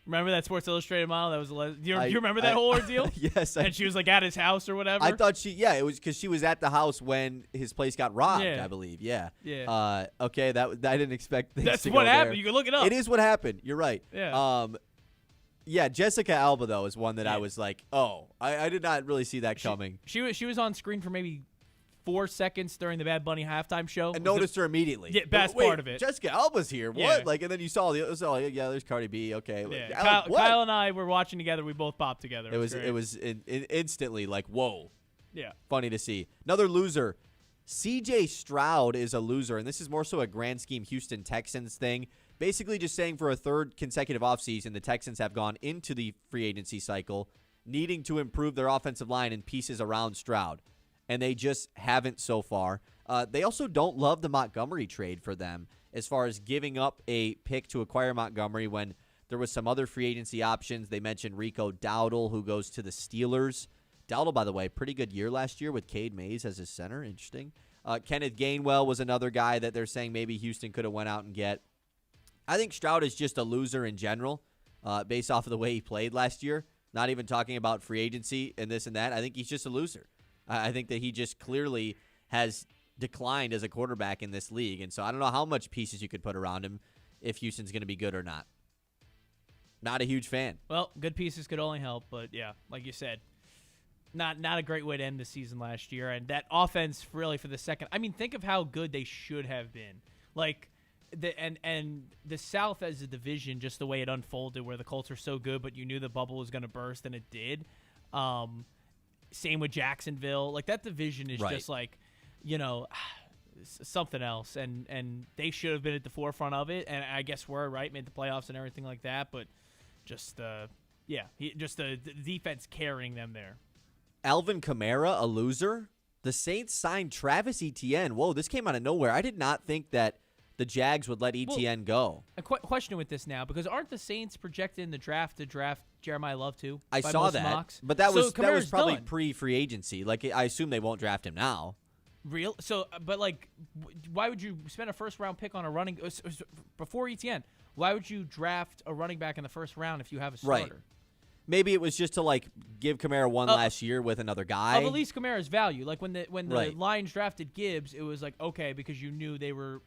remember that Sports Illustrated model that was do you remember that whole ordeal? Yes. And she was like at his house or whatever. I thought it was because she was at the house when his place got robbed. Yeah. I believe. Yeah. Yeah. Okay. I didn't expect things That's to what go happened. there. You can look it up. It is what happened. You're right. Yeah. Yeah. Jessica Alba though is one that I was like, oh, I did not really see that coming. She was on screen for maybe 4 seconds during the Bad Bunny halftime show. And noticed her immediately. Yeah, best Wait, part of it. Jessica Alba's here. What? Yeah. Like, and then you saw there's Cardi B. Okay. Yeah. What? Kyle and I were watching together. We both popped together. It was instantly like, whoa. Yeah. Funny to see. Another loser. C.J. Stroud is a loser, and this is more so a grand scheme Houston Texans thing. Basically just saying for a third consecutive offseason, the Texans have gone into the free agency cycle needing to improve their offensive line and pieces around Stroud, and they just haven't so far. They also don't love the Montgomery trade for them as far as giving up a pick to acquire Montgomery when there was some other free agency options. They mentioned Rico Dowdle, who goes to the Steelers. Dowdle, by the way, pretty good year last year with Cade Mays as his center. Interesting. Kenneth Gainwell was another guy that they're saying maybe Houston could have went out and get. I think Stroud is just a loser in general based off of the way he played last year. Not even talking about free agency and this and that. I think he's just a loser. I think that he just clearly has declined as a quarterback in this league. And so I don't know how much pieces you could put around him if Houston's going to be good or not. Not a huge fan. Well, good pieces could only help, but yeah, like you said, not a great way to end the season last year. And that offense really for the second. I mean, think of how good they should have been. Like and the South as a division, just the way it unfolded, where the Colts are so good, but you knew the bubble was going to burst, and it did. Same with Jacksonville. Like that division is just like, something else, and they should have been at the forefront of it. And I guess we're right, made the playoffs and everything like that. But just the defense carrying them there. Alvin Kamara, a loser. The Saints signed Travis Etienne. Whoa, this came out of nowhere. I did not think that the Jags would let Etienne go. A question with this now, because aren't the Saints projected in the draft to draft Jeremiah Love too? I saw that, mocks? but that was probably done. pre-free agency. Like I assume they won't draft him now. Real? So, but like, why would you spend a first-round pick on a running before Etienne? Why would you draft a running back in the first round if you have a starter? Right. Maybe it was just to like give Kamara one last year with another guy. Of at least Kamara's value. Like when the Lions drafted Gibbs, it was like okay because you knew they were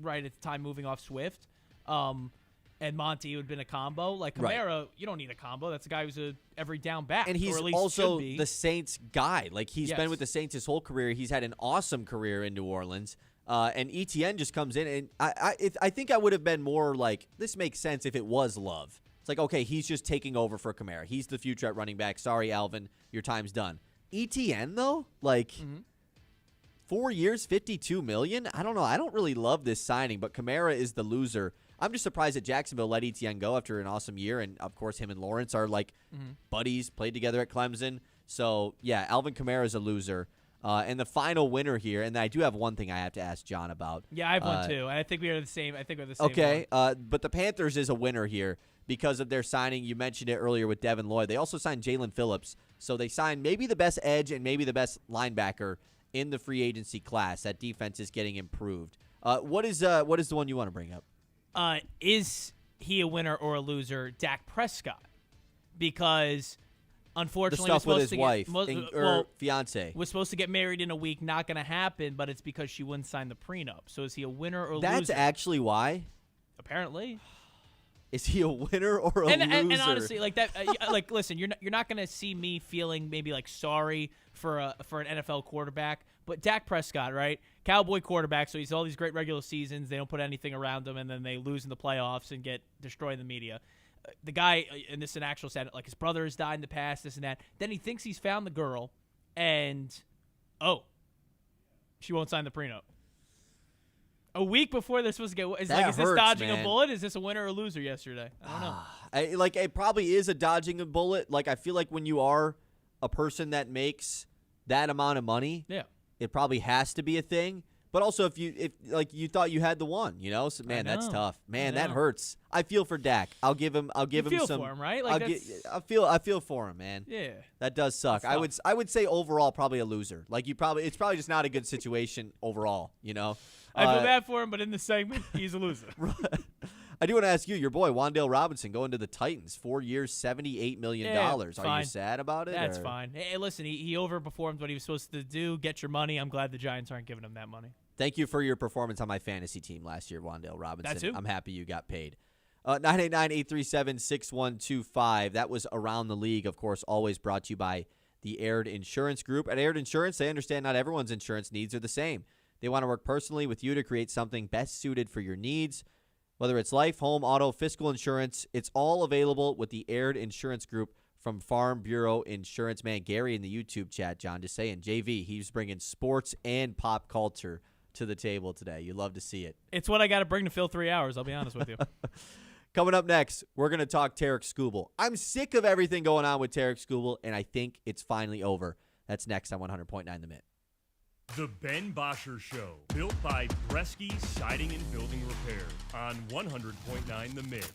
right at the time moving off Swift, and Monty would have been a combo. Like Kamara, you don't need a combo. That's a guy who's a every down back, and he's or at least also should be. the Saints guy. Like he's been with the Saints his whole career. He's had an awesome career in New Orleans. And Etienne just comes in, and I think I would have been more like this makes sense if it was Love. It's like, okay, he's just taking over for Kamara. He's the future at running back. Sorry, Alvin, your time's done. Etienne, though, 4 years, $52 million? I don't know. I don't really love this signing, but Kamara is the loser. I'm just surprised that Jacksonville let Etienne go after an awesome year, and, of course, him and Lawrence are, buddies, played together at Clemson. So, yeah, Alvin Kamara is a loser. And the final winner here, and I do have one thing I have to ask John about. Yeah, I have one, too. I think we are the same. I think we're the same. Okay, but the Panthers is a winner here because of their signing. You mentioned it earlier with Devin Lloyd. They also signed Jalen Phillips, So they signed maybe the best edge and maybe the best linebacker in the free agency class. That defense is getting improved. What is the one you want to bring up? Is he a winner or a loser? Dak Prescott, because unfortunately, The stuff with his wife fiance was supposed to get married in a week. Not going to happen, but it's because she wouldn't sign the prenup. So is he a winner or That's loser? actually why. Apparently. Is he a winner or a loser? And honestly, like that, like listen, you're not gonna see me feeling maybe like sorry for an NFL quarterback, but Dak Prescott, right, Cowboy quarterback, so he's all these great regular seasons. They don't put anything around him, and then they lose in the playoffs and get destroyed in the media. The guy, and this is an actual stat, like his brother has died in the past, this and that. Then he thinks he's found the girl, and she won't sign the prenup. A week before they're supposed to get, is this dodging a bullet? Is this a winner or a loser yesterday? I don't know. It probably is a dodging a bullet. Like, I feel like when you are a person that makes that amount of money, it probably has to be a thing. But also, if you thought you had the one, so, man, that's tough. Man, that hurts. I feel for Dak. I'll give him some. You feel for him, right? Like I feel for him, man. Yeah, that does suck. I would say overall probably a loser. Like it's probably just not a good situation overall. I feel bad for him, but in the segment, he's a loser. I do want to ask you, your boy Wan'Dale Robinson going to the Titans, 4 years, $78 million. Are you sad about it? That's fine. Hey, listen, he overperformed what he was supposed to do. Get your money. I'm glad the Giants aren't giving him that money. Thank you for your performance on my fantasy team last year, Wan'Dale Robinson. That too. I'm happy you got paid. 989-837-6125. That was Around the League, of course, always brought to you by the Aired Insurance Group. At Aired Insurance, they understand not everyone's insurance needs are the same. They want to work personally with you to create something best suited for your needs. Whether it's life, home, auto, fiscal insurance, it's all available with the Aired Insurance Group from Farm Bureau Insurance. Man, Gary in the YouTube chat, John, just saying, JV, he's bringing sports and pop culture to the table today. You love to see it. It's what I got to bring to fill 3 hours, I'll be honest with you. Coming up next, we're going to talk Tarek Skubal. I'm sick of everything going on with Tarek Skubal, and I think it's finally over. That's next on 100.9 The Mid. The Ben Bosscher Show, built by Bresky Siding and Building Repair on 100.9 The Mid.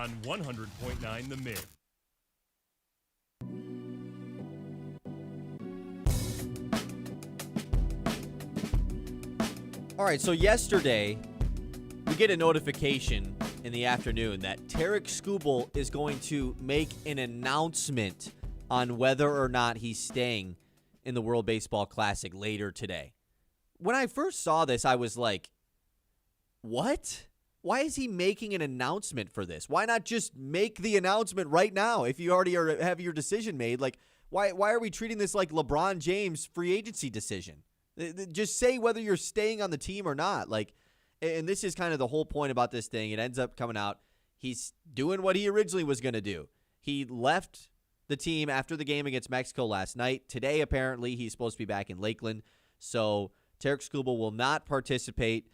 on 100.9 The Mid. All right, so yesterday, we get a notification in the afternoon that Tarek Skubal is going to make an announcement on whether or not he's staying in the World Baseball Classic later today. When I first saw this, I was like, what? Why is he making an announcement for this? Why not just make the announcement right now if you already have your decision made? Like, why are we treating this like LeBron James' free agency decision? Just say whether you're staying on the team or not. Like, and this is kind of the whole point about this thing. It ends up coming out. He's doing what he originally was going to do. He left the team after the game against Mexico last night. Today, apparently, he's supposed to be back in Lakeland. So Tarek Skubal will not participate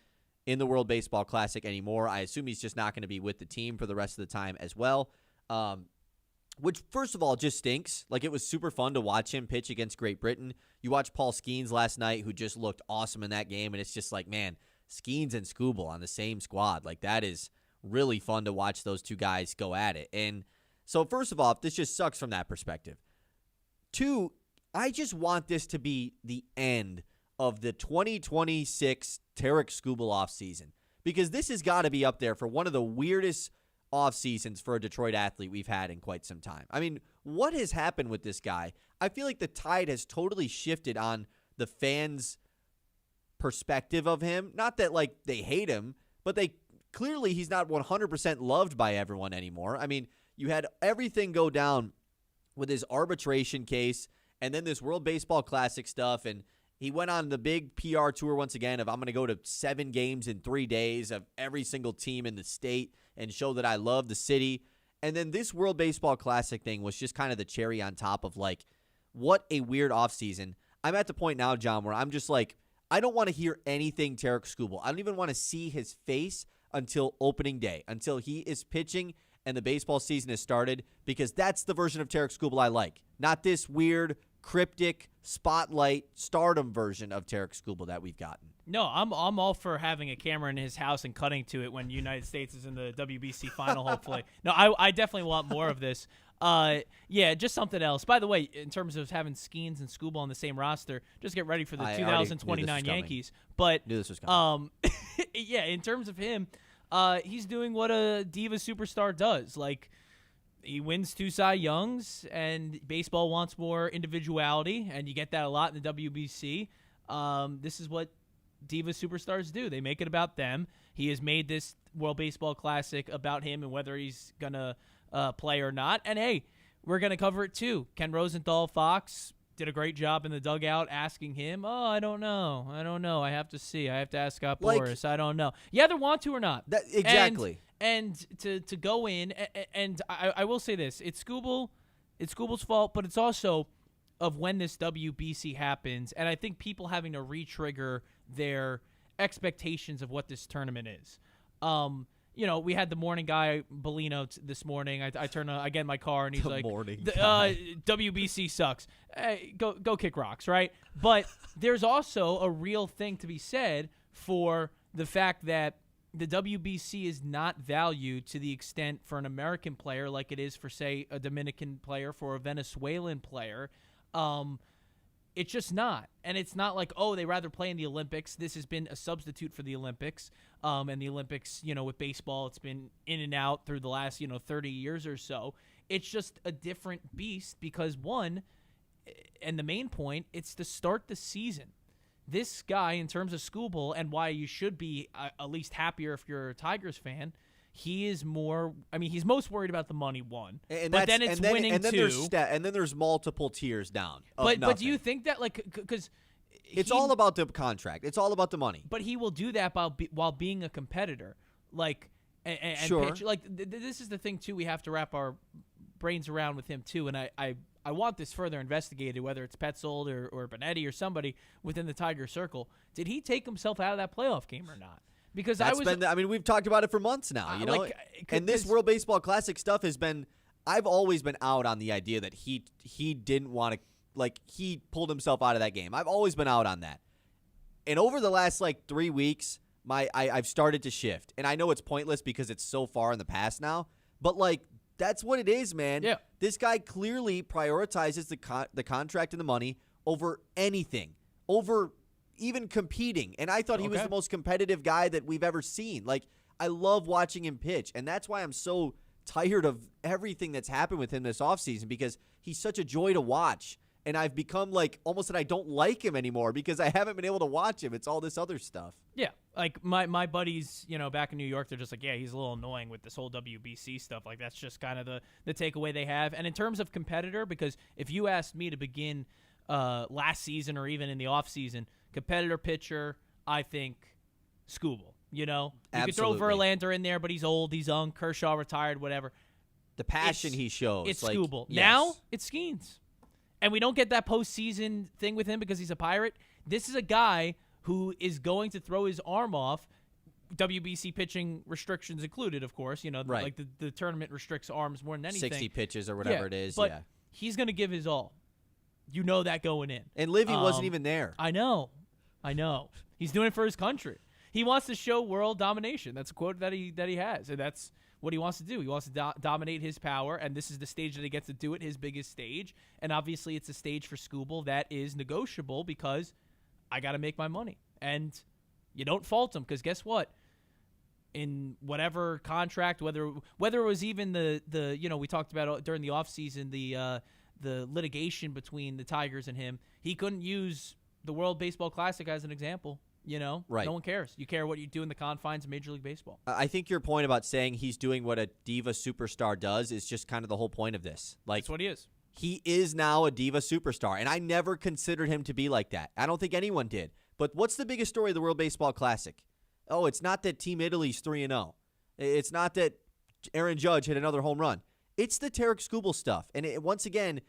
in the World Baseball Classic anymore. I assume he's just not going to be with the team for the rest of the time as well. Which, first of all, just stinks. Like, it was super fun to watch him pitch against Great Britain. You watched Paul Skeens last night, who just looked awesome in that game, and it's just like, man, Skeens and Skubal on the same squad. Like, that is really fun to watch those two guys go at it. And so, first of all, this just sucks from that perspective. Two, I just want this to be the end of the 2026 Tarek Skubal offseason, because this has got to be up there for one of the weirdest off seasons for a Detroit athlete we've had in quite some time. I mean, what has happened with this guy? I feel like the tide has totally shifted on the fans' perspective of him. Not that, like, they hate him, but clearly he's not 100% loved by everyone anymore. I mean, you had everything go down with his arbitration case and then this World Baseball Classic stuff, and he went on the big PR tour once again of, I'm going to go to 7 games in 3 days of every single team in the state and show that I love the city. And then this World Baseball Classic thing was just kind of the cherry on top of, like, what a weird offseason. I'm at the point now, John, where I'm just like, I don't want to hear anything Tarek Skubal. I don't even want to see his face until opening day, until he is pitching and the baseball season has started, because that's the version of Tarek Skubal I like. Not this weird, cryptic, spotlight, stardom version of Tarek Skubal that we've gotten. No, I'm all for having a camera in his house and cutting to it when United States is in the WBC final, hopefully. No, I definitely want more of this. Yeah, just something else. By the way, in terms of having Skeens and Skubal on the same roster, just get ready for the 2029 Yankees. But Knew this was coming. yeah, in terms of him, he's doing what a diva superstar does. Like, he wins 2 Cy Youngs, and baseball wants more individuality, and you get that a lot in the WBC. This is what diva superstars do. They make it about them. He has made this World Baseball Classic about him and whether he's going to play or not. And, hey, we're going to cover it too. Ken Rosenthal, Fox, did a great job in the dugout asking him, I don't know. I have to see. I have to ask Scott Boras. I don't know. You either want to or not. Exactly. And to go in, and I will say this, it's Skubal's fault, but it's also of when this WBC happens, and I think people having to re-trigger their expectations of what this tournament is. We had the morning guy, Bellino, this morning. I turn I get in my car, and he's like, WBC sucks. Hey, go kick rocks, right? But there's also a real thing to be said for the fact that the WBC is not valued to the extent for an American player like it is for, say, a Dominican player, for a Venezuelan player. It's just not. And it's not like, they rather play in the Olympics. This has been a substitute for the Olympics. And the Olympics, with baseball, it's been in and out through the last, 30 years or so. It's just a different beast because, one, and the main point, it's to start the season. This guy, in terms of Skubal, and why you should be at least happier if you're a Tigers fan, he is more. I mean, he's most worried about the money, one, but then it's winning, and then two. And then there's multiple tiers down. But do you think that, like, because it's all about the contract, it's all about the money. But he will do that while being a competitor, like, and sure. pitch. Like, this is the thing too. We have to wrap our brains around with him too, and I want this further investigated, whether it's Petzold or Benetti or somebody within the Tiger circle. Did he take himself out of that playoff game or not? Because we've talked about it for months now, and this World Baseball Classic stuff has been, I've always been out on the idea that he didn't want to, like, he pulled himself out of that game. I've always been out on that. And over the last, 3 weeks, I've started to shift. And I know it's pointless because it's so far in the past now, But, like, that's what it is, man. Yeah. This guy clearly prioritizes the contract and the money over anything, over even competing. And I thought he was Okay. the most competitive guy that we've ever seen. Like, I love watching him pitch, and that's why I'm so tired of everything that's happened with him this offseason, because he's such a joy to watch. And I've become like almost that I don't like him anymore because I haven't been able to watch him. It's all this other stuff. Yeah, like my buddies, back in New York, they're just like, yeah, he's a little annoying with this whole WBC stuff. Like, that's just kind of the takeaway they have. And in terms of competitor, because if you asked me to begin last season or even in the offseason, competitor pitcher, I think Skubal. You could throw Absolutely. Verlander in there, but he's old, he's young, Kershaw retired, whatever. The passion he shows. It's like, Skubal. yes. Now it's Skeens. And we don't get that postseason thing with him because he's a Pirate. This is a guy who is going to throw his arm off, WBC pitching restrictions included, of course. Right. Like the tournament restricts arms more than anything. 60 pitches or whatever Yeah, it is. but Yeah. he's going to give his all. You know that going in. And Livy wasn't even there. I know. He's doing it for his country. He wants to show world domination. That's a quote that he has, and that's what he wants to do. He wants to dominate his power, and this is the stage that he gets to do it, his biggest stage. And obviously it's a stage for Skubal that is negotiable because I got to make my money. And you don't fault him because guess what? In whatever contract, whether it was even the we talked about during the offseason, the litigation between the Tigers and him, he couldn't use the World Baseball Classic as an example. Right. No one cares. You care what you do in the confines of Major League Baseball. I think your point about saying he's doing what a diva superstar does is just kind of the whole point of this. Like, That's what he is. he is now a diva superstar, and I never considered him to be like that. I don't think anyone did. But what's the biggest story of the World Baseball Classic? Oh, it's not that Team Italy's 3-0. It's not that Aaron Judge hit another home run. It's the Tarek Skubal stuff. And once again,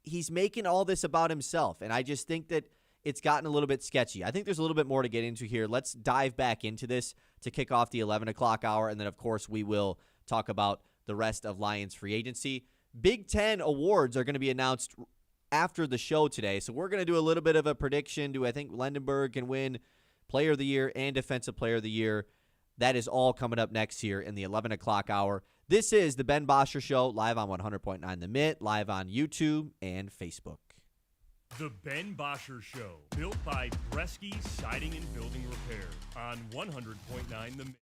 he's making all this about himself, and I just think that it's gotten a little bit sketchy. I think there's a little bit more to get into here. Let's dive back into this to kick off the 11 o'clock hour, and then, of course, we will talk about the rest of Lions free agency. Big Ten awards are going to be announced after the show today, so we're going to do a little bit of a prediction. Do I think Lendenberg can win Player of the Year and Defensive Player of the Year? That is all coming up next here in the 11 o'clock hour. This is the Ben Bosscher Show, live on 100.9 The Mitt, live on YouTube and Facebook. The Ben Bosscher Show, built by Bresky Siding and Building Repair on 100.9 The Mitt.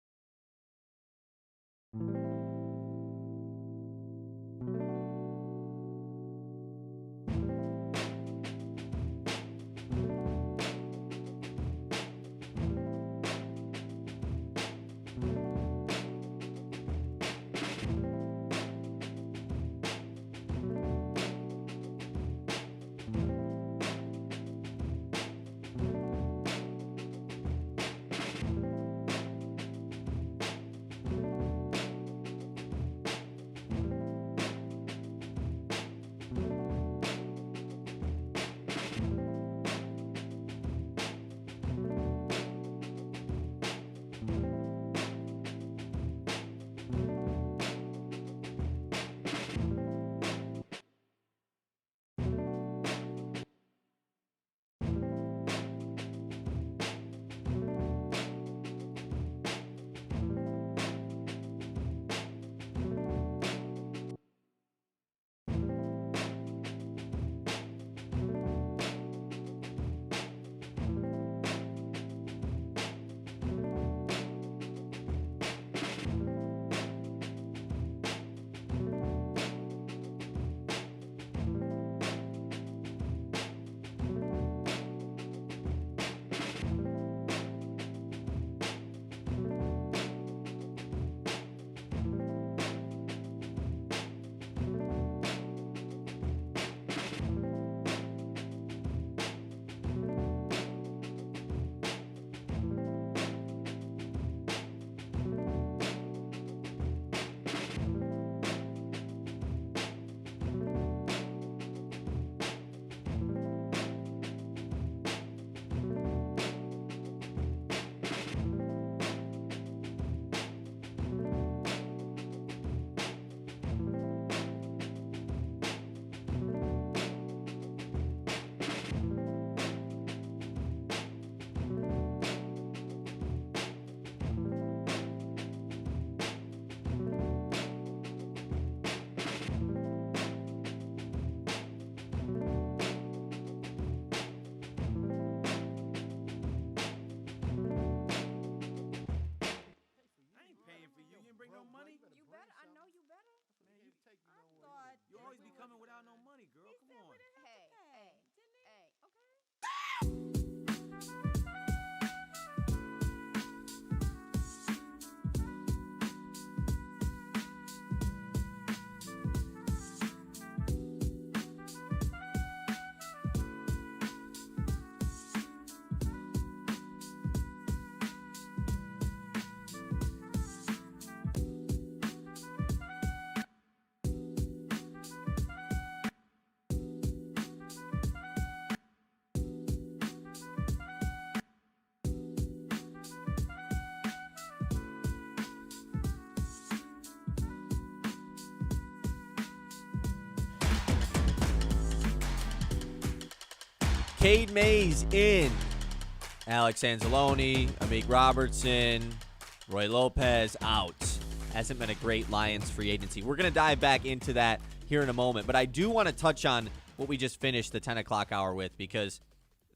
Cade Mays in. Alex Anzalone, Amik Robertson, Roy Lopez out. Hasn't been a great Lions free agency. We're going to dive back into that here in a moment, but I do want to touch on what we just finished the 10 o'clock hour with, because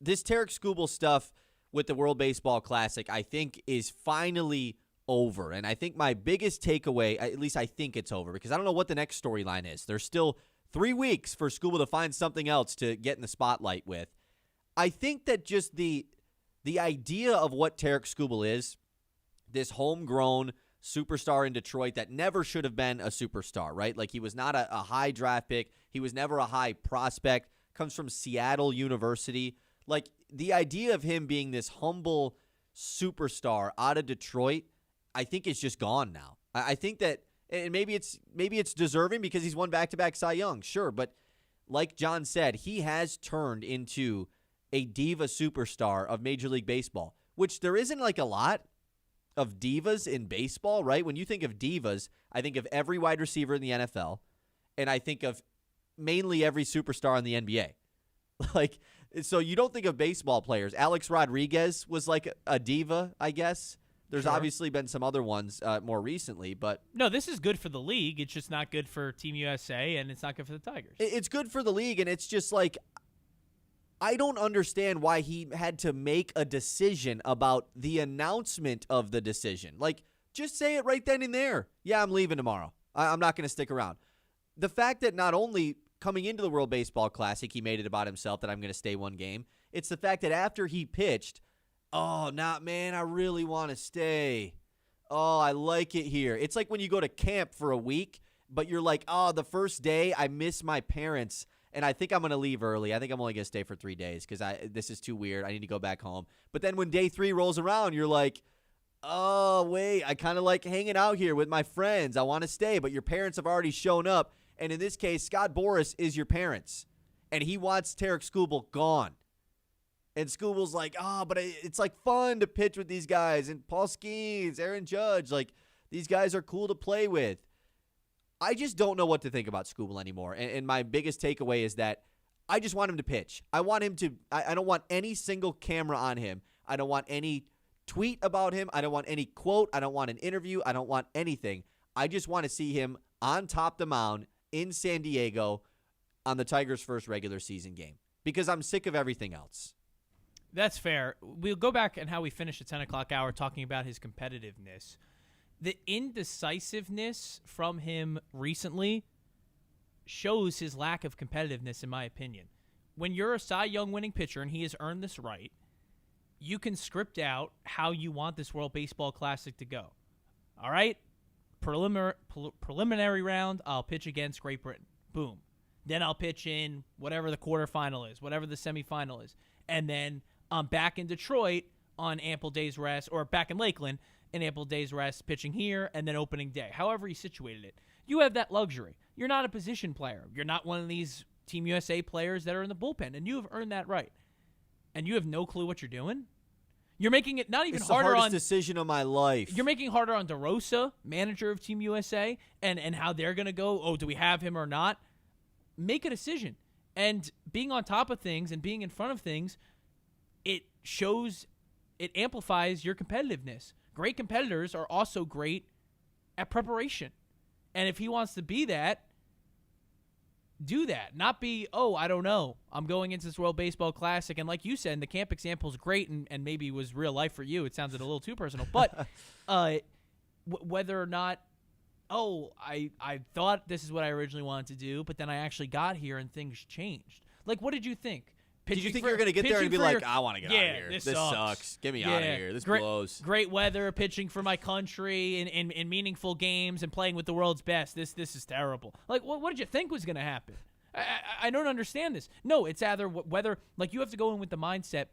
this Tarek Skubal stuff with the World Baseball Classic, I think, is finally over. And I think my biggest takeaway, at least I think it's over, because I don't know what the next storyline is. There's still 3 weeks for Skubal to find something else to get in the spotlight with. I think that just the idea of what Tarek Skubal is, this homegrown superstar in Detroit that never should have been a superstar, right? Like, he was not a high draft pick. He was never a high prospect. Comes from Seattle University. Like, the idea of him being this humble superstar out of Detroit, I think is just gone now. I think that, and maybe it's deserving because he's won back-to-back Cy Young, sure, but like John said, he has turned into a diva superstar of Major League Baseball, which there isn't like a lot of divas in baseball, right? When you think of divas, I think of every wide receiver in the NFL, and I think of mainly every superstar in the NBA. Like, so you don't think of baseball players. Alex Rodriguez was like a diva, I guess. There's obviously been some other ones more recently, but No, this is good for the league. It's just not good for Team USA, and it's not good for the Tigers. it's good for the league, and it's just like, I don't understand why he had to make a decision about the announcement of the decision. Like, just say it right then and there. Yeah, I'm leaving tomorrow. I'm not going to stick around. The fact that not only coming into the World Baseball Classic, he made it about himself that I'm going to stay one game. It's the fact that after he pitched, man, I really want to stay. Oh, I like it here. It's like when you go to camp for a week, but you're like, the first day I miss my parents, and I think I'm going to leave early. I think I'm only going to stay for 3 days because this is too weird. I need to go back home. But then when day 3 rolls around, you're like, oh, wait, I kind of like hanging out here with my friends. I want to stay, but your parents have already shown up. And in this case, Scott Boras is your parents, and he wants Tarek Skubal gone. And Skubal's like, but it's like fun to pitch with these guys. And Paul Skeens, Aaron Judge, like, these guys are cool to play with. I just don't know what to think about Skubal anymore. And my biggest takeaway is that I just want him to pitch. I want him to – I don't want any single camera on him. I don't want any tweet about him. I don't want any quote. I don't want an interview. I don't want anything. I just want to see him on top of the mound in San Diego on the Tigers' first regular season game because I'm sick of everything else. That's fair. We'll go back and how we finished the 10 o'clock hour talking about his competitiveness. The indecisiveness from him recently shows his lack of competitiveness, in my opinion. When you're a Cy Young winning pitcher, and he has earned this right, you can script out how you want this World Baseball Classic to go. All right? Preliminary round, I'll pitch against Great Britain. Boom. Then I'll pitch in whatever the quarterfinal is, whatever the semifinal is. And then I'm back in Detroit on ample days rest, or back in Lakeland in ample days rest, pitching here, and then opening day. However he situated it. You have that luxury. You're not a position player. You're not one of these Team USA players that are in the bullpen, and you have earned that right. And you have no clue what you're doing? You're making it not even it's harder the hardest on decision of my life. You're making harder on DeRosa, manager of Team USA, and how they're going to go, do we have him or not? Make a decision. And being on top of things and being in front of things, it amplifies your competitiveness. Great competitors are also great at preparation. And if he wants to be that, do that. Not be, I don't know. I'm going into this World Baseball Classic. And like you said, the camp example is great and maybe was real life for you. It sounded a little too personal. But whether or not, I thought this is what I originally wanted to do, but then I actually got here and things changed. Like, what did you think? Did you think you were going to get there and be like, I want to get out of here. This sucks. Get me out of here. This blows. Great weather, pitching for my country in meaningful games and playing with the world's best. This is terrible. Like, what did you think was going to happen? I don't understand this. No, it's either whether, like, you have to go in with the mindset,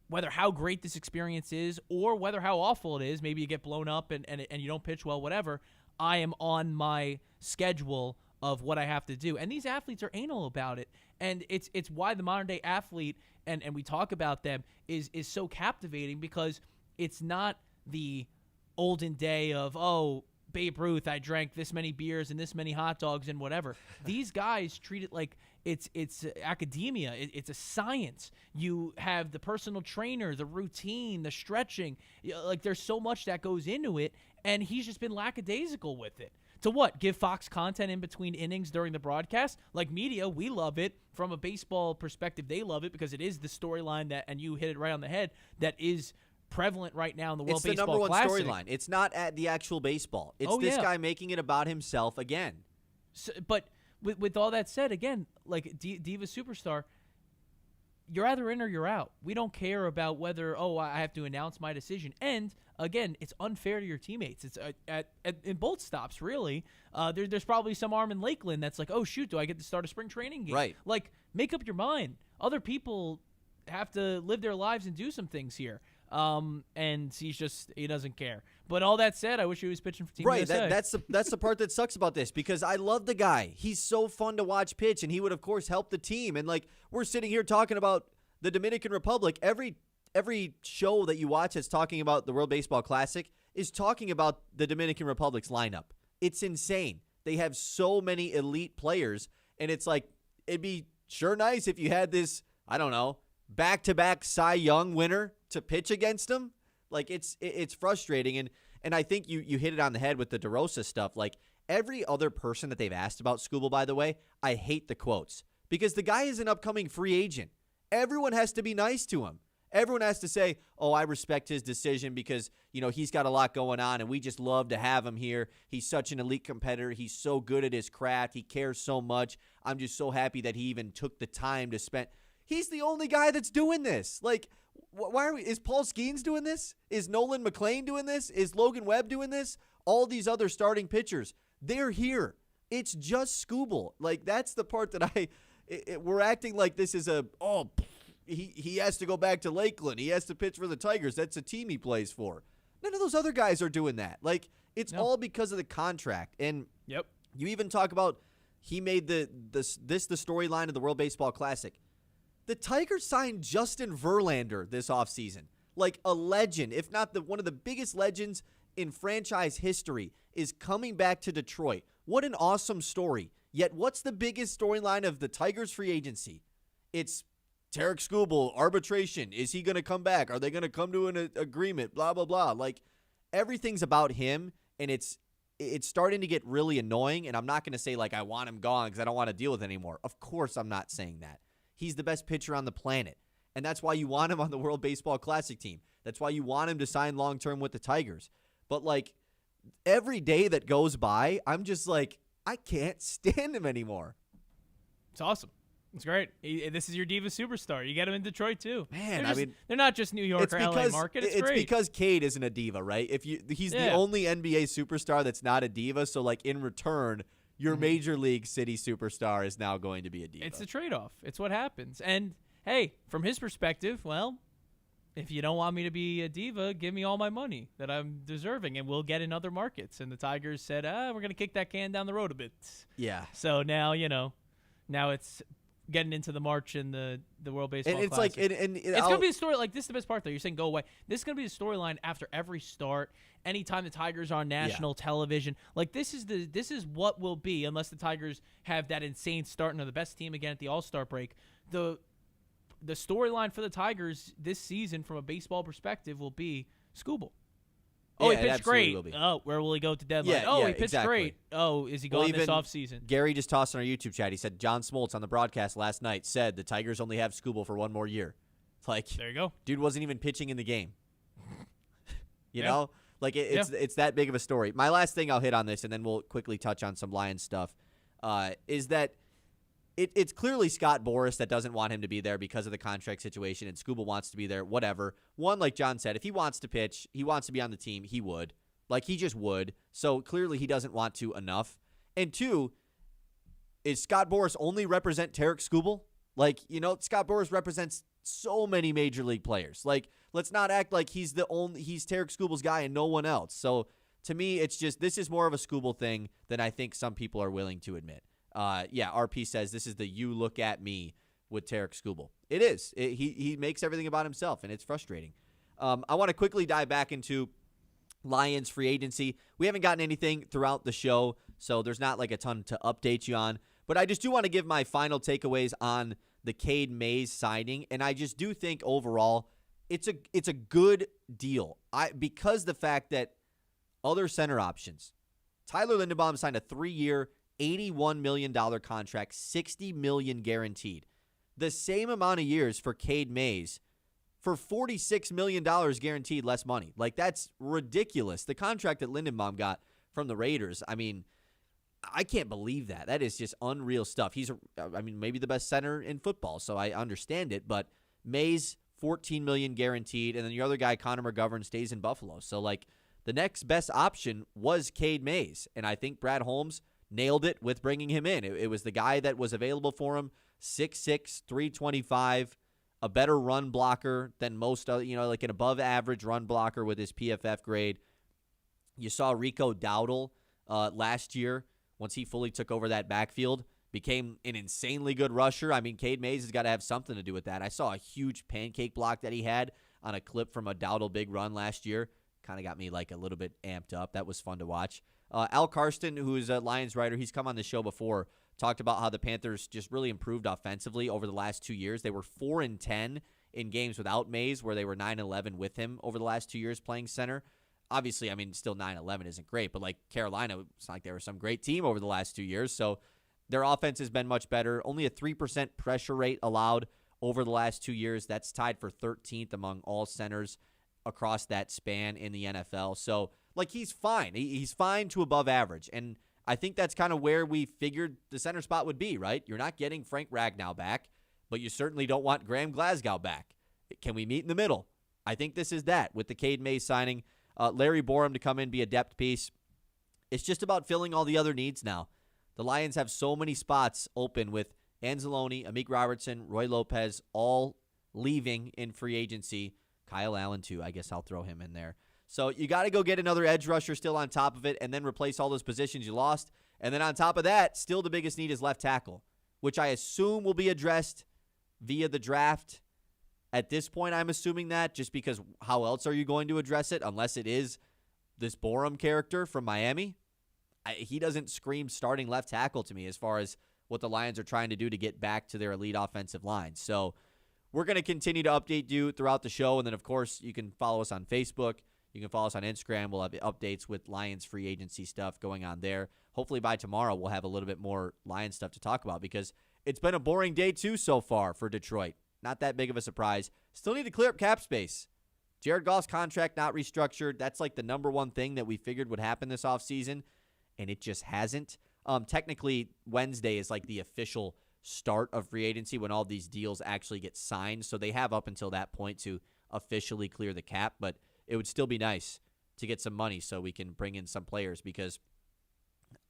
whether how great this experience is or whether how awful it is. Maybe you get blown up and you don't pitch well, whatever. I am on my schedule of what I have to do. And these athletes are anal about it. And it's why the modern day athlete, and we talk about them, is so captivating, because it's not the olden day of, Babe Ruth, I drank this many beers and this many hot dogs and whatever. These guys treat it like It's academia. It's a science. You have the personal trainer, the routine, the stretching. Like, there's so much that goes into it, and he's just been lackadaisical with it. To what? Give Fox content in between innings during the broadcast? Like media, we love it. From a baseball perspective, they love it because it is the storyline that, and you hit it right on the head, that is prevalent right now in the World Baseball Classic. It's the number one storyline. It's not at the actual baseball. It's this guy making it about himself again. So, but with all that said, again, like Diva Superstar, you're either in or you're out. We don't care about whether, I have to announce my decision. And, again, it's unfair to your teammates. It's in both stops, really. There's probably some arm in Lakeland that's like, oh, shoot, do I get to start a spring training game? Right. Like, make up your mind. Other people have to live their lives and do some things here. And he doesn't care. But all that said, I wish he was pitching for Team USA. Right, that's the part that sucks about this, because I love the guy. He's so fun to watch pitch, and he would, of course, help the team. And, like, we're sitting here talking about the Dominican Republic. Every show that you watch that's talking about the World Baseball Classic is talking about the Dominican Republic's lineup. It's insane. They have so many elite players, and it's like, it'd be sure nice if you had this, I don't know, back-to-back Cy Young winner to pitch against them. Like, it's frustrating, and I think you hit it on the head with the DeRosa stuff. Like, every other person that they've asked about Skubal, by the way, I hate the quotes, because the guy is an upcoming free agent. Everyone has to be nice to him. Everyone has to say, I respect his decision because, he's got a lot going on, and we just love to have him here. He's such an elite competitor. He's so good at his craft. He cares so much. I'm just so happy that he even took the time to spend. He's the only guy that's doing this. Like, is Paul Skeens doing this? Is Nolan McLean doing this? Is Logan Webb doing this? All these other starting pitchers, they're here. It's just Skubal. Like, that's the part that we're acting like this is he has to go back to Lakeland. He has to pitch for the Tigers. That's a team he plays for. None of those other guys are doing that. Like, it's all because of the contract. And you even talk about he made the storyline of the World Baseball Classic. The Tigers signed Justin Verlander this offseason. Like, a legend, if not one of the biggest legends in franchise history, is coming back to Detroit. What an awesome story. Yet, what's the biggest storyline of the Tigers free agency? It's Tarek Skubal, arbitration. Is he going to come back? Are they going to come to an agreement? Blah, blah, blah. Like, everything's about him, and it's starting to get really annoying, and I'm not going to say, like, I want him gone because I don't want to deal with it anymore. Of course I'm not saying that. He's the best pitcher on the planet, and that's why you want him on the World Baseball Classic team. That's why you want him to sign long-term with the Tigers. But, like, every day that goes by, I'm just like, I can't stand him anymore. It's awesome. It's great. This is your Diva Superstar. You get him in Detroit, too. Man, they're not just New York or LA market. It's great. Because Cade isn't a diva, right? He's the only NBA superstar that's not a diva, so, like, in return, your major league city superstar is now going to be a diva. It's a trade-off. It's what happens. And, hey, from his perspective, well, if you don't want me to be a diva, give me all my money that I'm deserving, and we'll get in other markets. And the Tigers said, we're going to kick that can down the road a bit. Yeah. So now, now it's getting into the March and the World Baseball Classic. Like, it's going to be a story. Like, this is the best part, though. You're saying go away. This is going to be the storyline after every start. Anytime the Tigers are on national television, like this is what will be, unless the Tigers have that insane start and are the best team again at the All-Star break. The storyline for the Tigers this season, from a baseball perspective, will be Skubal. Oh, he pitched great. Oh, where will he go to deadline? He pitched great. Oh, is he going this offseason? Gary just tossed on our YouTube chat. He said John Smoltz on the broadcast last night said the Tigers only have Skubal for one more year. Like, there you go. Dude wasn't even pitching in the game. You know? Like, it's that big of a story. My last thing I'll hit on this, and then we'll quickly touch on some Lions stuff, is that it's clearly Scott Boras that doesn't want him to be there because of the contract situation, and Skubal wants to be there, whatever. One, like John said, if he wants to pitch, he wants to be on the team, he would. Like, he just would. So, clearly he doesn't want to enough. And two, is Scott Boras only represent Tarek Skubal? Like, Scott Boras represents so many major league players. Like, let's not act like he's Tarek Skubal's guy and no one else. So, to me, it's just, this is more of a Skubal thing than I think some people are willing to admit. RP says this is the you look at me with Tarek Skubal. It is. He makes everything about himself, and it's frustrating. I want to quickly dive back into Lions free agency. We haven't gotten anything throughout the show, so there's not like a ton to update you on. But I just do want to give my final takeaways on the Cade Mays signing, and I just do think overall it's a good deal. Because the fact that other center options, Tyler Linderbaum signed a 3-year, $81 million contract, $60 million guaranteed. The same amount of years for Cade Mays for $46 million guaranteed less money. Like, that's ridiculous. The contract that Lindenbaum got from the Raiders, I mean, I can't believe that. That is just unreal stuff. He's, maybe the best center in football, so I understand it. But Mays, $14 million guaranteed, and then your other guy, Connor McGovern, stays in Buffalo. So, like, the next best option was Cade Mays, and I think Brad Holmes nailed it with bringing him in. It was the guy that was available for him, 6'6", 325, a better run blocker than most, like an above-average run blocker with his PFF grade. You saw Rico Dowdle last year, once he fully took over that backfield, became an insanely good rusher. I mean, Cade Mays has got to have something to do with that. I saw a huge pancake block that he had on a clip from a Dowdle big run last year. Kind of got me like a little bit amped up. That was fun to watch. Al Karsten, who's a Lions writer, he's come on the show before, talked about how the Panthers just really improved offensively over the last 2 years. They were 4-10 in games without Mays, where they were 9-11 with him over the last 2 years playing center. Obviously, I mean, still 9-11 isn't great, but like Carolina, it's not like they were some great team over the last 2 years. So their offense has been much better. Only a 3% pressure rate allowed over the last 2 years. That's tied for 13th among all centers across that span in the NFL. So, like, he's fine. He's fine to above average. And I think that's kind of where we figured the center spot would be, right? You're not getting Frank Ragnow back, but you certainly don't want Graham Glasgow back. Can we meet in the middle? I think this is that with the Cade Mays signing. Larry Borum to come in, be a depth piece. It's just about filling all the other needs now. The Lions have so many spots open with Anzalone, Amik Robertson, Roy Lopez, all leaving in free agency. Kyle Allen, too. I guess I'll throw him in there. So you got to go get another edge rusher still on top of it and then replace all those positions you lost. And then on top of that, still the biggest need is left tackle, which I assume will be addressed via the draft. At this point, I'm assuming that just because how else are you going to address it unless it is this Borum character from Miami? He doesn't scream starting left tackle to me as far as what the Lions are trying to do to get back to their elite offensive line. So we're going to continue to update you throughout the show. And then, of course, you can follow us on Facebook. You can follow us on Instagram. We'll have updates with Lions free agency stuff going on there. Hopefully by tomorrow we'll have a little bit more Lions stuff to talk about because it's been a boring day, too, so far for Detroit. Not that big of a surprise. Still need to clear up cap space. Jared Goff's contract not restructured. That's like the number one thing that we figured would happen this offseason, and it just hasn't. Technically, Wednesday is like the official start of free agency when all these deals actually get signed, so they have up until that point to officially clear the cap, but it would still be nice to get some money so we can bring in some players because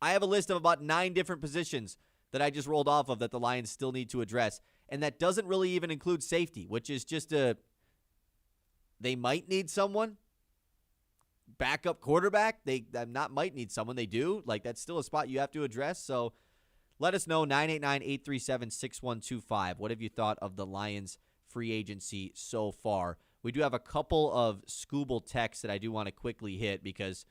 I have a list of about 9 different positions that I just rolled off of that the Lions still need to address, and that doesn't really even include safety, which is just they might need someone. Backup quarterback, they not might need someone, they do. Like, that's still a spot you have to address, so let us know, 989-837-6125. What have you thought of the Lions free agency so far? We do have a couple of Scooble texts that I do want to quickly hit because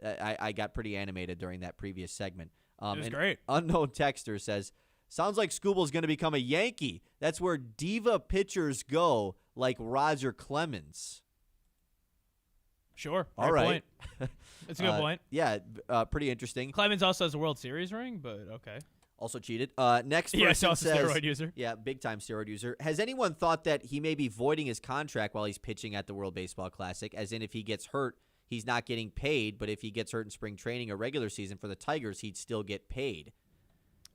I got pretty animated during that previous segment. It was great. Unknown texter says, sounds like Scooble's going to become a Yankee. That's where diva pitchers go, like Roger Clemens. Sure. All right. Point. That's a good point. Yeah, pretty interesting. Clemens also has a World Series ring, but okay. Also cheated. Next person Yeah, so also says, steroid user. Yeah, big-time steroid user. Has anyone thought that he may be voiding his contract while he's pitching at the World Baseball Classic, as in if he gets hurt, he's not getting paid, but if he gets hurt in spring training or regular season for the Tigers, he'd still get paid?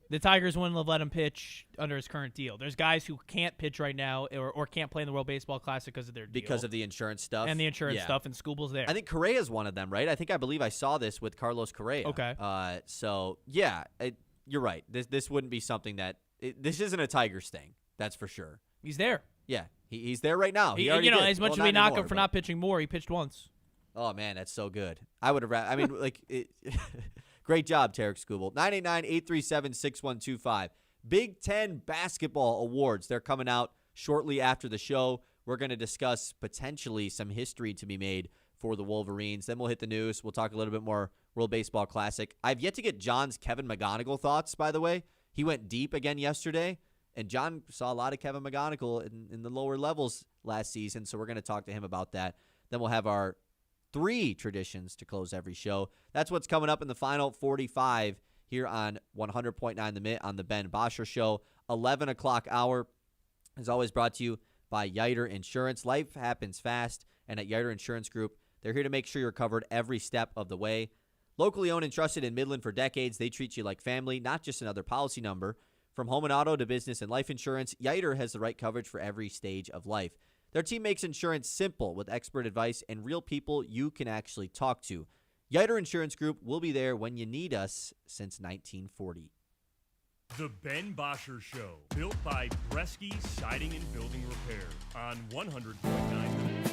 The Tigers wouldn't have let him pitch under his current deal. There's guys who can't pitch right now or can't play in the World Baseball Classic because of their deal. Because of the insurance stuff? And the insurance stuff, and Scooble's there. I think Correa's one of them, right? I believe I saw this with Carlos Correa. Okay. So, yeah, you're right. This wouldn't be something that this isn't a Tigers thing. That's for sure. He's there. Yeah, he's there right now. He already you know, did. as much Well, as we not knock anymore, him for but- not pitching more, he pitched once. Oh, man, that's so good. I would have I mean, like, great job, Tarek Scooble. 989-837-6125. Big Ten basketball awards. They're coming out shortly after the show. We're going to discuss potentially some history to be made for the Wolverines. Then we'll hit the news. We'll talk a little bit more World Baseball Classic. I've yet to get John's Kevin McGonigal thoughts, by the way. He went deep again yesterday, and John saw a lot of Kevin McGonigal in the lower levels last season, so we're going to talk to him about that. Then we'll have our 3 traditions to close every show. That's what's coming up in the final 45 here on 100.9 The Mid on the Ben Bosscher Show. 11 o'clock hour is always brought to you by Yiter Insurance. Life happens fast, and at Yiter Insurance Group, they're here to make sure you're covered every step of the way. Locally owned and trusted in Midland for decades, they treat you like family, not just another policy number. From home and auto to business and life insurance, Yiter has the right coverage for every stage of life. Their team makes insurance simple with expert advice and real people you can actually talk to. Yiter Insurance Group will be there when you need us since 1940. The Ben Bosscher Show, built by Bresky Siding and Building Repair on 100.9 The Mid.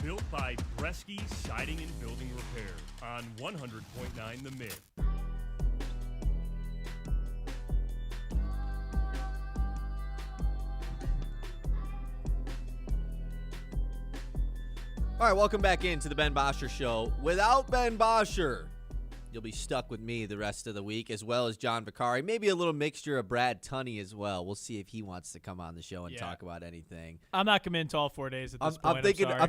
Built by Bresky Siding and Building Repair on 100.9 The Mid. All right, welcome back into the Ben Bosscher Show. Without Ben Bosscher, you'll be stuck with me the rest of the week, as well as John Vicari. Maybe a little mixture of Brad Tunney as well. We'll see if he wants to come on the show and talk about anything. I'm not committing to all 4 days at this point. I'm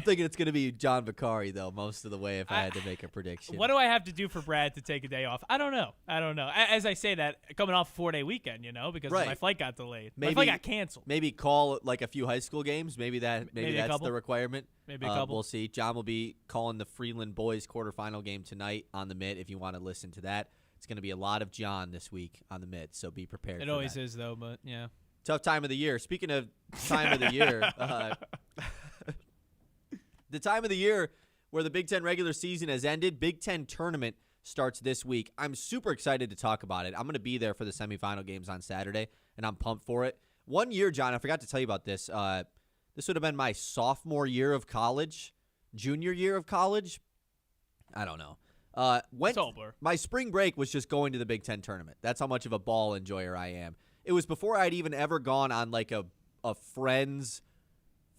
thinking it's going to be John Vicari, though, most of the way if I had to make a prediction. What do I have to do for Brad to take a day off? I don't know. As I say that, coming off a 4-day weekend, because my flight got delayed. My flight got canceled. Maybe call like a few high school games. Maybe that's the requirement. Maybe a couple. We'll see. John will be calling the Freeland boys quarterfinal game tonight on the Mid if you want to listen to that. It's going to be a lot of John this week on the Mid, so be prepared. It always is, though, but yeah. Tough time of the year. Speaking of time of the year, the time of the year where the Big Ten regular season has ended. Big Ten tournament starts this week. I'm super excited to talk about it. I'm going to be there for the semifinal games on Saturday, and I'm pumped for it. One year, John, I forgot to tell you about this. This would have been my sophomore year of college, junior year of college. I don't know. It's all blur. My spring break was just going to the Big Ten tournament. That's how much of a ball enjoyer I am. It was before I'd even ever gone on like a friend's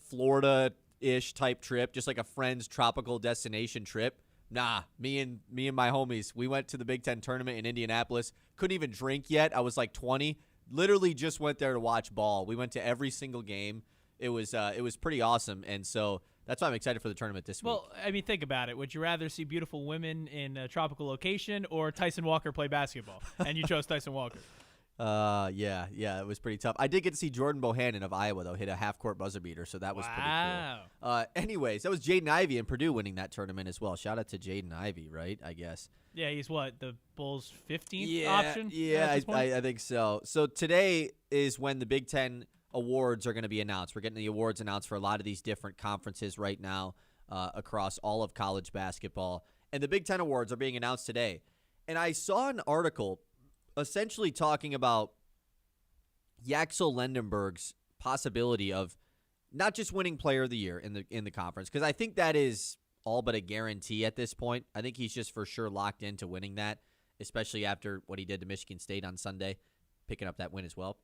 Florida-ish type trip, just like a friend's tropical destination trip. Nah, me and my homies, we went to the Big Ten tournament in Indianapolis. Couldn't even drink yet. I was like 20. Literally just went there to watch ball. We went to every single game. It was pretty awesome, and so that's why I'm excited for the tournament this week. Well, I mean, think about it. Would you rather see beautiful women in a tropical location or Tyson Walker play basketball? And you chose Tyson Walker. Yeah, it was pretty tough. I did get to see Jordan Bohannon of Iowa, though, hit a half-court buzzer beater, so that was pretty cool. Anyways, that was Jaden Ivey in Purdue winning that tournament as well. Shout out to Jaden Ivey, right, I guess. Yeah, he's what, the Bulls' 15th option? Yeah, I think so. So today is when the Big Ten awards are going to be announced. We're getting the awards announced for a lot of these different conferences right now across all of college basketball. And the Big Ten awards are being announced today. And I saw an article essentially talking about Yaxel Lendenberg's possibility of not just winning Player of the Year in the conference, because I think that is all but a guarantee at this point. I think he's just for sure locked into winning that, especially after what he did to Michigan State on Sunday, picking up that win as well.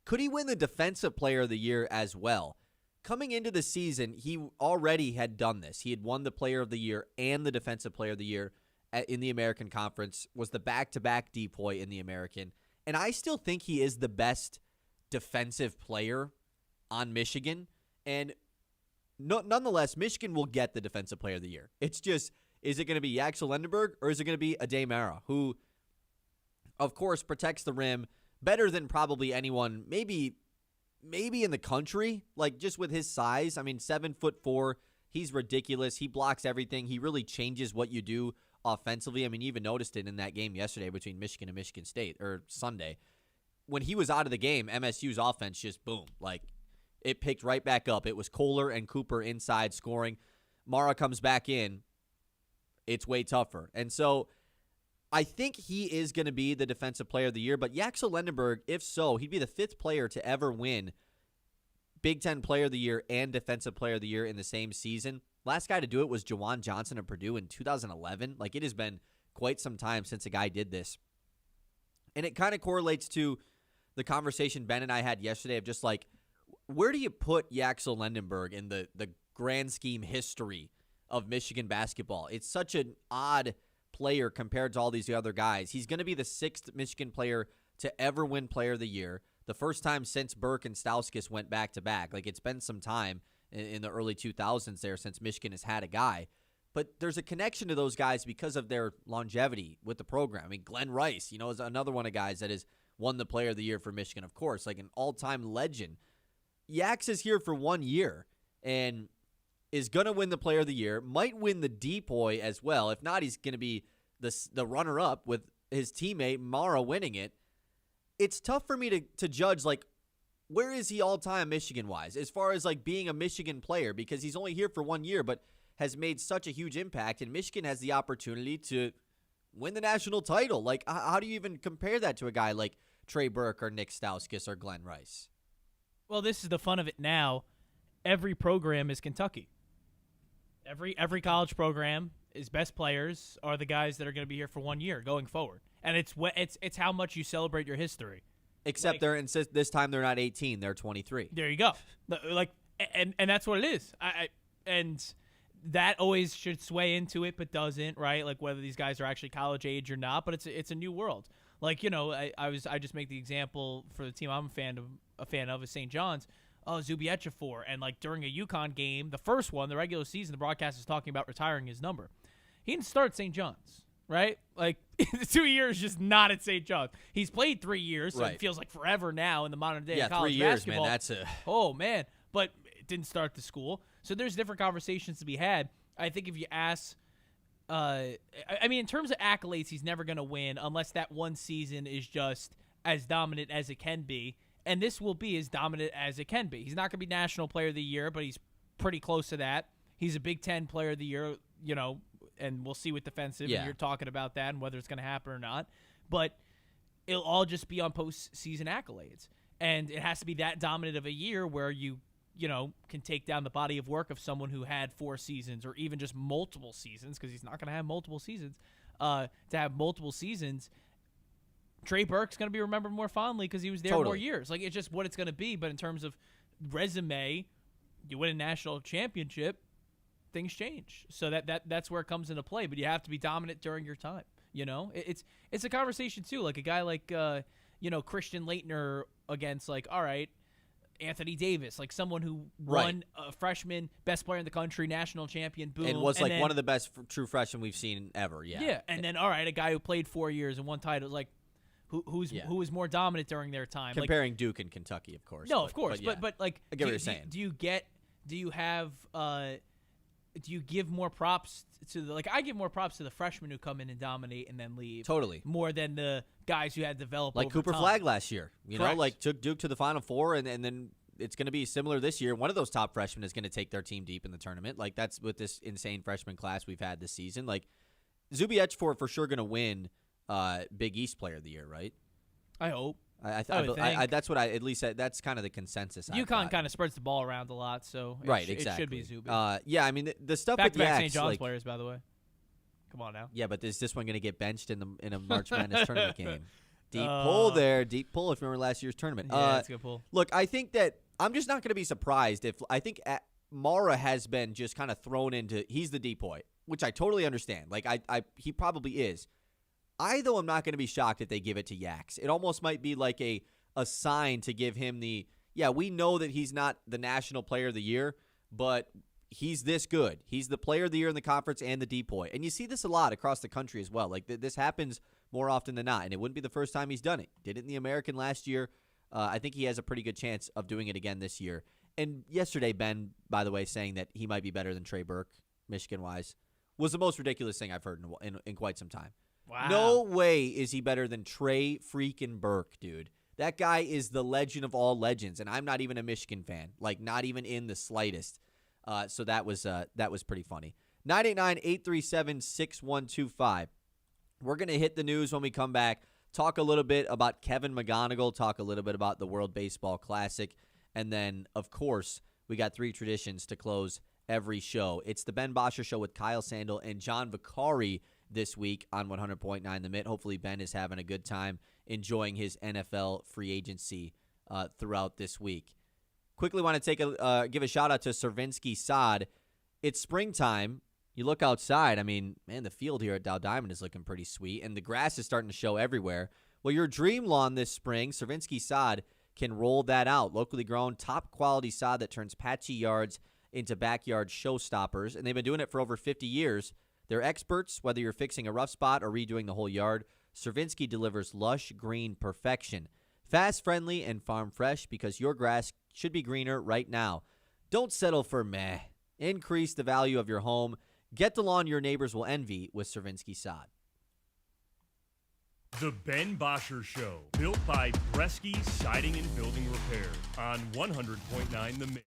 Could he win the Defensive Player of the Year as well? Coming into the season, he already had done this. He had won the Player of the Year and the Defensive Player of the Year in the American Conference, was the back-to-back depoy in the American. And I still think he is the best defensive player on Michigan. And nonetheless, Michigan will get the Defensive Player of the Year. It's just, is it going to be Yaxel Lendenberg or is it going to be Ade Mara, who, of course, protects the rim better than probably anyone, maybe in the country, like just with his size. I mean, 7'4", he's ridiculous. He blocks everything. He really changes what you do offensively. I mean, you even noticed it in that game yesterday between Michigan and Michigan State, or Sunday. When he was out of the game, MSU's offense just, boom, like it picked right back up. It was Kohler and Cooper inside scoring. Mara comes back in. It's way tougher. And so I think he is going to be the Defensive Player of the Year, but Yaxel Lendenberg, if so, he'd be the 5th player to ever win Big Ten Player of the Year and Defensive Player of the Year in the same season. Last guy to do it was Jawan Johnson of Purdue in 2011. Like, it has been quite some time since a guy did this. And it kind of correlates to the conversation Ben and I had yesterday of just like, where do you put Yaxel Lendenberg in the grand scheme history of Michigan basketball? It's such an odd player compared to all these other guys. He's going to be the 6th Michigan player to ever win Player of the Year. The first time since Burke and Stauskas went back-to-back. Like, it's been some time in the early 2000s there since Michigan has had a guy. But there's a connection to those guys because of their longevity with the program. I mean, Glenn Rice, is another one of guys that has won the Player of the Year for Michigan, of course, like an all-time legend. Yax is here for 1 year and is going to win the Player of the Year, might win the depoy as well. If not, he's going to be the runner-up with his teammate Mara winning it. It's tough for me to judge, like, where is he all-time Michigan-wise as far as, like, being a Michigan player, because he's only here for 1 year but has made such a huge impact, and Michigan has the opportunity to win the national title. Like, how do you even compare that to a guy like Trey Burke or Nick Stauskas or Glenn Rice? Well, this is the fun of it now. Every program is Kentucky. Every college program, his best players are the guys that are going to be here for 1 year going forward. And it's how much you celebrate your history. Except this time they're not 18, they're 23. There you go. And that's what it is. And that always should sway into it, but doesn't, right? Like whether these guys are actually college age or not. But it's a new world. Like, I just make the example for the team I'm a fan of is St. John's. Oh, Zubi Ejiofor. And like during a UConn game, the first one, the regular season, the broadcast is talking about retiring his number. He didn't start St. John's, right? Like 2 years just not at St. John's. He's played 3 years, so right. It feels like forever now in the modern day of college 3 years, basketball. man. That's a Oh man, but it didn't start the school. So there's different conversations to be had. I think if you ask in terms of accolades, he's never going to win unless that one season is just as dominant as it can be. And this will be as dominant as it can be. He's not going to be National Player of the Year, but he's pretty close to that. He's a Big Ten Player of the Year, and we'll see with defensive. Yeah. And you're talking about that and whether it's going to happen or not. But it'll all just be on postseason accolades. And it has to be that dominant of a year where you can take down the body of work of someone who had 4 seasons or even just multiple seasons, because he's not going to have multiple seasons. To have multiple seasons, Trey Burke's going to be remembered more fondly because he was there more years. Like, it's just what it's going to be. But in terms of resume, you win a national championship, things change. So that's where it comes into play. But you have to be dominant during your time. It's a conversation too. Like a guy like Christian Laettner against all right, Anthony Davis, like someone who won a freshman, best player in the country, national champion, boom, and was one of the best true freshmen we've seen ever. Yeah. And then all right, a guy who played 4 years and won titles, like who was more dominant during their time. Comparing Duke and Kentucky, of course. No, of course, but like, I get what you're saying. Do you give more props to I give more props to the freshmen who come in and dominate and then leave. Totally. More than the guys who had developed like over Cooper time. Flagg last year. Correct. Took Duke to the Final Four, and then it's going to be similar this year. One of those top freshmen is going to take their team deep in the tournament. Like, that's with this insane freshman class we've had this season. Like, Zubiec for sure going to win Big East Player of the Year, right? I hope. I that's what that's kind of the consensus. UConn kind of spreads the ball around a lot, so exactly. It should be Zubic. Yeah, I mean the stuff back with Yak, St. John's players, by the way. Come on now. Yeah, but is this one going to get benched in a March Madness tournament game? Deep pull there, deep pull. If you remember last year's tournament, yeah, that's a good pull. Look, I think that I'm just not going to be surprised if Mara has been just kind of thrown into. He's the decoy, which I totally understand. Like he probably is. Though I'm not going to be shocked if they give it to Yaks. It almost might be like a sign to give him we know that he's not the national player of the year, but he's this good. He's the player of the year in the conference and the decoy. And you see this a lot across the country as well. Like this happens more often than not, and it wouldn't be the first time he's done it. Did it in the American last year. I think he has a pretty good chance of doing it again this year. And yesterday, Ben, by the way, saying that he might be better than Trey Burke, Michigan-wise, was the most ridiculous thing I've heard in quite some time. Wow. No way is he better than Trey freaking Burke, dude. That guy is the legend of all legends, and I'm not even a Michigan fan, like not even in the slightest. So that was pretty funny. 989-837-6125. We're going to hit the news when we come back, talk a little bit about Kevin McGonigal, talk a little bit about the World Baseball Classic, and then, of course, we got 3 traditions to close every show. It's the Ben Bosscher Show with Kyle Sandel and John Vicari this week on 100.9 The Mitt. Hopefully Ben is having a good time enjoying his NFL free agency throughout this week. Quickly want to give a shout-out to Cervinsky Sod. It's springtime. You look outside. I mean, man, the field here at Dow Diamond is looking pretty sweet, and the grass is starting to show everywhere. Well, your dream lawn this spring, Cervinsky Sod, can roll that out. Locally grown, top-quality sod that turns patchy yards into backyard showstoppers, and they've been doing it for over 50 years. They're experts, whether you're fixing a rough spot or redoing the whole yard. Cervinsky delivers lush green perfection. Fast, friendly, and farm fresh because your grass should be greener right now. Don't settle for meh. Increase the value of your home. Get the lawn your neighbors will envy with Cervinsky Sod. The Ben Bosscher Show, built by Bresky Siding and Building Repair on 100.9 The Mitt.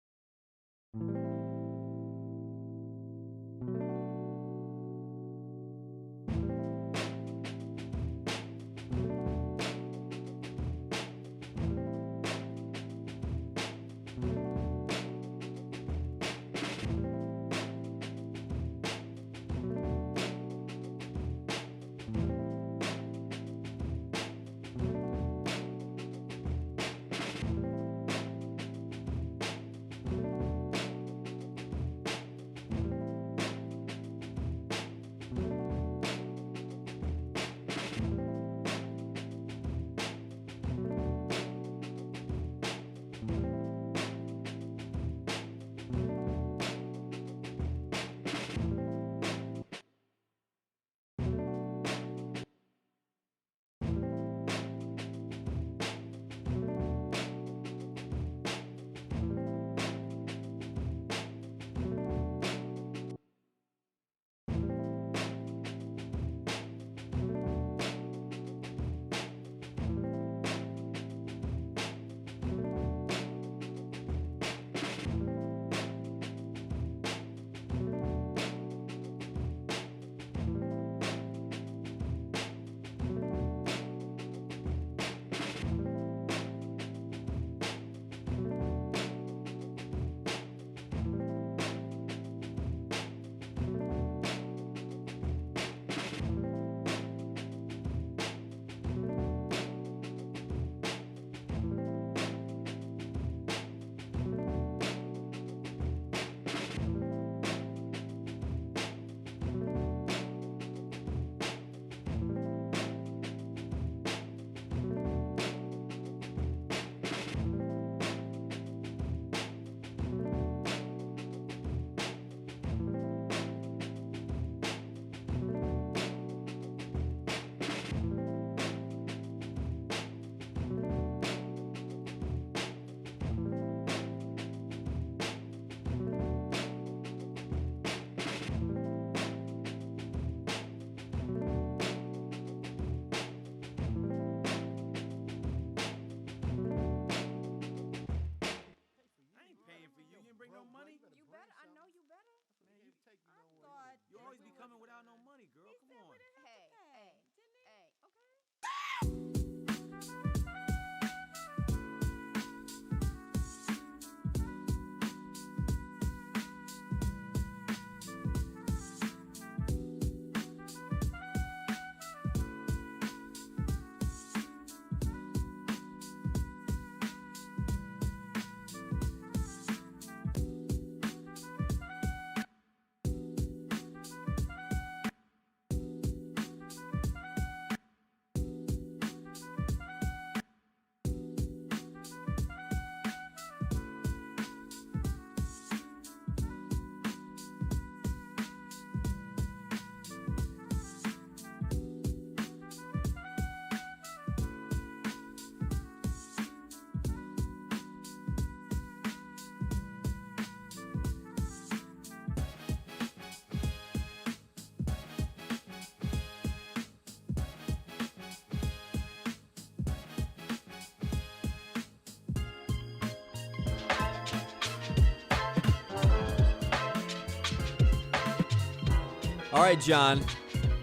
All right, John.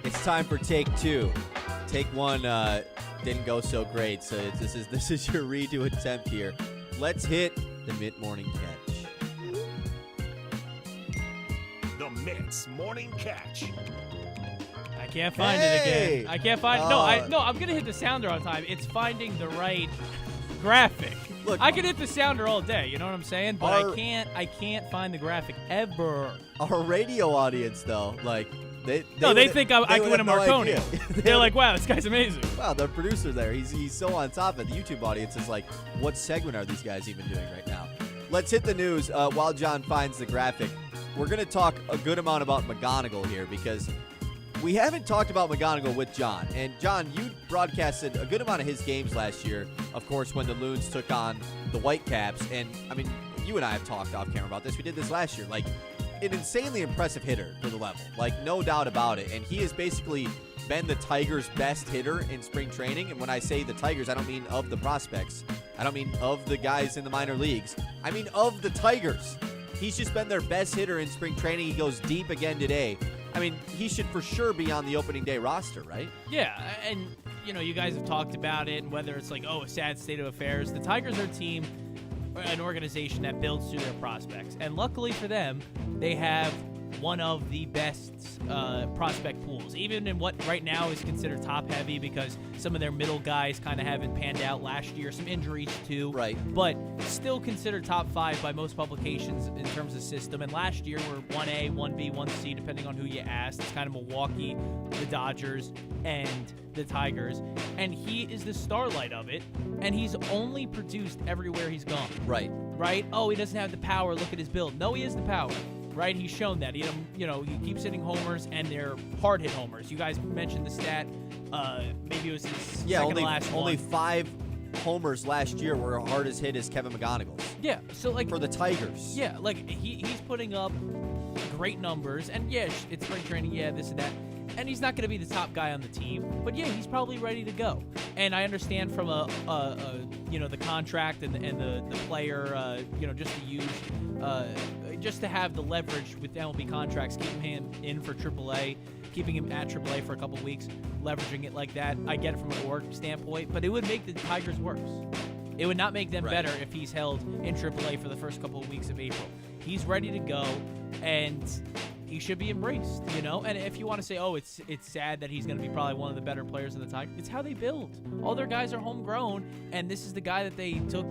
It's time for take 2. Take 1 didn't go so great, so this is your redo attempt here. Let's hit the mid-morning catch. The Mint's Morning Catch. I can't find it again. I can't find it. No, I'm going to hit the sounder on time. It's finding the right graphic. Look, I can hit the sounder all day, you know what I'm saying? But I can't find the graphic ever. Our radio audience, though, like, they think I can win a Marconi. They're like, wow, this guy's amazing. Wow, the producer there, he's so on top of it. The YouTube audience is like, what segment are these guys even doing right now? Let's hit the news while John finds the graphic. We're going to talk a good amount about McGonigal here because we haven't talked about McGonigal with John. And, John, you broadcasted a good amount of his games last year, of course, when the Loons took on the Whitecaps. And, I mean, you and I have talked off camera about this. We did this last year. Like, an insanely impressive hitter for the level. Like, no doubt about it. And he has basically been the Tigers' best hitter in spring training. And when I say the Tigers, I don't mean of the prospects. I don't mean of the guys in the minor leagues. I mean of the Tigers. He's just been their best hitter in spring training. He goes deep again today. I mean, he should for sure be on the opening day roster, right? Yeah, and, you know, you guys have talked about it, and whether it's like, a sad state of affairs. The Tigers are a team, an organization that builds through their prospects. And luckily for them, they have one of the best prospect pools, even in what right now is considered top-heavy because some of their middle guys kind of haven't panned out last year. Some injuries, too. Right. But still considered top 5 by most publications in terms of system. And last year were 1A, 1B, 1C, depending on who you asked. It's kind of Milwaukee, the Dodgers, and the Tigers. And he is the starlight of it. And he's only produced everywhere he's gone. Right. Right? Oh, he doesn't have the power. Look at his build. No, he has the power. Right, he's shown that. He keeps hitting homers, and they're hard hit homers. You guys mentioned the stat. Maybe it was his second to last one. Only 5 homers last year were hard as hit as Kevin McGonigal's. Yeah, so like for the Tigers. Yeah, like he's putting up great numbers, and yeah, it's spring training. Yeah, this and that. And he's not going to be the top guy on the team, but yeah, he's probably ready to go. And I understand from the contract and the player, just to use, just to have the leverage with MLB contracts, keeping him in for AAA, keeping him at AAA for a couple weeks, leveraging it like that. I get it from an org standpoint, but it would make the Tigers worse. It would not make them better if he's held in AAA for the first couple of weeks of April. He's ready to go, and he should be embraced, And if you want to say, it's sad that he's going to be probably one of the better players in the Tigers, it's how they build. All their guys are homegrown, and this is the guy that they took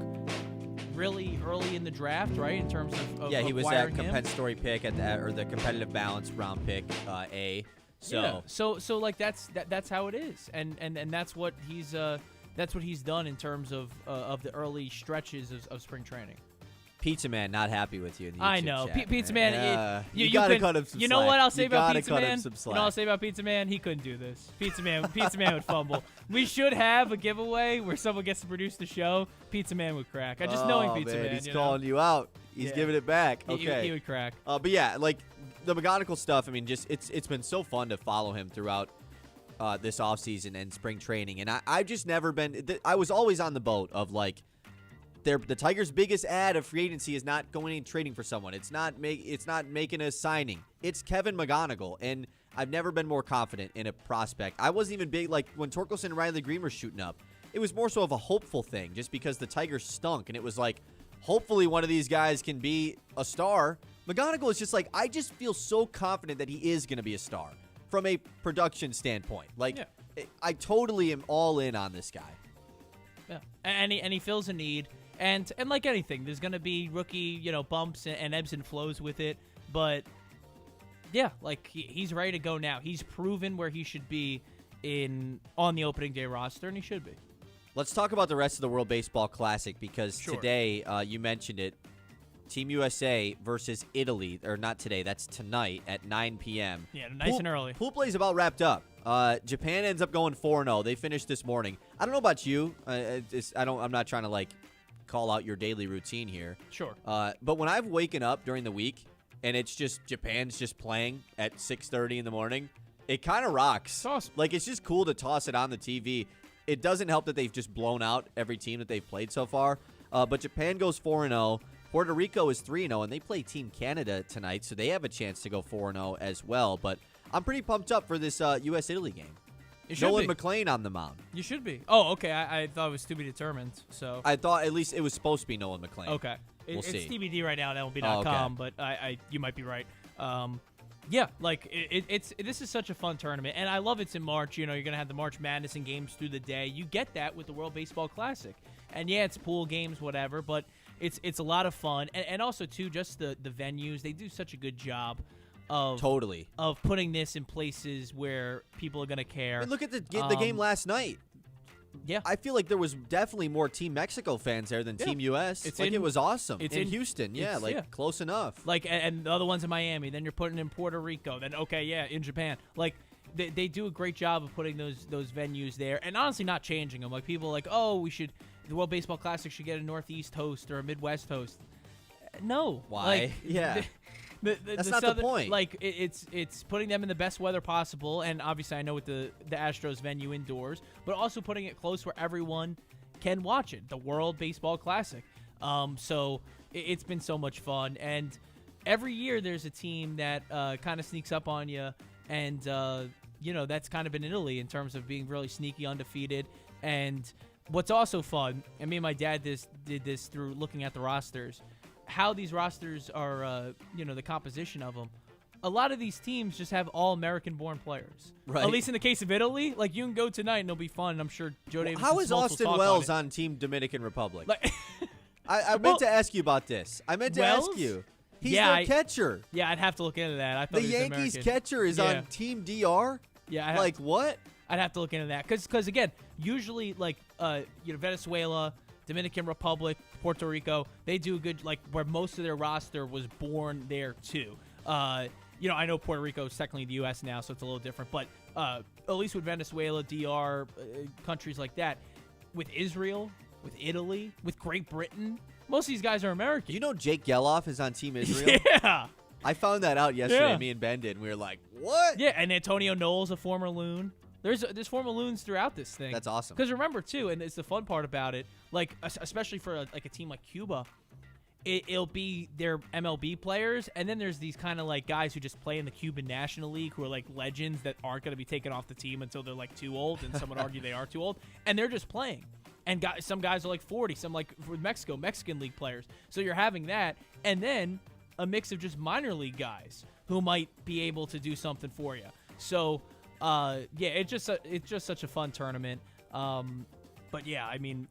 really early in the draft, right? In terms of he was that him. compensatory pick or the competitive balance round pick A. So yeah. So like that's how it is, and that's what he's done in terms of the early stretches of spring training. Pizza Man not happy with you in the YouTube I know. chat, Pizza Man, you gotta cut him some You know slack. what I'll say You about gotta Pizza cut him Man? some You slack. know what I'll say about Pizza Man? He couldn't do this. Pizza Man would fumble. We should have a giveaway where someone gets to produce the show. Pizza Man would crack. I just knowing Pizza Man. He's calling you out. He's giving it back. Okay. He would crack. But yeah, like the McGonigal stuff, I mean, just it's been so fun to follow him throughout this offseason and spring training. And I've just never been – I was always on the boat of like – the Tigers' biggest ad of free agency is not going and trading for someone. It's not making a signing. It's Kevin McGonigal, and I've never been more confident in a prospect. I wasn't even big like when Torkelson and Riley Green were shooting up. It was more so of a hopeful thing, just because the Tigers stunk, and it was like, hopefully one of these guys can be a star. McGonigal is just like, I just feel so confident that he is going to be a star from a production standpoint. Like, I totally am all in on this guy. Yeah, and he fills a need. And like anything, there's going to be rookie, bumps and ebbs and flows with it. But, yeah, like he's ready to go now. He's proven where he should be on the opening day roster, and he should be. Let's talk about the rest of the World Baseball Classic because today, you mentioned it, Team USA versus Italy. Or not today, that's tonight at 9 p.m. Yeah, nice and early. Pool play is about wrapped up. Japan ends up going 4-0. They finished this morning. I don't know about you. I'm not trying to, call out your daily routine here. Sure. But when I've waken up during the week and it's just Japan's just playing at 6:30 in the morning, it kind of rocks. It's awesome. It's just cool to toss it on the TV. It doesn't help that they've just blown out every team that they've played so far. But Japan goes 4-0. Puerto Rico is 3-0, and they play Team Canada tonight, so they have a chance to go 4-0 as well. But I'm pretty pumped up for this U.S.-Italy game. You should Nolan be. McLean on the mound. You should be. Oh, okay. I thought it was to be determined. So I thought at least it was supposed to be Nolan McLean. okay. We'll It's see. TBD right now at MLB.com, Oh, okay. but you might be right. Yeah, like this is such a fun tournament, and I love it's in March. You know, you're gonna have the March Madness and games through the day. You get that with the World Baseball Classic, and yeah, it's pool games, whatever, but it's a lot of fun, and also too just the venues. They do such a good job of Totally. of putting this in places where people are gonna care. I mean, look at the game last night. Yeah, I feel like there was definitely more Team Mexico fans there than Yeah. Team U.S. It's like in- it was awesome. it's in in- Houston, yeah, it's- yeah. close enough. like and the other ones in Miami. Then you're putting in Puerto Rico. Then okay, yeah, in Japan. Like they do a great job of putting those venues there, and honestly not changing them. Like people are like, oh, the World Baseball Classic should get a Northeast host or a Midwest host. No, Why? Like, Yeah. That's not the Southern, point. Like it's putting them in the best weather possible, and obviously I know with the Astros venue indoors, but also putting it close where everyone can watch it. The World Baseball Classic. So it's been so much fun, and every year there's a team that kind of sneaks up on you, and that's kind of been Italy in terms of being really sneaky, undefeated, and what's also fun. And me and my dad did this through looking at the rosters. How these rosters are, the composition of them. A lot of these teams just have all American-born players. Right. At least in the case of Italy, like you can go tonight and it'll be fun. And I'm sure Joe Davis. How is Austin Wells on? on Team Dominican Republic? Like, I meant Well, to ask you about this. I meant to Wells? ask you. He's Yeah, their I- catcher. yeah, I'd have to look into that. I thought The he was Yankees American. catcher is Yeah. on Team DR? Yeah, Like, what? I'd have to look into that because again, usually like Venezuela, Dominican Republic, Puerto Rico, they do a good like where most of their roster was born there too. I know Puerto Rico is technically the U.S. now, so it's a little different, but at least with Venezuela, DR, countries like that, with Israel, with Italy, with Great Britain, most of these guys are Do American. you know Jake Geloff is on Team Israel? Yeah, I found that out yesterday. Yeah. Me and Ben did, and we were like, what? yeah, and Antonio Knowles, a former Loon. There's former Loons throughout this thing. That's awesome. Because remember too, and it's the fun part about it, like especially for a team like Cuba, it'll be their MLB players, and then there's these kind of like guys who just play in the Cuban National League who are like legends that aren't going to be taken off the team until they're like too old, and some would argue they are too old, and they're just playing. And some guys are like 40, some like with Mexican League players. So you're having that, and then a mix of just minor league guys who might be able to do something for you. So. It's just such a fun tournament. But yeah, I mean,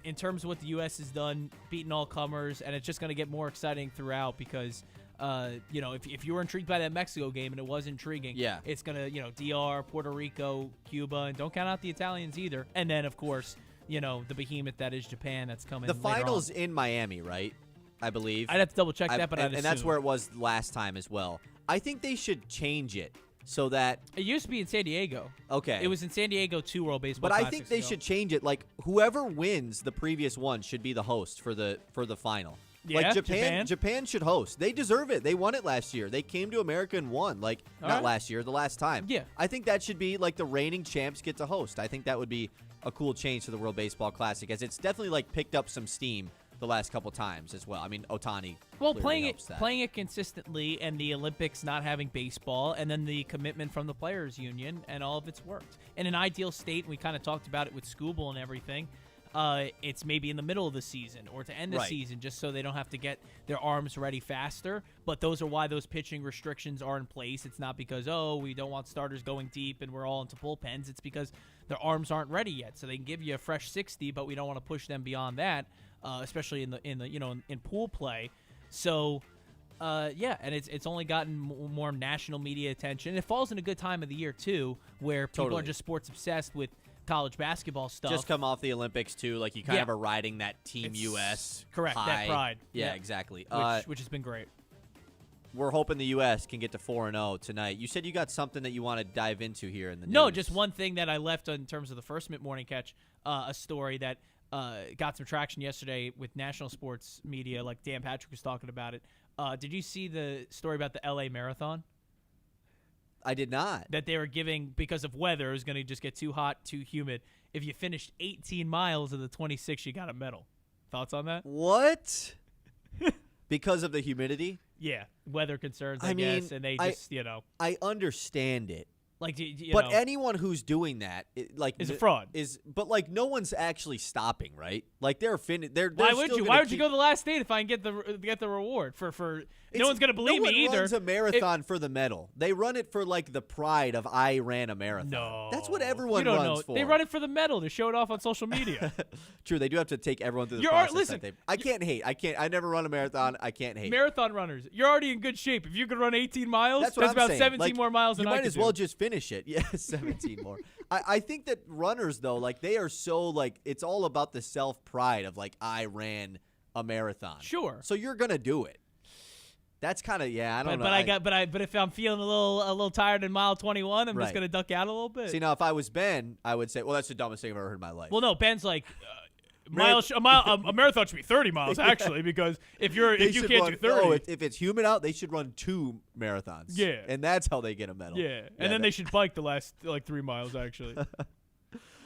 in terms of what the U.S. has done, beating all comers, and it's just going to get more exciting throughout because, if you were intrigued by that Mexico game and it was intriguing, Yeah. it's going to, DR, Puerto Rico, Cuba, and don't count out the Italians either. And then, of course, the behemoth that is Japan that's coming. The later on. finals in Miami, right? I believe. I'd have to double check that, but and I'd that's assume. where it was last time as well. I think they should change it so that It used to be in San Diego. okay. It was in San Diego 2 World Baseball But I Classics think they ago. should change it. Like whoever wins the previous one should be the host for the final. Yeah, like Japan? Japan should host. They deserve it. They won it last year. They came to America and won. Like All not right. last year, the last time. Yeah. I think that should be like the reigning champs get to host. I think that would be a cool change to the World Baseball Classic, as it's definitely like picked up some steam the last couple times as well. I mean, Otani. Well, clearly helps that. playing it consistently, and the Olympics not having baseball, and then the commitment from the players' union, and all of it's worked. In an ideal state, we kind of talked about it with Scooble and everything. It's maybe in the middle of the season or to end the Right. season, just so they don't have to get their arms ready faster. But those are why those pitching restrictions are in place. It's not because we don't want starters going deep and we're all into bullpens. It's because their arms aren't ready yet, so they can give you a fresh 60, but we don't want to push them beyond that. Especially in pool play, so and it's only gotten more national media attention. It falls in a good time of the year too, where people Totally. are just sports obsessed with college basketball stuff. Just come off the Olympics too, like you kind Yeah. of are riding that Team It's- U.S. correct, that high. pride. Yeah, Yeah. exactly. which has been great. We're hoping the U.S. can get to 4-0 tonight. You said you got something that you want to dive into here in the No, news. just one thing that I left in terms of the first mid-morning catch, a story that got some traction yesterday with national sports media, like Dan Patrick was talking about it. Did you see the story about the L.A. Marathon? I did not. That they were giving, because of weather, it was going to just get too hot, too humid. If you finished 18 miles of the 26, you got a medal. Thoughts on that? What? because of the humidity. Yeah, weather concerns, I mean, guess, and they just, I understand it. like, But anyone who's doing that, is a fraud. But like no one's actually stopping, right? Like they're Why would you? Why would you go to the last state if I can get the reward for? No one's gonna believe me either. No one runs a marathon for the medal. They run it for like the pride of I ran a marathon. No, that's what everyone you don't runs know. for. They run it for the medal to show it off on social media. True, they do have to take everyone through the process. Listen, I can't hate. I never run a marathon. I can't hate. Marathon runners, you're already in good shape. If you could run 18 miles, That's about saying. 17 like, more miles than I could could as well do. just finish it. Yeah, 17 more. I think that runners though, like they are so like it's all about the self pride of like I ran a marathon. Sure. So you're gonna do it. That's kind of I don't know. But if I'm feeling a little tired in mile 21, I'm just Right. gonna duck out a little bit. See, now if I was Ben, I would say, well, that's the dumbest thing I've ever heard in my life. Well, no, Ben's like a marathon should be 30 miles actually, because if you can't do 30, no, if it's humid out, they should run 2 marathons. Yeah. And that's how they get a medal. yeah, and then they should bike the last like 3 miles actually.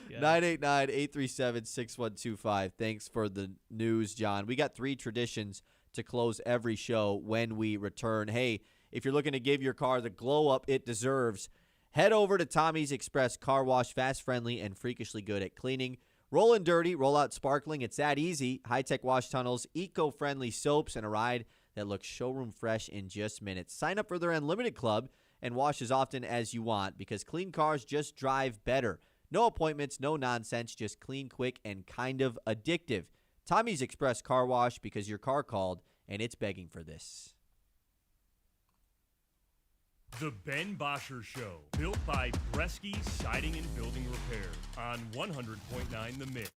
Yeah. 989-837-6125. Thanks for the news, John. We got 3 traditions to close every show when we return. Hey, if you're looking to give your car the glow up it deserves, head over to Tommy's Express Car Wash. Fast, friendly, and freakishly good at cleaning. Roll in dirty, roll out sparkling. It's that easy. High-tech wash tunnels, eco-friendly soaps, and a ride that looks showroom fresh in just minutes. Sign up for their Unlimited Club and wash as often as you want, because clean cars just drive better. No appointments, no nonsense, just clean, quick, and kind of addictive. Tommy's Express Car Wash, because your car called and it's begging for this. The Ben Bosscher Show, built by Bresky Siding and Building Repair on 100.9 The Mix.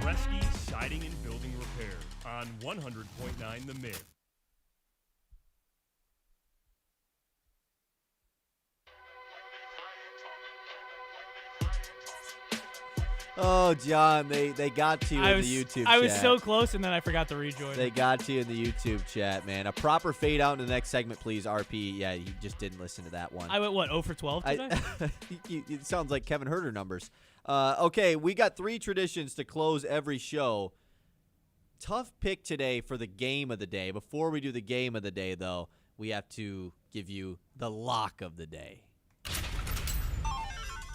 Bresky Siding and Building Repair on 100.9 The Mid. Oh, John, they got to you in the YouTube chat. I was so close, and then I forgot to rejoin. They got to you in the YouTube chat, man. A proper fade out in the next segment, please, RP. Yeah, he just didn't listen to that one. I went, what, 0 for 12 today? It sounds like Kevin Herter numbers. Okay, we got 3 traditions to close every show. Tough pick today for the game of the day. Before we do the game of the day, though, we have to give you the lock of the day.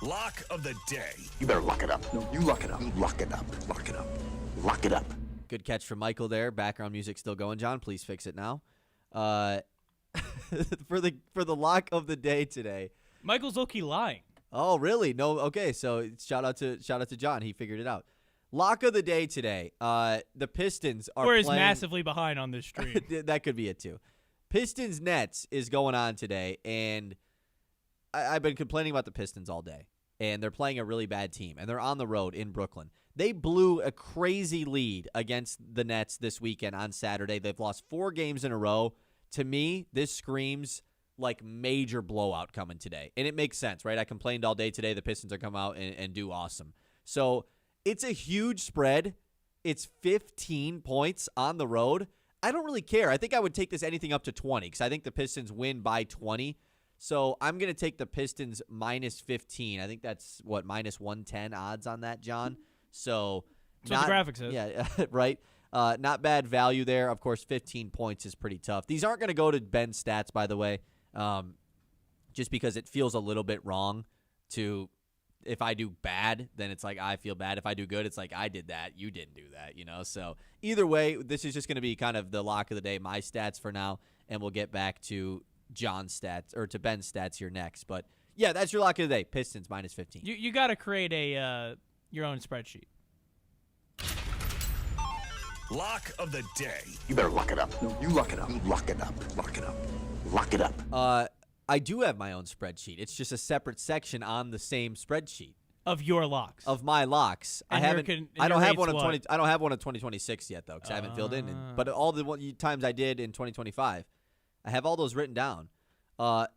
Lock of the day. You better lock it up. No, you lock it up. Lock it up. Lock it up. Lock it up. Good catch from Michael there. Background music still going, John. Please fix it now. For the lock of the day today. Michael's low-key lying. Oh, really? No. Okay, so shout out to John. He figured it out. Lock of the day today. The Pistons are Or is playing. massively behind on this stream. That could be it too. Pistons Nets is going on today, and I've been complaining about the Pistons all day. And they're playing a really bad team, and they're on the road in Brooklyn. They blew a crazy lead against the Nets this weekend on Saturday. They've lost 4 games in a row. To me, this screams like major blowout coming today. And it makes sense, right? I complained all day today. The Pistons are coming out and do awesome. So it's a huge spread. It's 15 points on the road. I don't really care. I think I would take this anything up to 20 because I think the Pistons win by 20. So I'm going to take the Pistons minus 15. I think that's, minus 110 odds on that, John. So that's what the graphic says. Yeah, right. Not bad value there. Of course, 15 points is pretty tough. These aren't going to go to Ben's stats, by the way, just because it feels a little bit wrong to – if I do bad, then it's like I feel bad. If I do good, it's like I did that. You didn't do that, you know? So either way, this is just going to be kind of the lock of the day, my stats for now, and we'll get back to John's stats or to Ben's stats here next. But, yeah, that's your lock of the day, Pistons minus 15. You got to create a your own spreadsheet. Lock of the day. You better lock it up. No, you lock it up. Lock it up. Lock it up. Lock it up. I do have my own spreadsheet. It's just a separate section on the same spreadsheet of your locks. Of my locks. And I haven't. I don't have one of 20. I don't have one of 2026 yet though, because I haven't filled in. But all the times I did in 2025, I have all those written down.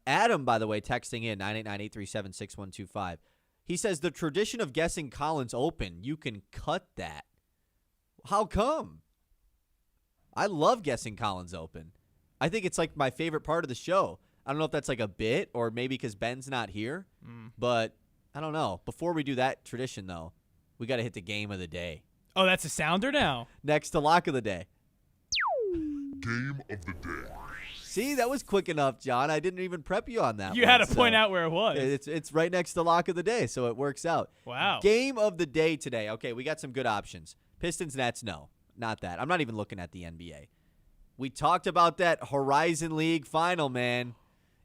Adam, by the way, texting in 989-837-6125. He says the tradition of guessing Collins Open. You can cut that. How come? I love guessing Collins Open. I think it's like my favorite part of the show. I don't know if that's like a bit or maybe because Ben's not here, but I don't know. Before we do that tradition, though, we got to hit the game of the day. Oh, that's a sounder now? Next to lock of the day. Game of the day. See, that was quick enough, John. I didn't even prep you on that. You had to point out where it was. It's right next to lock of the day, so it works out. Wow. Game of the day today. Okay, we got some good options. Pistons, Nets, no, not that. I'm not even looking at the NBA. We talked about that Horizon League final, man.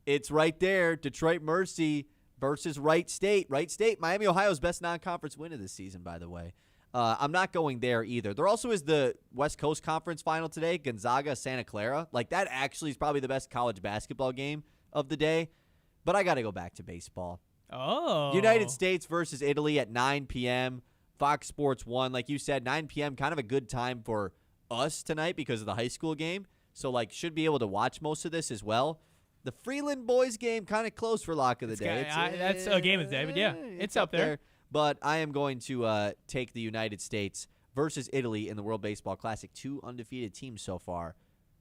It's right there. Detroit Mercy versus Wright State. Wright State, Miami, Ohio's best non-conference win of this season, by the way. I'm not going there either. There also is the West Coast Conference final today, Gonzaga, Santa Clara. Like, that actually is probably the best college basketball game of the day. But I got to go back to baseball. Oh. United States versus Italy at 9 p.m. Fox Sports 1. Like you said, 9 p.m., kind of a good time for us tonight because of the high school game. So, like, should be able to watch most of this as well. The Freeland boys game, kind of close for lock of the day. That's a game of the day, but yeah, it's up there. But I am going to take the United States versus Italy in the World Baseball Classic. 2 undefeated teams so far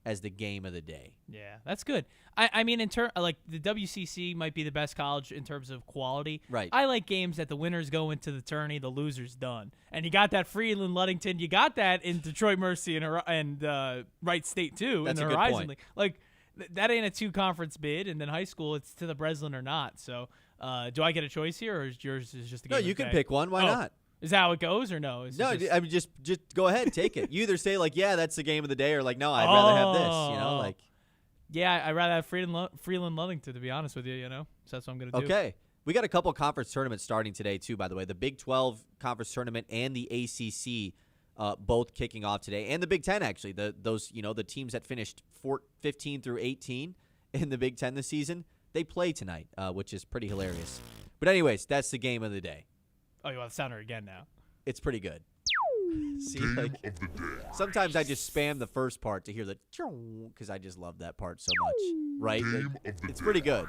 as the game of the day. Yeah, that's good. I mean, like the WCC might be the best college in terms of quality. Right. I like games that the winners go into the tourney, the losers done. And you got that Freeland Ludington. You got that in Detroit Mercy and Wright State too. That's in a the good Horizon point. League. Like that ain't a 2-conference bid. And then high school, it's to the Breslin or not. So do I get a choice here, or is yours just a game? No, you can pick one. Why not? Is that how it goes, or no? No, I mean, just go ahead, take it. You either say like, yeah, that's the game of the day, or like, no, I'd rather have this. You know, like. Yeah, I'd rather have Freeland Ludington, to be honest with you. You know, so that's what I'm gonna do. Okay, we got a couple conference tournaments starting today too. By the way, the Big 12 conference tournament and the ACC both kicking off today, and the Big 10 actually. The teams that finished 15 through 18 in the Big 10 this season, they play tonight, which is pretty hilarious. But anyways, that's the game of the day. Oh, you want the sounder again now? It's pretty good. See, like, sometimes I just spam the first part to hear the because I just love that part so much. Right? It's pretty good.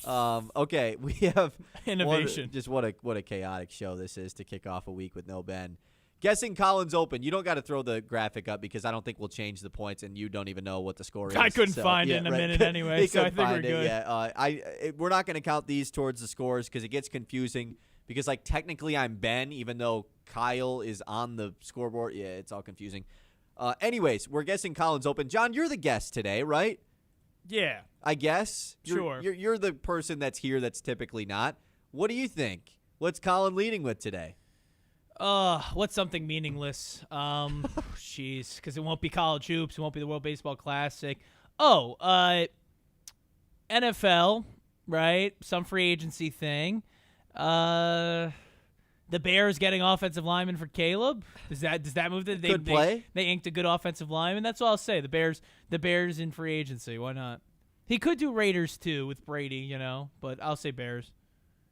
Okay, we have innovation. What a chaotic show this is to kick off a week with no Ben. Guessing Collins Open. You don't got to throw the graphic up because I don't think we'll change the points, and you don't even know what the score is. I couldn't find it in a minute anyway, so I think we're good. Yeah, we're not going to count these towards the scores because it gets confusing. Because, like, technically I'm Ben, even though Kyle is on the scoreboard. Yeah, it's all confusing. Anyways, we're guessing Collins Open. John, you're the guest today, right? Yeah. I guess. Sure. You're the person that's here that's typically not. What do you think? What's Colin leading with today? What's something meaningless? Jeez, because it won't be college hoops. It won't be the World Baseball Classic. NFL, right? Some free agency thing. The Bears getting offensive lineman for Caleb. Does that move? Good play. They inked a good offensive lineman. That's all I'll say. The Bears in free agency. Why not? He could do Raiders too with Brady, you know, but I'll say Bears.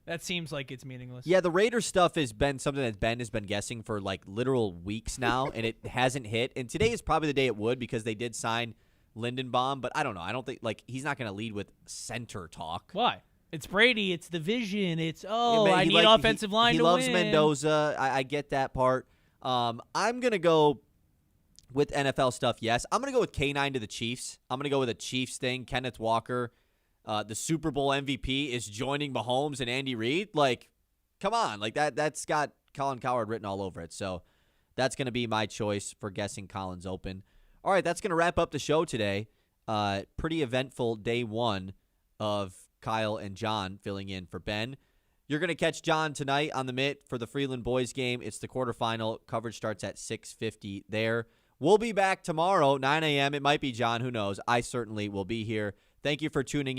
That seems like it's meaningless. Yeah, the Raiders stuff has been something that Ben has been guessing for like literal weeks now, and it hasn't hit. And today is probably the day it would because they did sign Lindenbaum, but I don't know. I don't think he's not going to lead with center talk. Why? It's Brady. It's the vision. It's I need offensive line to win. He loves Mendoza. I get that part. I'm gonna go with NFL stuff. Yes, I'm gonna go with K9 to the Chiefs. I'm gonna go with a Chiefs thing. Kenneth Walker, the Super Bowl MVP, is joining Mahomes and Andy Reid. Like, come on, like that's got Colin Cowherd written all over it. So that's gonna be my choice for guessing Collins Open. All right, that's gonna wrap up the show today. Pretty eventful day one of Kyle and John filling in for Ben. You're going to catch John tonight on the Mitt for the Freeland boys game. It's the quarterfinal. Coverage starts at 6:50 there. We'll be back tomorrow, 9 a.m. It might be John. Who knows? I certainly will be here. Thank you for tuning in.